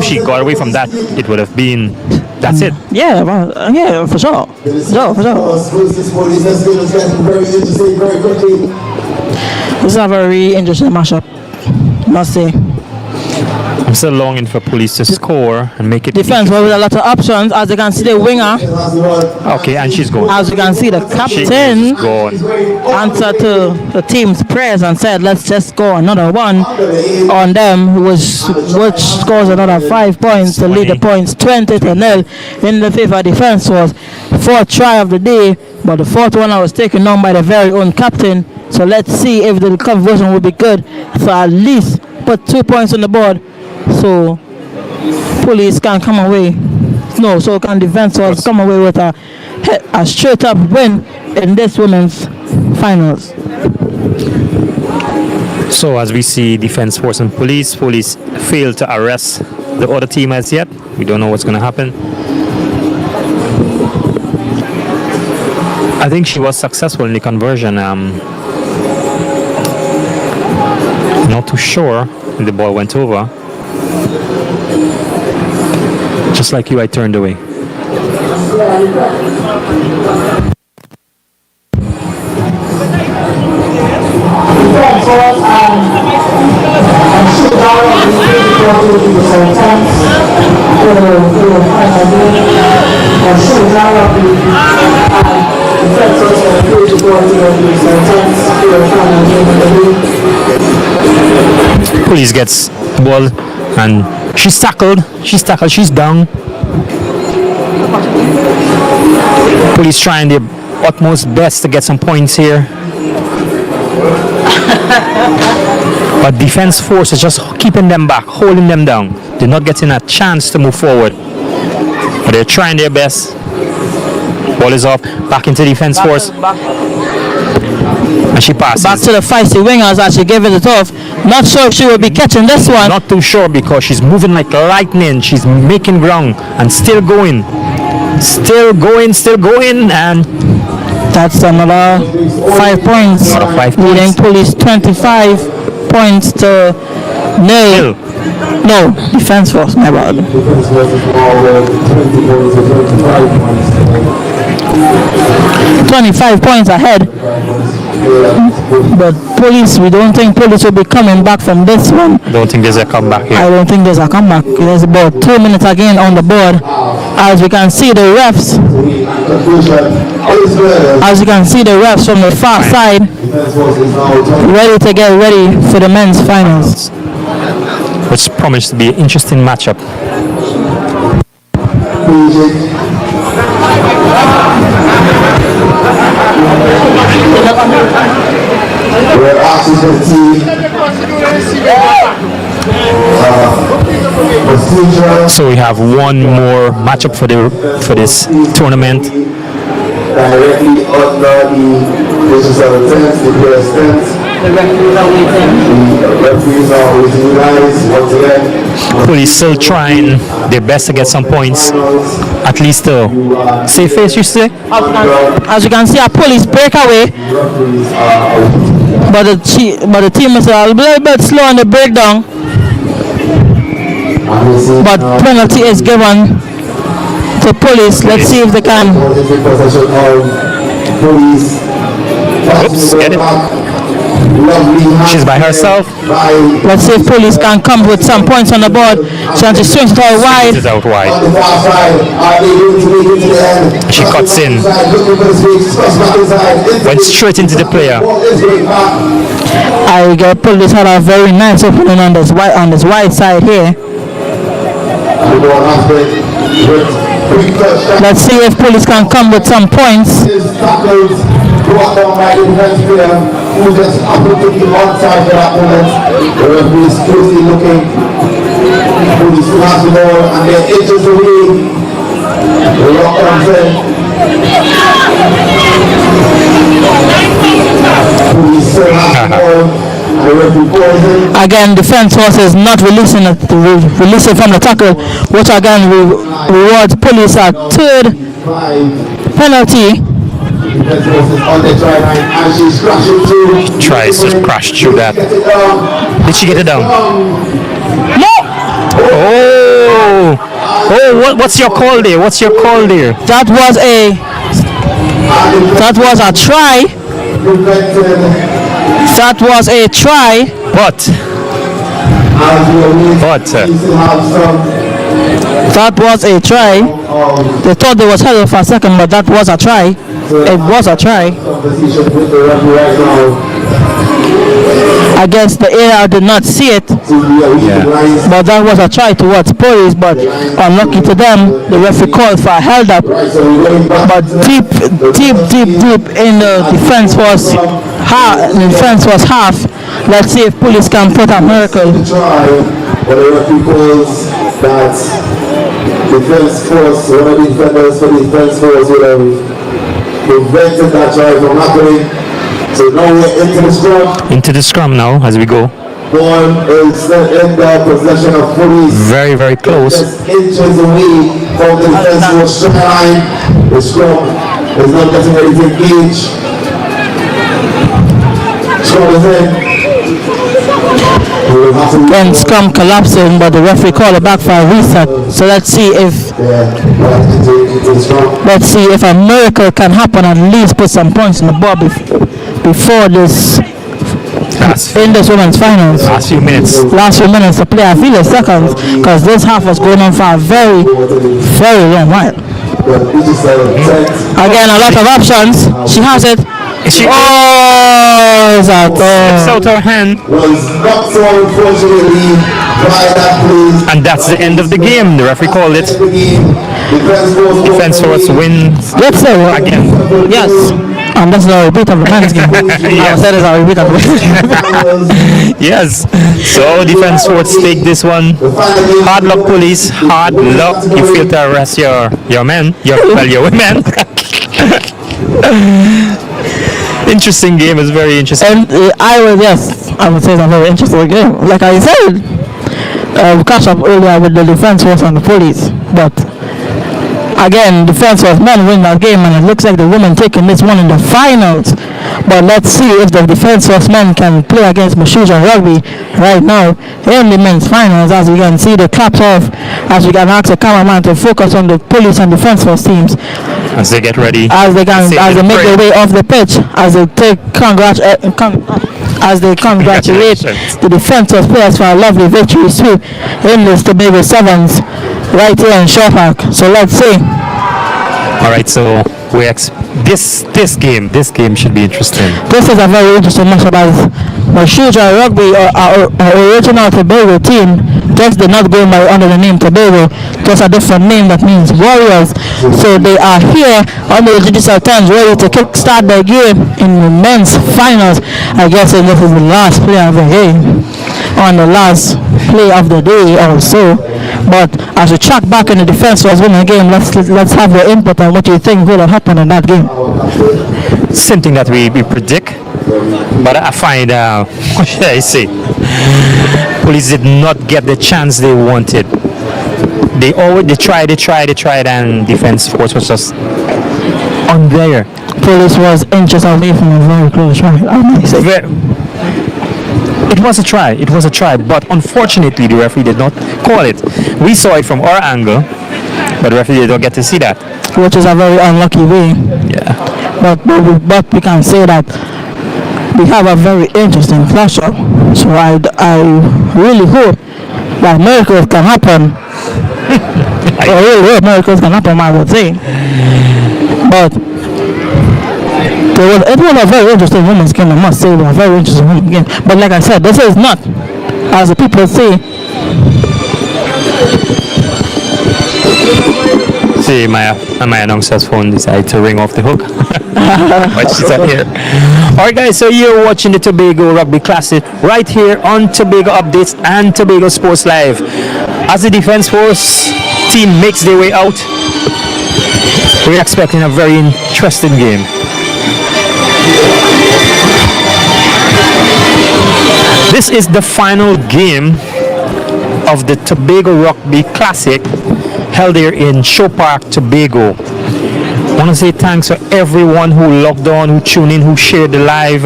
she got away from that, it would have been. That's it. Yeah, well, yeah, for sure. For sure. Versus police. Let's get very interesting very quickly. This is a very interesting matchup, must say. I'm still longing for police to score and make it. Defense with a lot of options, as you can see the winger, That's the ball. Okay, and she's gone. as you can see the She is captain gone. answered to the team's prayers and said, let's just go another one on them, which scores another 5 points to lead the points 20-0 in the favor of defense. Was 4th try of the day, but the 4th one was taken on by the very own captain. So let's see if the conversion will be good for at least put 2 points on the board, so police can come away. No, so can defense force come away with a straight up win in this women's finals. So as we see defense force and police failed to arrest the other team as yet. We don't know what's going to happen. I think she was successful in the conversion. Not too sure if the ball went over. Just like you, I turned away. Police gets the ball and she's tackled, she's down. Police trying their utmost best to get some points here. But defense force is just keeping them back, holding them down. They're not getting a chance to move forward. But they're trying their best. Ball is off, back into defense force. And she passes. Back to the feisty wingers as she gave it a tough. Not sure if she will be catching this one. Not too sure because she's moving like lightning. She's making ground and still going. Still going, and that's another 5 points. Another 5 leading points. Police 25 points to nil. No, defense force, my bad. 25 points ahead. But police, we don't think police will be coming back from this one. Don't think there's a comeback here. I don't think there's a comeback. There's about 2 minutes again on the board. As we can see the refs. As you can see the refs from the far side ready to get ready for the men's finals. Which promised to be an interesting matchup. We're asking the team. So we have one more matchup for this tournament. Directly under the positions of the tents, the players' tents. The referees are waiting guys once again. Police still trying their best to get some points. At least save face, you say? As you can see, a police breakaway. But the team is a little bit slow on the breakdown. But penalty is given to police. Let's see if they can. Oops, get it. She's by herself. Let's see if police can come with some points on the board. So she swings it out wide. It's out wide. She cuts in. Went straight into the player. I get police had a very nice opening on this wide side here. Let's see if police can come with some points. Brought down by the defense player who just happened to be on side for that moment. The referee is closely looking. Police still has the ball and they're inches away. The lock comes in. Police still has the ball. The referee calls in. Again, defense force is not releasing it from the tackle, which again rewards police a third penalty. Tries to crash through that. Did she get it down? No! Oh, what's your call there? What's your call there? That was a try. That was a try. But that was a try. They thought they was held for a second, but that was a try. It was a try. I guess the AR did not see it, but that was a try towards police. But unlucky to them, the referee called for a held up. But deep in the defense was half. Let's see if police can put a miracle. But the referee calls that defense force, one of the defenders for the defense force would have prevented that try from happening. So now we're into the scrum. Into the scrum now as we go. Ball is still in the possession of police. Very, very close. Just inches away from the defense force strike line. The scrum is not getting ready to engage. Scrum is in. We will Then scrum collapsing, but the referee called it back for a reset. So let's see if a miracle can happen and at least put some points on the board before this in this women's finals. Last few minutes To play. I feel a second because this half was going on for a very, very long while. Again, a lot of options. She has it. She is that slips out her hand, and that's the end of the game. The referee called it. Defense force wins Let's say again. Yes. And that's a repeat of the men's game. I said it's a repeat of the Yes. So defense force take this one. Hard luck, police. Hard luck. You fail to arrest your men. Your women. Interesting game. It's very interesting. And I would say it's a very interesting game. Like I said, we catch up earlier with the defense force and the police, but again, defense was men win that game, and it looks like the women taking this one in the finals. But let's see if the defense force men can play against Mashuja Rugby right now in the men's finals. As you can see, the claps off as we can ask the cameraman to focus on the police and defense force teams as they get ready, as they make their way off the pitch, as they congratulate the defense force players for a lovely victory sweep in this Tobago Sevens right here in Shaw Park. So let's see. All right, so this game should be interesting. This is a very interesting matchup as Mashuja Rugby, our original Tobago team, just did not go by under the name Tobago, just a different name that means warriors. So they are here under the digital times ready to kickstart their game in the men's finals. I guess this is the last play of the game, on the last play of the day also. But as we track back in the defense was winning the game, let's have your input on what you think will have happened in that game. Same thing that we predict, but I find what should I say? Police did not get the chance they wanted. They tried, and defense force was just on there. Police was inches away from a very close try. It was a try, but unfortunately the referee did not call it. We saw it from our angle, but the referee did not get to see that. Which is a very unlucky way. Yeah. But we can say that we have a very interesting flash-up. So I really hope that miracles can happen. I really hope miracles can happen, I would say. But it was a very interesting women's game, I must say. It was a very interesting women's game. But like I said, this is not, as the people say. See, my announcer's phone decided to ring off the hook. But she's not here. Alright guys, so you're watching the Tobago Rugby Classic right here on Tobago Updates and Tobago Sports Live. As the defense force team makes their way out, we're expecting a very interesting game. This is the final game of the Tobago Rugby Classic held here in Shaw Park, Tobago. I want to say thanks to everyone who logged on, who tuned in, who shared the live.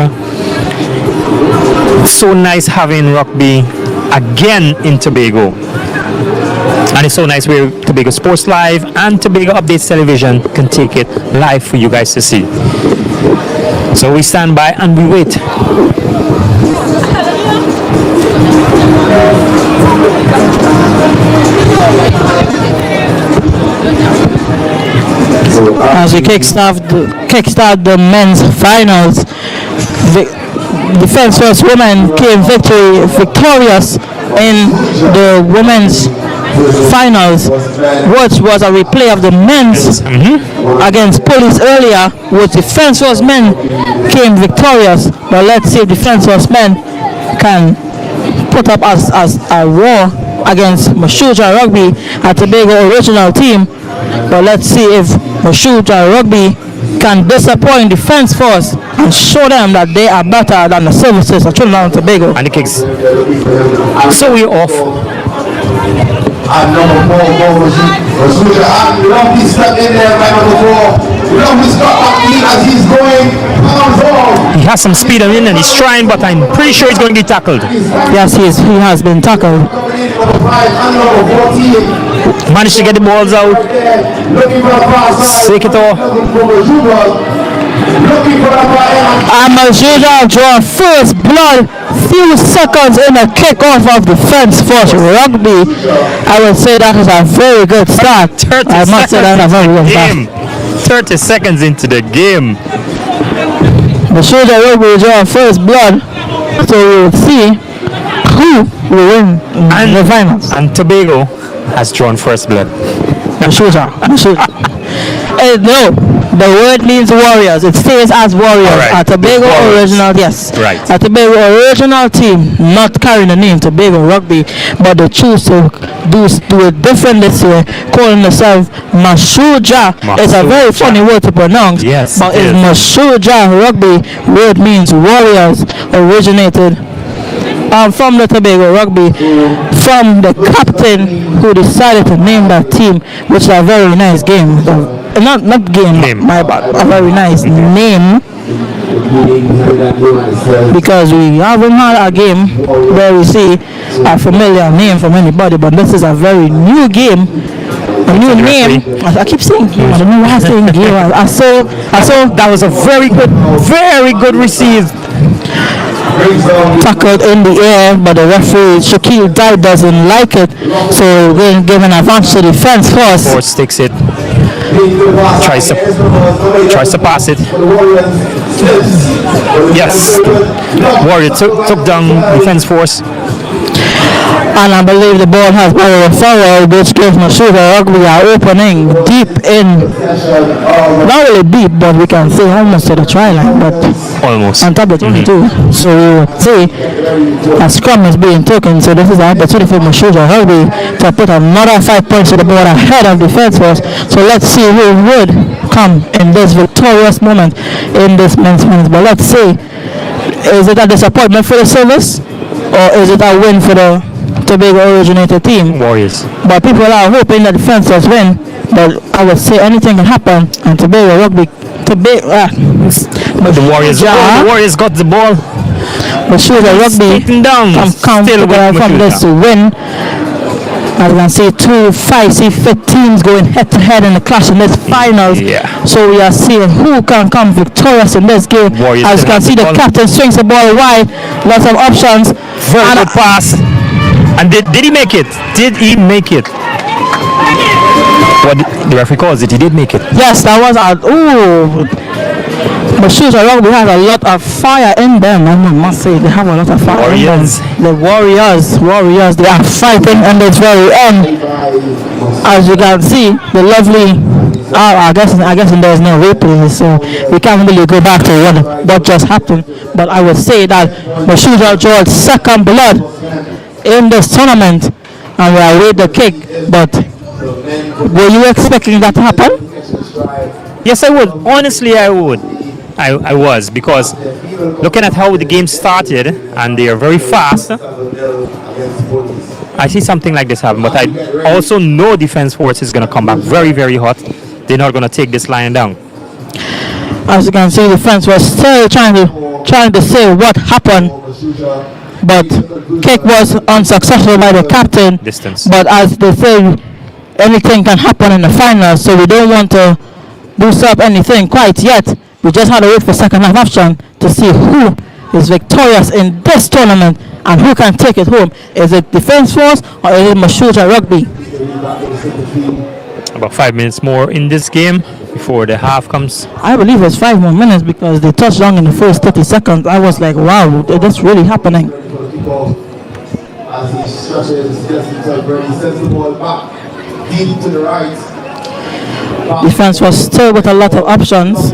So nice having rugby again in Tobago. And it's so nice where Tobago Sports Live and Tobago Updates Television can take it live for you guys to see. So we stand by and we wait. As we kickstart the men's finals, the defense force women came victorious in the women's finals, which was a replay of the men's against police earlier, which defense force men came victorious. But let's see if defense force men can put up as a war against Mashuja Rugby, a Tobago original team. But let's see if Mashuja Rugby can disappoint defense force and show them that they are better than the services of Trinidad and Tobago. And the kicks. So we're off. And number 4, Mashuja. Lumpy stuck in there, right number 4. Lovely start as he's going pounds off. He has some speed on him and he's trying, but I'm pretty sure he's going to get tackled. Yes, he has been tackled. Coming in number 5 and number 14. Managed to get the balls out. Looking for a pass. Shake it off. Looking for a pass. Amazuja draw first blood few seconds in the kickoff of Defense Force Rugby. I would say that is a very good start. 30 I must say that is a very good start. 30 seconds into the game. Amazuja Rugby draw first blood, so we will see who will win in the finals. And Tobago has drawn first blood. Amazuja. No, the word means warriors. It stays as warriors. Right. A Tobago original, yes. Right. A Tobago original team, not carrying the name Tobago Rugby, but they choose to do it different this year, calling themselves Masuja. It's a very funny word to pronounce. Yes, but it it's is. Masuja Rugby. Word means warriors. Originated from the Tobago Rugby, from the captain who decided to name that team, which is a very nice game. Not game, Name. my bad. A very nice name, because we haven't had a game where we see a familiar name from anybody, but this is a very new game. A new name. I keep saying game. I don't know why I'm saying game. I saw That was a very good receive. tackled in the air, but the referee Shaquille Dye doesn't like it, so we're giving an advantage to Defense Force. Force takes it. Tries to pass it. Yes. Warrior took down Defense Force. And I believe the ball has been forward, which gives Masuda Rugby an opening deep in, not really deep, but we can say almost to the try line, but Almost. on top of 22. So we will see a scrum is being taken, so this is an opportunity for Masuda Rugby to put another 5 points to the board ahead of Defense Force. So let's see who would come in this victorious moment in this men's finals. But let's see, is it a disappointment for the service, or is it a win for the Tobago originated team? Warriors. But people are hoping that Defense Force win. But I would say anything can happen, and Tobago Rugby, But the Warriors. Ja. The Warriors got the ball. but sure the Rugby Taken down. come Still together with from this to win. As you can see, two feisty fit teams going head to head in the clash in this finals. Yeah. So we are seeing who can come victorious in this game. Warriors As you still can have see, the the ball. captain swings the ball wide. Lots of options. Very And- good pass. And did he make it? Did he make it? What the referee calls it, he did make it. Yes, that was a But shoes Rugby has a lot of fire in them. I must say they have a lot of fire Warriors. in them. The Warriors, they are fighting in this very end. As you can see, the lovely. I guess there's no replay, so we can't really go back to what just happened. But I would say that Mashuja George's second blood in this tournament, and we await the kick. But were you expecting that to happen? Yes, I would. Honestly, I would. I was, because looking at how the game started, and they are very fast, I see something like this happen. But I also know Defense Force is going to come back very, very hot. They're not going to take this line down. As you can see, the fans were still trying to say what happened, but kick was unsuccessful by the captain. Distance. But as they say, anything can happen in the finals, so we don't want to boost up anything quite yet. We just had to wait for second half action to see who is victorious in this tournament and who can take it home. Is it Defense Force or is it Mashuja Rugby? About 5 minutes more in this game before the half comes. I believe it's 5 more minutes because they touched down in the first 30 seconds. I was like, wow, that's really happening. As he stretches, gets himself ready, sends the ball back deep to the right. Defense was still with a lot of options.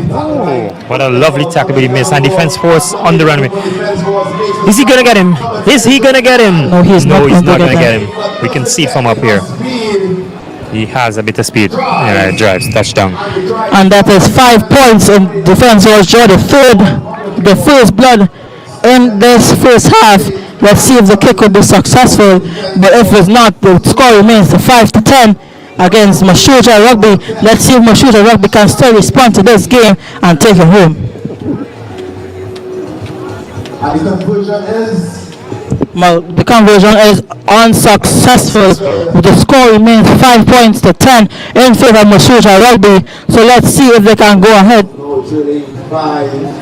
What a lovely tackle he missed. And Defense Force on the runway. Is he going to get him? Is he going to get him? No, he's not going gonna to get get him. We can see from up here. He has a bit of speed. Yeah, drives, touchdown. And that is 5 points in Defense was draw the first blood in this first half. Let's see if the kick will be successful. But if it's not, the score remains 5-10 against Mashuja Rugby. Let's see if Mashuja Rugby can still respond to this game and take it home. And the conclusion is Well, the conversion is unsuccessful. The score remains 5 points to 10 in favor of Mashuja Rugby. So let's see if they can go ahead. no trading 5.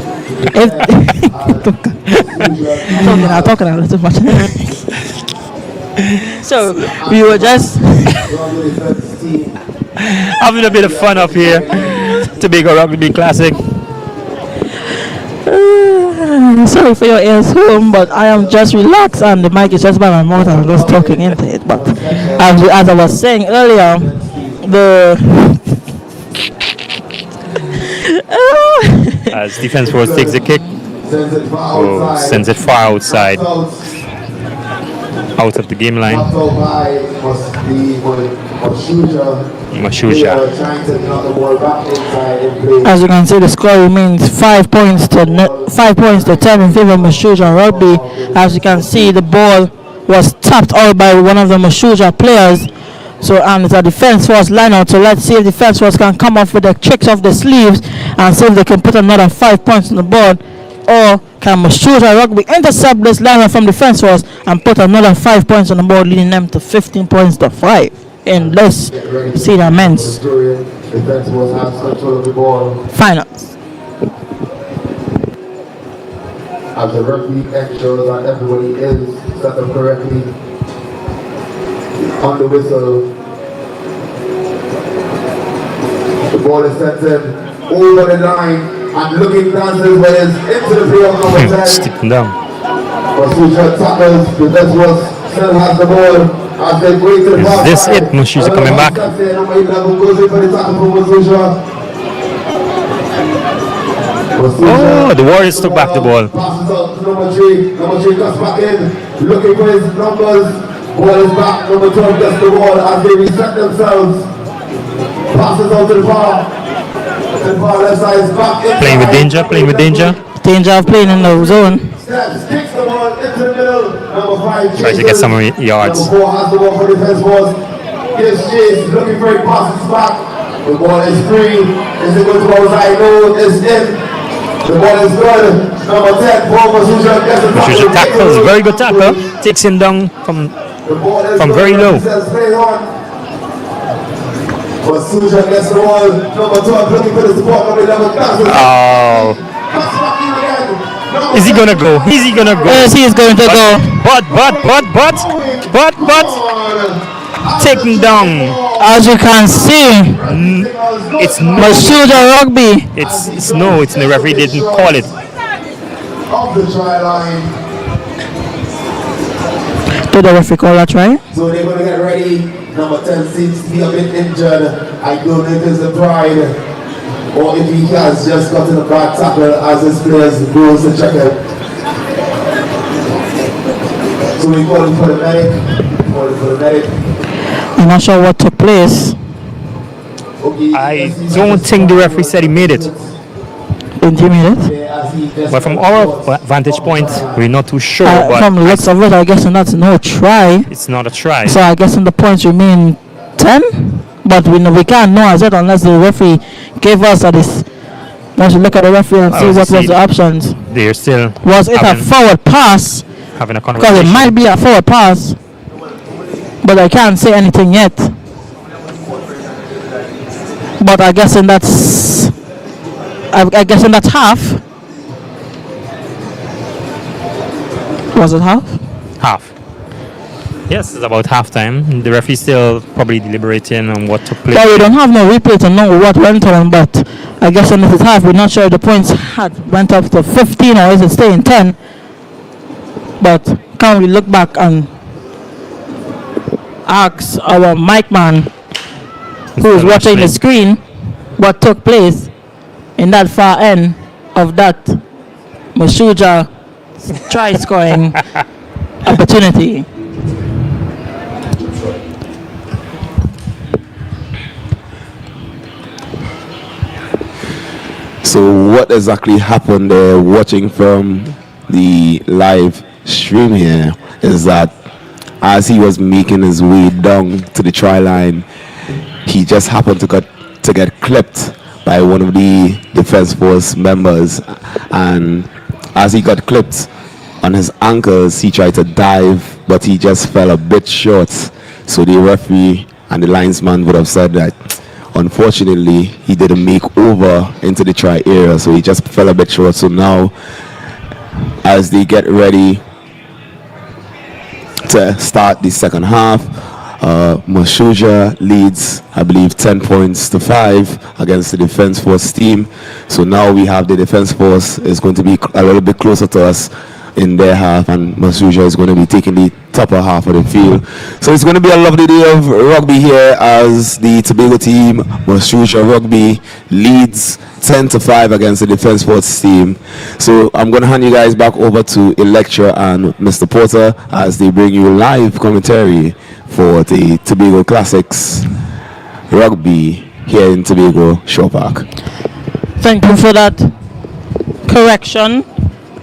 I'm talking a little much. So we were just Having a bit of fun up here. Tobago Rugby Classic. sorry for your ears home, but I am just relaxed and the mic is just by my mouth and I'm just talking into it. But as I was saying earlier, As defense force takes the kick, sends it far outside, out of the game line. Mashuja. as you can see, the score remains 5 points to 10 in favor of Mashuja Rugby. As you can see, the ball was tapped out by one of the Mashuja players. So and it's a defense force line out. So let's see if defense force can come off with the tricks of the sleeves and see if they can put another 5 points on the board, or can Mashuja Rugby intercept this line from defense force and put another 5 points on the board, leading them to 15 points to 5 in this senior men's Defense was has control of the ball finals. as the referee ensures that everybody is set up correctly on the whistle. The ball is sent in over the line and looking dances but is into the play of number 10. Sticking down. Mashuja tackles, defense was still has the ball as they go into the Is pass this side. it? Mashuja coming back? Number 11 goes in for the tackle from Mashuja. Oh, the Warriors took back the ball. Passes out to number 3. Number 3 comes back in, looking for his numbers. Ball is back. Number 12 gets the ball as they reset themselves. Passes out to the far. The far left side is back. Playing with danger, playing with danger. Danger of playing in the zone. Steps, kicks the ball into the middle. Number 5 Tries to get some yards. Number 4 has the ball for defense force. Gives chase, looking for it, passes back. The ball is free. Is it going to outside? No, it's in. The ball is good. Number 10, Paul Mashuja gets the Mashuja tackles, very good tackle. Takes him down from very low. Mashuja gets the ball. Number 12 looking for the support. Number 11 passes. Oh, is he gonna go? Is he gonna go? Yes, he is going to go. But, take him down. As you can see, It's no, Mashuja Rugby it's no, it's the referee didn't call it. Off the try line. did the referee call that, right? So they're going to get ready. Number 10 seems to be a bit injured. I don't know if it's the pride or if he has just gotten a bad tackle as his players goes to check it. So we calling for the medic. I'm not sure what took place. Okay, I don't think the referee said he made it. Didn't you mean it? But from our vantage point, we're not too sure. From the But looks of it, I guess that's no try. it's not a try. So I guess the points remain 10. But we can't know as yet unless the referee gave us this. Let's look at the referee and see what was the options. They're still Was it a forward pass? having a Because conversation. it might be a forward pass. But I can't say anything yet. But I guess that's half. Was it half? Half. Yes, it's about half time. The referee still probably deliberating on what took place. Well, we don't have no replay to know what went on, but I guess in this half, we're not sure if the points went up to 15 or is it staying 10. But can we look back and ask our mic man who is watching the screen what took place in that far end of that Mashuja try scoring opportunity? So what exactly happened there, watching from the live stream here, is that as he was making his way down to the try line, he just happened to get clipped by one of the defense force members, and as he got clipped on his ankles, he tried to dive, but he just fell a bit short. So the referee and the linesman would have said that unfortunately he didn't make over into the try area, so he just fell a bit short. So now, as they get ready to start the second half, Mashuja leads, I believe, 10 points to 5 against the defense force team. So now we have the defense force is going to be a little bit closer to us in their half, and Mashuja is going to be taking the upper half of the field. So it's going to be a lovely day of rugby here as the Tobago team, Mashuja Rugby, leads 10 to 5 against the defense force team. So I'm going to hand you guys back over to Electra and Mr. Porter as they bring you live commentary for the Tobago Classics Rugby here in Tobago Shore Park. Thank you for that correction,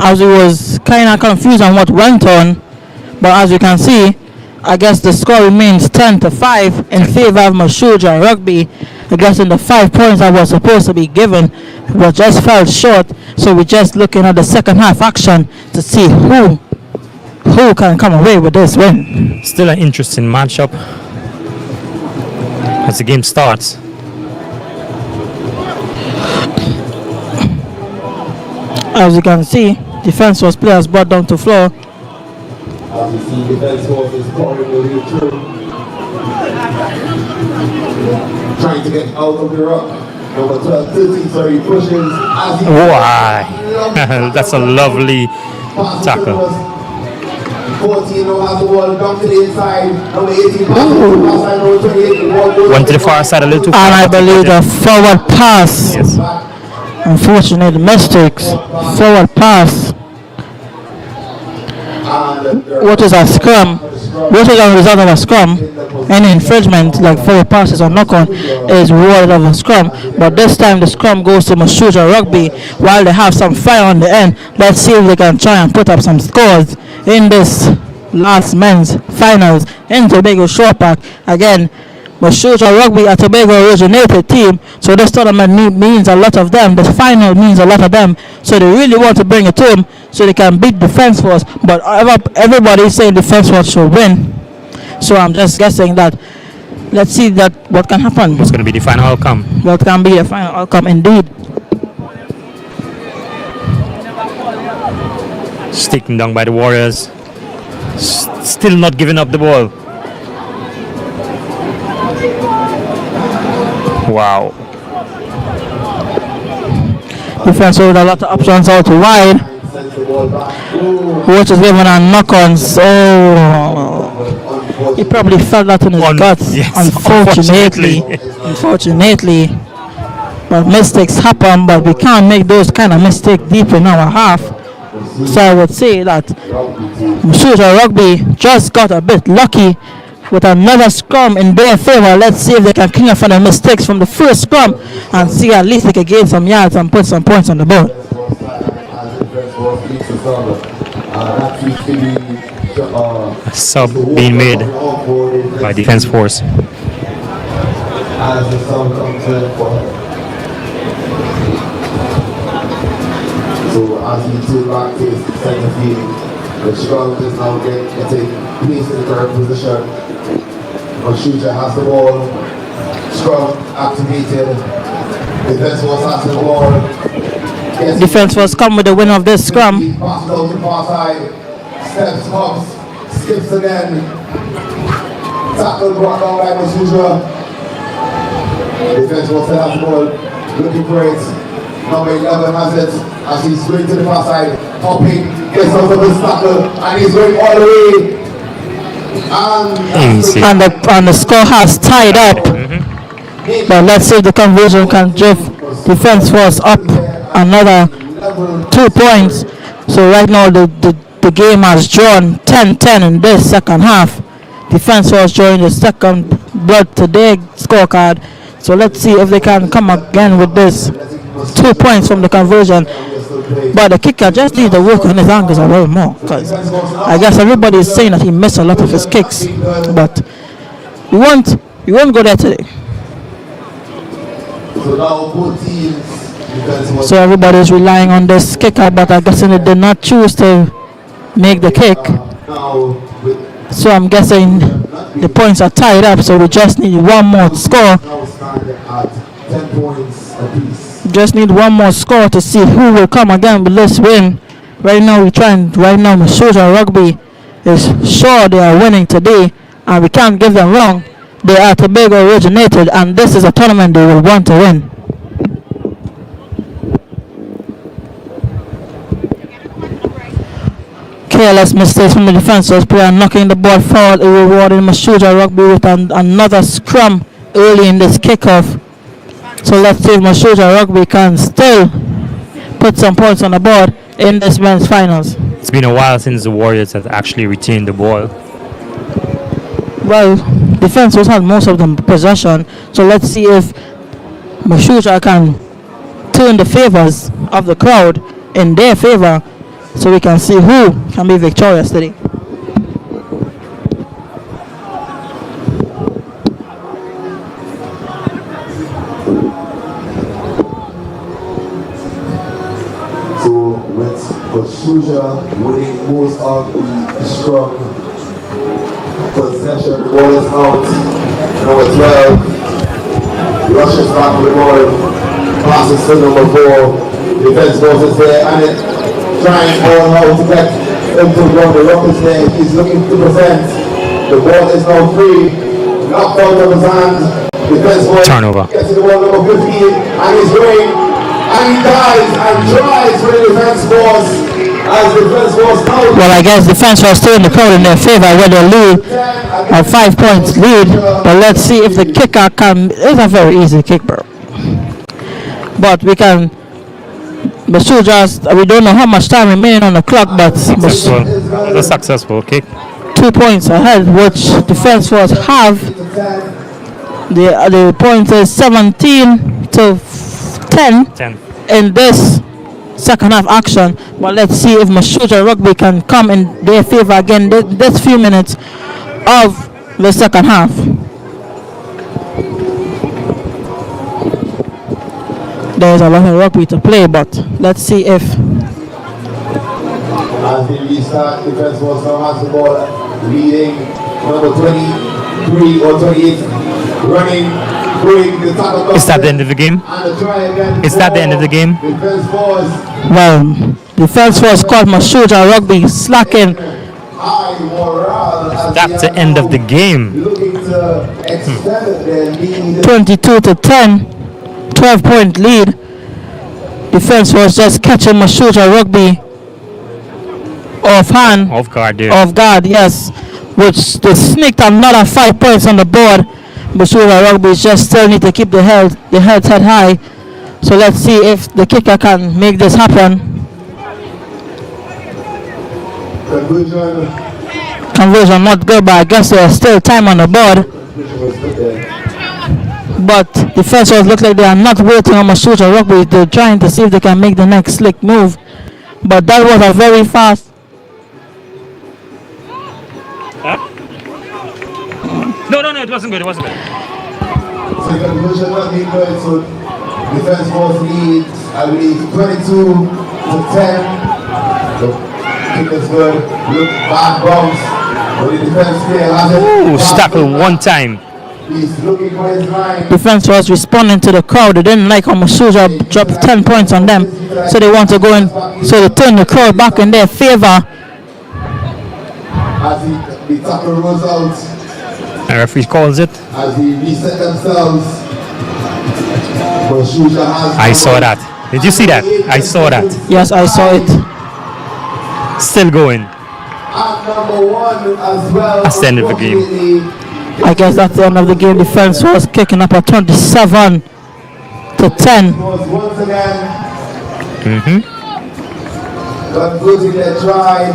as it was kind of confused on what went on. But as you can see, I guess the score remains 10 to 5 in favor of Mashuja Rugby. I guess in the 5 points that was supposed to be given was just fell short. So we're just looking at the second half action to see who can come away with this win. Still an interesting matchup as the game starts. As you can see, defense was players brought down to floor. As you see, defense force is pouring the way through, trying to get out of the ruck. Number 12, 13, sorry, pushes. As he Why? That's a lovely tackle. 14 now has the ball down to the inside. Number 18 passes number 28. Went to the far side a little too far. And I believe the forward pass. Yes. Unfortunate mistakes. Forward pass. What is a scrum? What is a result of a scrum? Any infringement like forward passes or knock-on is rewarded of a scrum. But this time the scrum goes to Mashuja Rugby while they have some fire on the end. Let's see if they can try and put up some scores in this last men's finals in Tobago Shore Park. Again, Mashuja Rugby, a Tobago originated team, so this tournament means a lot of them. This final means a lot of them, so they really want to bring it home so they can beat Defence Force. But everybody is saying Defence Force should win, so I'm just guessing that. Let's see that what can happen. What's going to be the final outcome? What can be the final outcome indeed. Taken down by the Warriors. Still not giving up the ball. Wow. Defense with a lot of options out wide. Which is given a knock-on. So he probably felt that in his guts. Yes, unfortunately. But mistakes happen, but we can't make those kind of mistakes deep in our half. So I would say that Mashuja Rugby just got a bit lucky with another scrum in their favor. Let's see if they can clean up from the mistakes from the first scrum and see at least they can gain some yards and put some points on the board. A sub being made by Defence Force. So as he took back to his center field, the scrum is now getting placed in the correct position. Mashuja has the ball. Scrum activated. Defense Force has the ball. Defense Force come with the win of this scrum. Passes out to the far side. Steps, hops, skips again. Tackle brought down by Mashuja. Defense Force still has the ball. Looking for it. Number 11 has it as he's going to the far side, hopping, gets out of his tackle, and he's going all the way. And the score has tied up. But let's see if the conversion can drift Defence Force up another 2 points. So right now the game has drawn 10-10 in this second half. Defence Force joined the second blood today scorecard. So let's see if they can come again with this. 2 points from the conversion, but the kicker just needs to work on his angles a little more, because I guess everybody is saying that he missed a lot of his kicks, but we won't go there today. So now both teams. defense was- So everybody's relying on this kicker, but I guess they did not choose to make the kick. Now with So I'm guessing the points are tied up, so we just need one more score. now standing at 10 points apiece. Just need one more score to see who will come again with this win. Right now Mashoja Rugby is sure they are winning today, and we can't give them wrong. They are Tobago originated, and this is a tournament they will want to win. Careless mistakes from the defenseless player, knocking the ball forward, rewarding Mashoja Rugby with another scrum early in this kickoff. So let's see if Mashoja Rugby can still put some points on the board in this men's finals. It's been a while since the Warriors have actually retained the ball. Well, defense was had most of the possession, so let's see if Mashoja can turn the favors of the crowd in their favor, so we can see who can be victorious today. So with Mashoja winning most of the strong possession, the ball is out. Number 12 rushes back to the ball, passes to number 4. Defense goes is there and it trying all out to get him to run. The rock is there. He's looking to present. The ball is now free. Knocked out of his hand. Defense ball Turnover. gets to the ball number 15 and he's going. And he dies and tries for the defense force as defense force now. Well, I guess defense was still in the crowd in their favor with a lead, a 5 points lead. But let's see if the kicker can. It's a very easy kick, bro. But we can. We don't know how much time remaining on the clock, but Successful. It was a successful kick. 2 points ahead, which defense force have. The point is 17 to 10 10. in this second half action. But let's see if Mashoja Rugby can come in their favor again this few minutes of the second half. There's a lot of rugby to play, but let's see if As they restart, defense force now has the ball, leading number 23 or 28, running, going the tackle. Is that the end of the game? And the try again. Is that the end of the game? Defense force, defense force called Mashoja Rugby slacking. high morale. As That's they the are end now of the game. Looking to extend their lead. 22 to 10, 12-point lead. Defense was just catching Mashoja Rugby offhand, Off guard there. off guard, yes, which they sneaked another 5 points on the board. Mashoja Rugby just still need to keep the heads head high. So let's see if the kicker can make this happen. Conversion not good, but I guess there's still time on the board. But defense look like they are not waiting on Mashoja Rugby. They're trying to see if they can make the next slick move. But that was a very fast. No, it wasn't good. It wasn't good. So the conversion not being good, so defense force leads, I believe, 22 to 10. The kick is good. Look, back bounce. But the defense player has it. Ooh, tackle one time. He's looking for his line. Defense was responding to the crowd. They didn't like how Mashoja dropped 10 points on them. So they want to go in. So they turn the crowd back in their favor. As the tackle rolls out, The referee calls it. as they reset themselves. Mashoja has. I saw that. Did you see that? I saw that. Yes, I saw it. Still going. At number 1 as well. That's the end of the game. Unfortunately, I guess that's the end of the game. Defense was kicking up at 27 to 10. was once again Mm-hmm. got good in their try.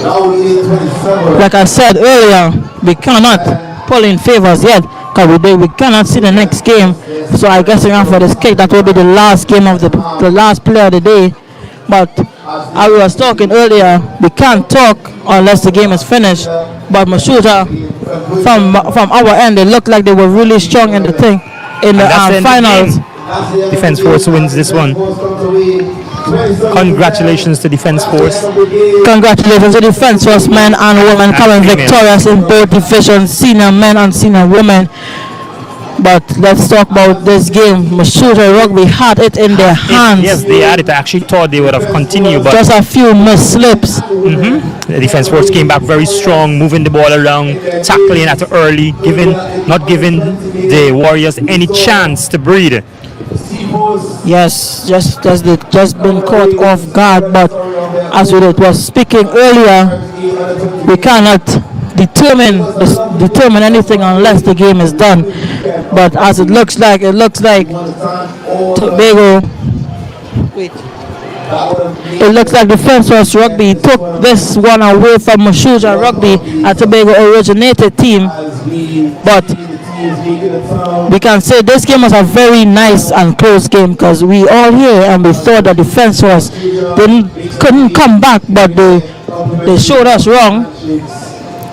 Now we need 27. Like I said earlier, we cannot pull in favors yet because we cannot see the next game. So I guess around for this kick, that will be the last game of the last play of the day. But as we was talking earlier, we can't talk unless the game is finished. But Mashuta, from our end, they looked like they were really strong in the thing in the finals. Defense Force wins this one. Congratulations to Defense Force. Congratulations to Defense Force men and women coming victorious in both divisions, senior men and senior women. But let's talk about this game. Mashuta Rugby had it in their hands. Yes, they had it. I actually thought they would have continued, but just a few misslips. The Defense Force came back very strong, moving the ball around, tackling at early, not giving the Warriors any chance to breathe. Yes, just been caught off guard. But as we was speaking earlier, we cannot determine anything unless the game is done. But as it looks like Tobago. It looks like Defense Force Rugby took this one away from Mashuta Rugby, a Tobago originated team. But we can say this game was a very nice and close game, because we all here and we thought that Defense Force couldn't come back, but they showed us wrong.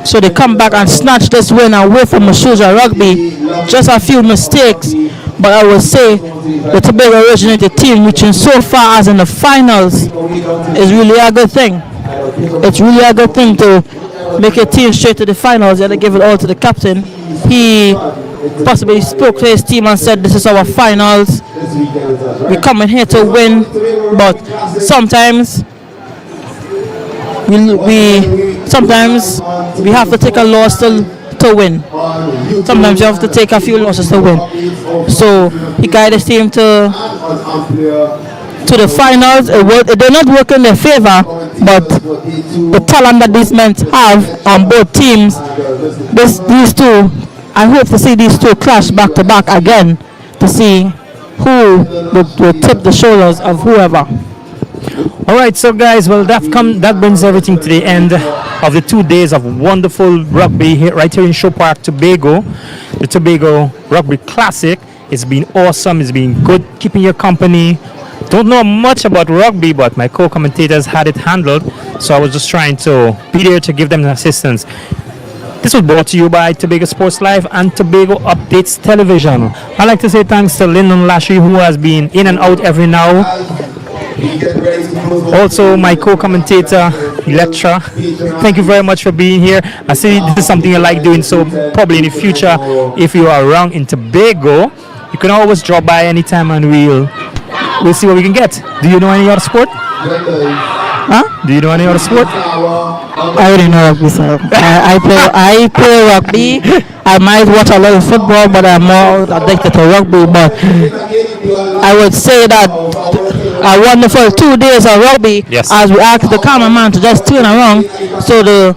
So they come back and snatch this win away from Mashuta Rugby. Just a few mistakes, but I would say the Tobago originated team reaching so far as in the finals is really a good thing. It's really a good thing to make a team straight to the finals. You have to give it all to the captain. He possibly spoke to his team and said, "This is our finals. We're coming here to win." But sometimes we have to take a loss to win. Sometimes you have to take a few losses to win. So he guided his team to the finals. It did not work in their favor, but the talent that these men have on both teams, these two, I hope to see these two clash back to back again to see who will tip the shoulders of whoever. All right, so guys, well, that brings everything to the end of the 2 days of wonderful rugby right here in Show Park, Tobago. The Tobago Rugby Classic. It's been awesome. It's been good keeping your company. Don't know much about rugby, but my co-commentators had it handled, so I was just trying to be there to give them assistance. This was brought to you by Tobago Sports Live and Tobago Updates Television. I'd like to say thanks to Lyndon Lashley, who has been in and out every now. Also, my co-commentator, Electra. Thank you very much for being here. I see this is something you like doing, so probably in the future, if you are around in Tobago, you can always drop by anytime and we'll see what we can get. Do you know any other sport? Huh? Do you know any other sport? I already know rugby, so I play rugby. I might watch a lot of football, but I'm more addicted to rugby. But I would say that a wonderful 2 days of rugby, yes, as we asked the cameraman to just turn around so the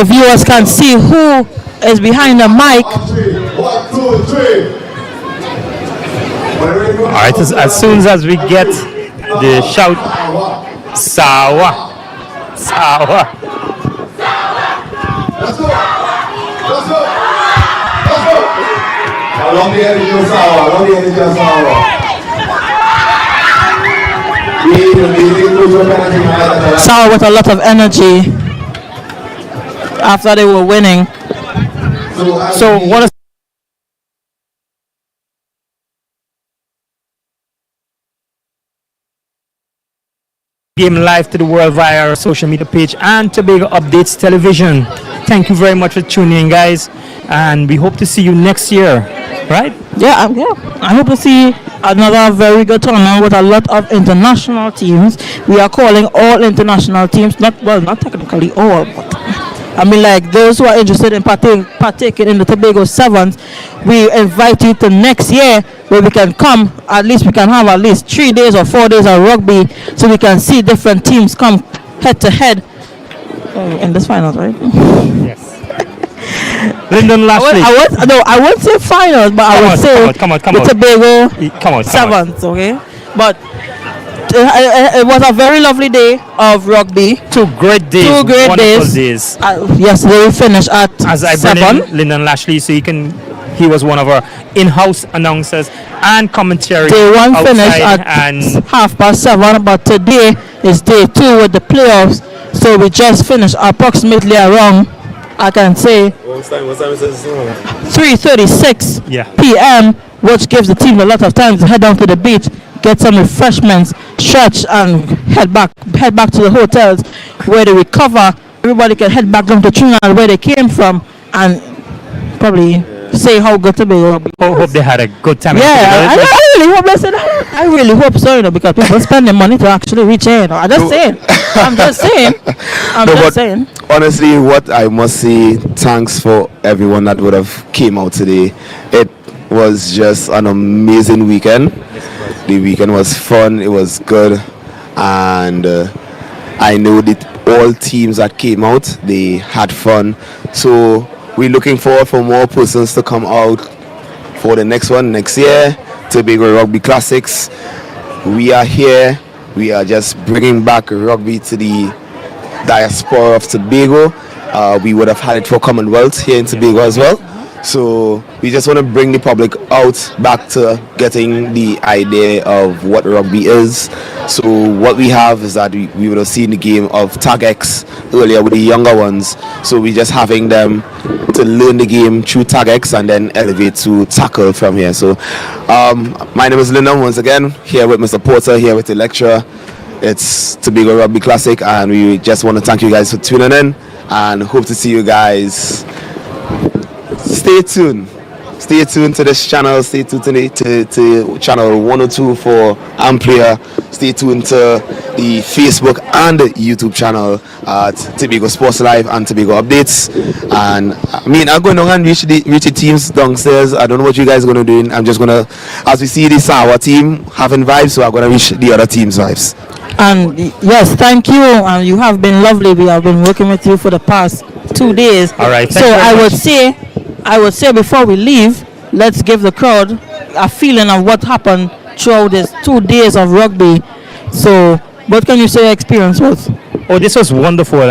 viewers can see who is behind the mic. 1, 2, 3. All right, as soon as we get the shout, Sawa. Sawa. Let's go. Along the edge of Sawa. Sawa with a lot of energy after they were winning. So what is game live to the world via our social media page and Tobago Updates Television. Thank you very much for tuning in, guys, and we hope to see you next year, right? Yeah. I hope to see another very good tournament with a lot of international teams. We are calling all international teams, not technically all, but I mean, like those who are interested in partaking in the Tobago Sevens, we invite you to next year where we can come. At least we can have at least 3 days or 4 days of rugby, so we can see different teams come head to head in this finals, right? Yes. Lyndon Lashley. I won't say finals, but I would say come on. the Tobago Sevens, okay? But it was a very lovely day of rugby. 2 great days. Wonderful days. Yesterday we finished at as I 7. bring in Lyndon Lashley, so he was one of our in-house announcers, and commentary. Day 1 finished outside at and 7:30, but today is day 2 with the playoffs. So we just finished approximately around, I can say, 3:36 Yeah. p.m., which gives the team a lot of time to head down to the beach, get some refreshments, stretch, and head back to the hotels where they recover. Everybody can head back down to Trinidad where they came from and probably say how good Tobago Rugby was. hope they had a good time. Yeah, I really hope I really hope so, because people spend their money to actually reach here. I'm just saying. I'm just saying. Honestly, what I must say, thanks for everyone that would have came out today. It was just an amazing weekend. The weekend was fun. It was good, and I know that all teams that came out, they had fun. So we're looking forward for more persons to come out for the next one next year. Tobago Rugby Classics. We are here. We are just bringing back rugby to the diaspora of Tobago. We would have had it for Commonwealth here in Tobago as well. So we just want to bring the public out back to getting the idea of what rugby is. So what we have is that we would have seen the game of Tag X earlier with the younger ones. So we're just having them to learn the game through Tag X and then elevate to tackle from here. So my name is Linda, once again, here with Mr. Porter, here with the lecturer. It's Tobago Rugby Classic, and we just want to thank you guys for tuning in and hope to see you guys. Stay tuned to this channel. Stay tuned to channel 102 for Amplia. Stay tuned to the Facebook and the YouTube channel at Tobago Sports Live and Tobago Updates. And I mean, I'm going to reach the teams downstairs. I don't know what you guys are going to do. I'm just going to, as we see the Sawa team having vibes, so I'm going to reach the other team's vibes. And yes, thank you. And you have been lovely. We have been working with you for the past 2 days. All right. So I would say before we leave, let's give the crowd a feeling of what happened throughout these 2 days of rugby. So what can you say your experience was? Oh, this was wonderful.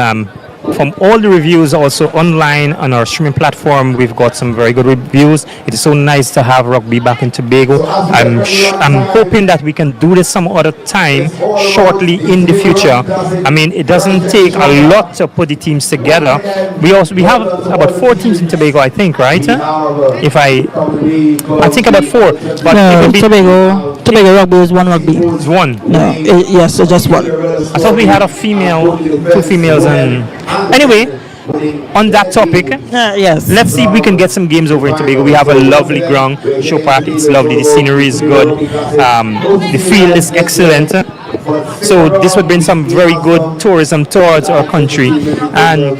From all the reviews also online on our streaming platform, we've got some very good reviews. It is so nice to have rugby back in Tobago. I'm hoping that we can do this some other time shortly in the future. I mean, it doesn't take a lot to put the teams together. We have about 4 teams in Tobago, I think, right? I think about 4. But No, it would be Tobago Rugby is one rugby. it's 1. No, yes, so just one. I thought we had a female, 2 females, and anyway, on that topic, Yes. let's see if we can get some games over in Tobago. We have a lovely ground, show park. It's lovely. The scenery is good. The field is excellent. So this would bring some very good tourism towards our country, and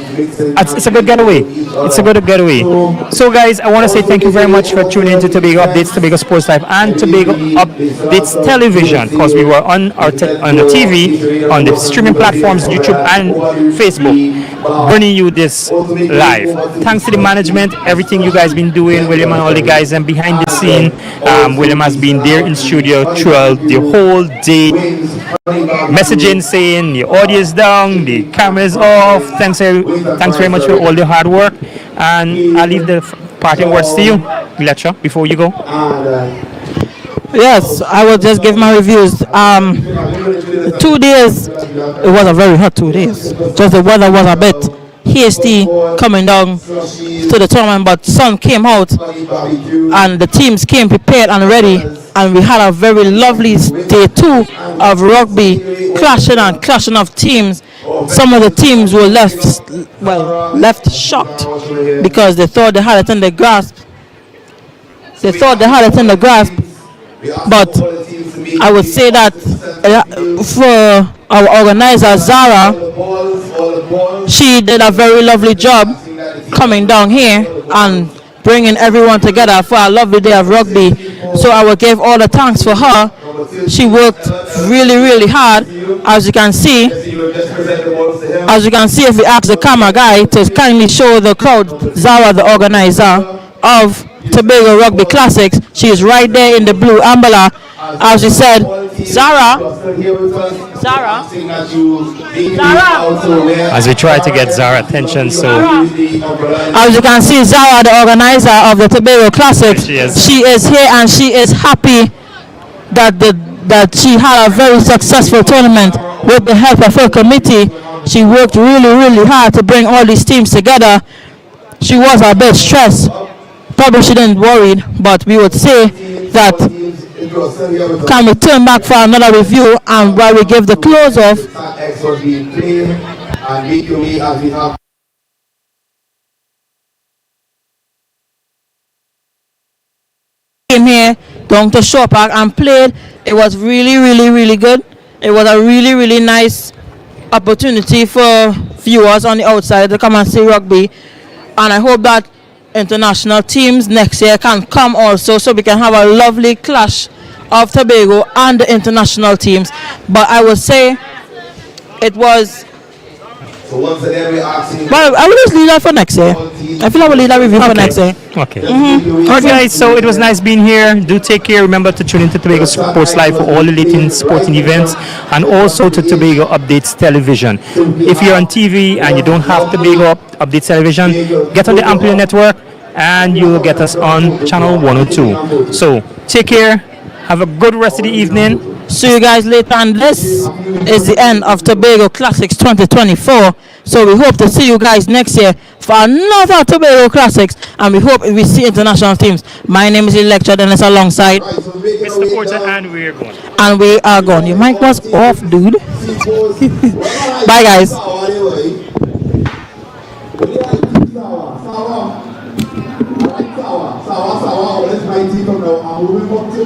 it's a good getaway. It's a good getaway. So guys, I want to say thank you very much for tuning in to Tobago Updates, Tobago Sports Live, and Tobago Updates Television, because we were on the TV, on the streaming platforms, YouTube and Facebook, bringing you this live. Thanks to the management, everything you guys been doing, William and all the guys, and behind the scene, William has been there in studio throughout the whole day, messaging saying the audio is down, the camera is off. Thanks very much for all the hard work, and I'll leave the parting words to you, Lecture, before you go. Yes, I will just give my reviews. 2 days, it was a very hot 2 days. Just the weather was a bit hasty coming down to the tournament, but sun came out and the teams came prepared and ready, and we had a very lovely day 2 of rugby, clashing of teams. Some of the teams were left shocked because they thought they had it in their grasp. But I would say that for our organizer Zara, she did a very lovely job coming down here and bringing everyone together for a lovely day of rugby. So I will give all the thanks for her. She worked really, really hard. As you can see, if we ask the camera guy to kindly show the crowd Zara, the organizer of Tobago Rugby Classics, she is right there in the blue umbrella, as we said, Zara. As we try to get Zara's attention, so As you can see, Zara, the organizer of the Tobago Classics, She is. she is here and she is happy that she had a very successful tournament with the help of her committee. She worked really hard to bring all these teams together. She was a bit stressed. Probably she didn't worried, but we would say that can we turn back for another review and while we give the close off. Came here down to Shore Park and played. It was really good. It was a really nice opportunity for viewers on the outside to come and see rugby, and I hope that international teams next year can come also, so we can have a lovely clash of Tobago and the international teams. But I would say it was. So once again, we're asking. Well, I will just leave that for next year. I feel I will leave that review for next year. okay. Alright guys, so it was nice being here. Do take care. Remember to tune into Tobago Sports Live for all the latest sporting events, and also to Tobago Updates Television. If you're on TV and you don't have Tobago Updates Television, get on the Amplio network and you will get us on channel 102. So take care. Have a good rest of the evening. See you guys later, and this is the end of Tobago Classics 2024. So we hope to see you guys next year for another Tobago Classics, and we hope we see international teams. My name is Electra Dennis alongside Mr. Porter, and we're going. and we are gone. Your mic was off, dude. Bye guys. Sawa, let's 19 from now. I'm moving up to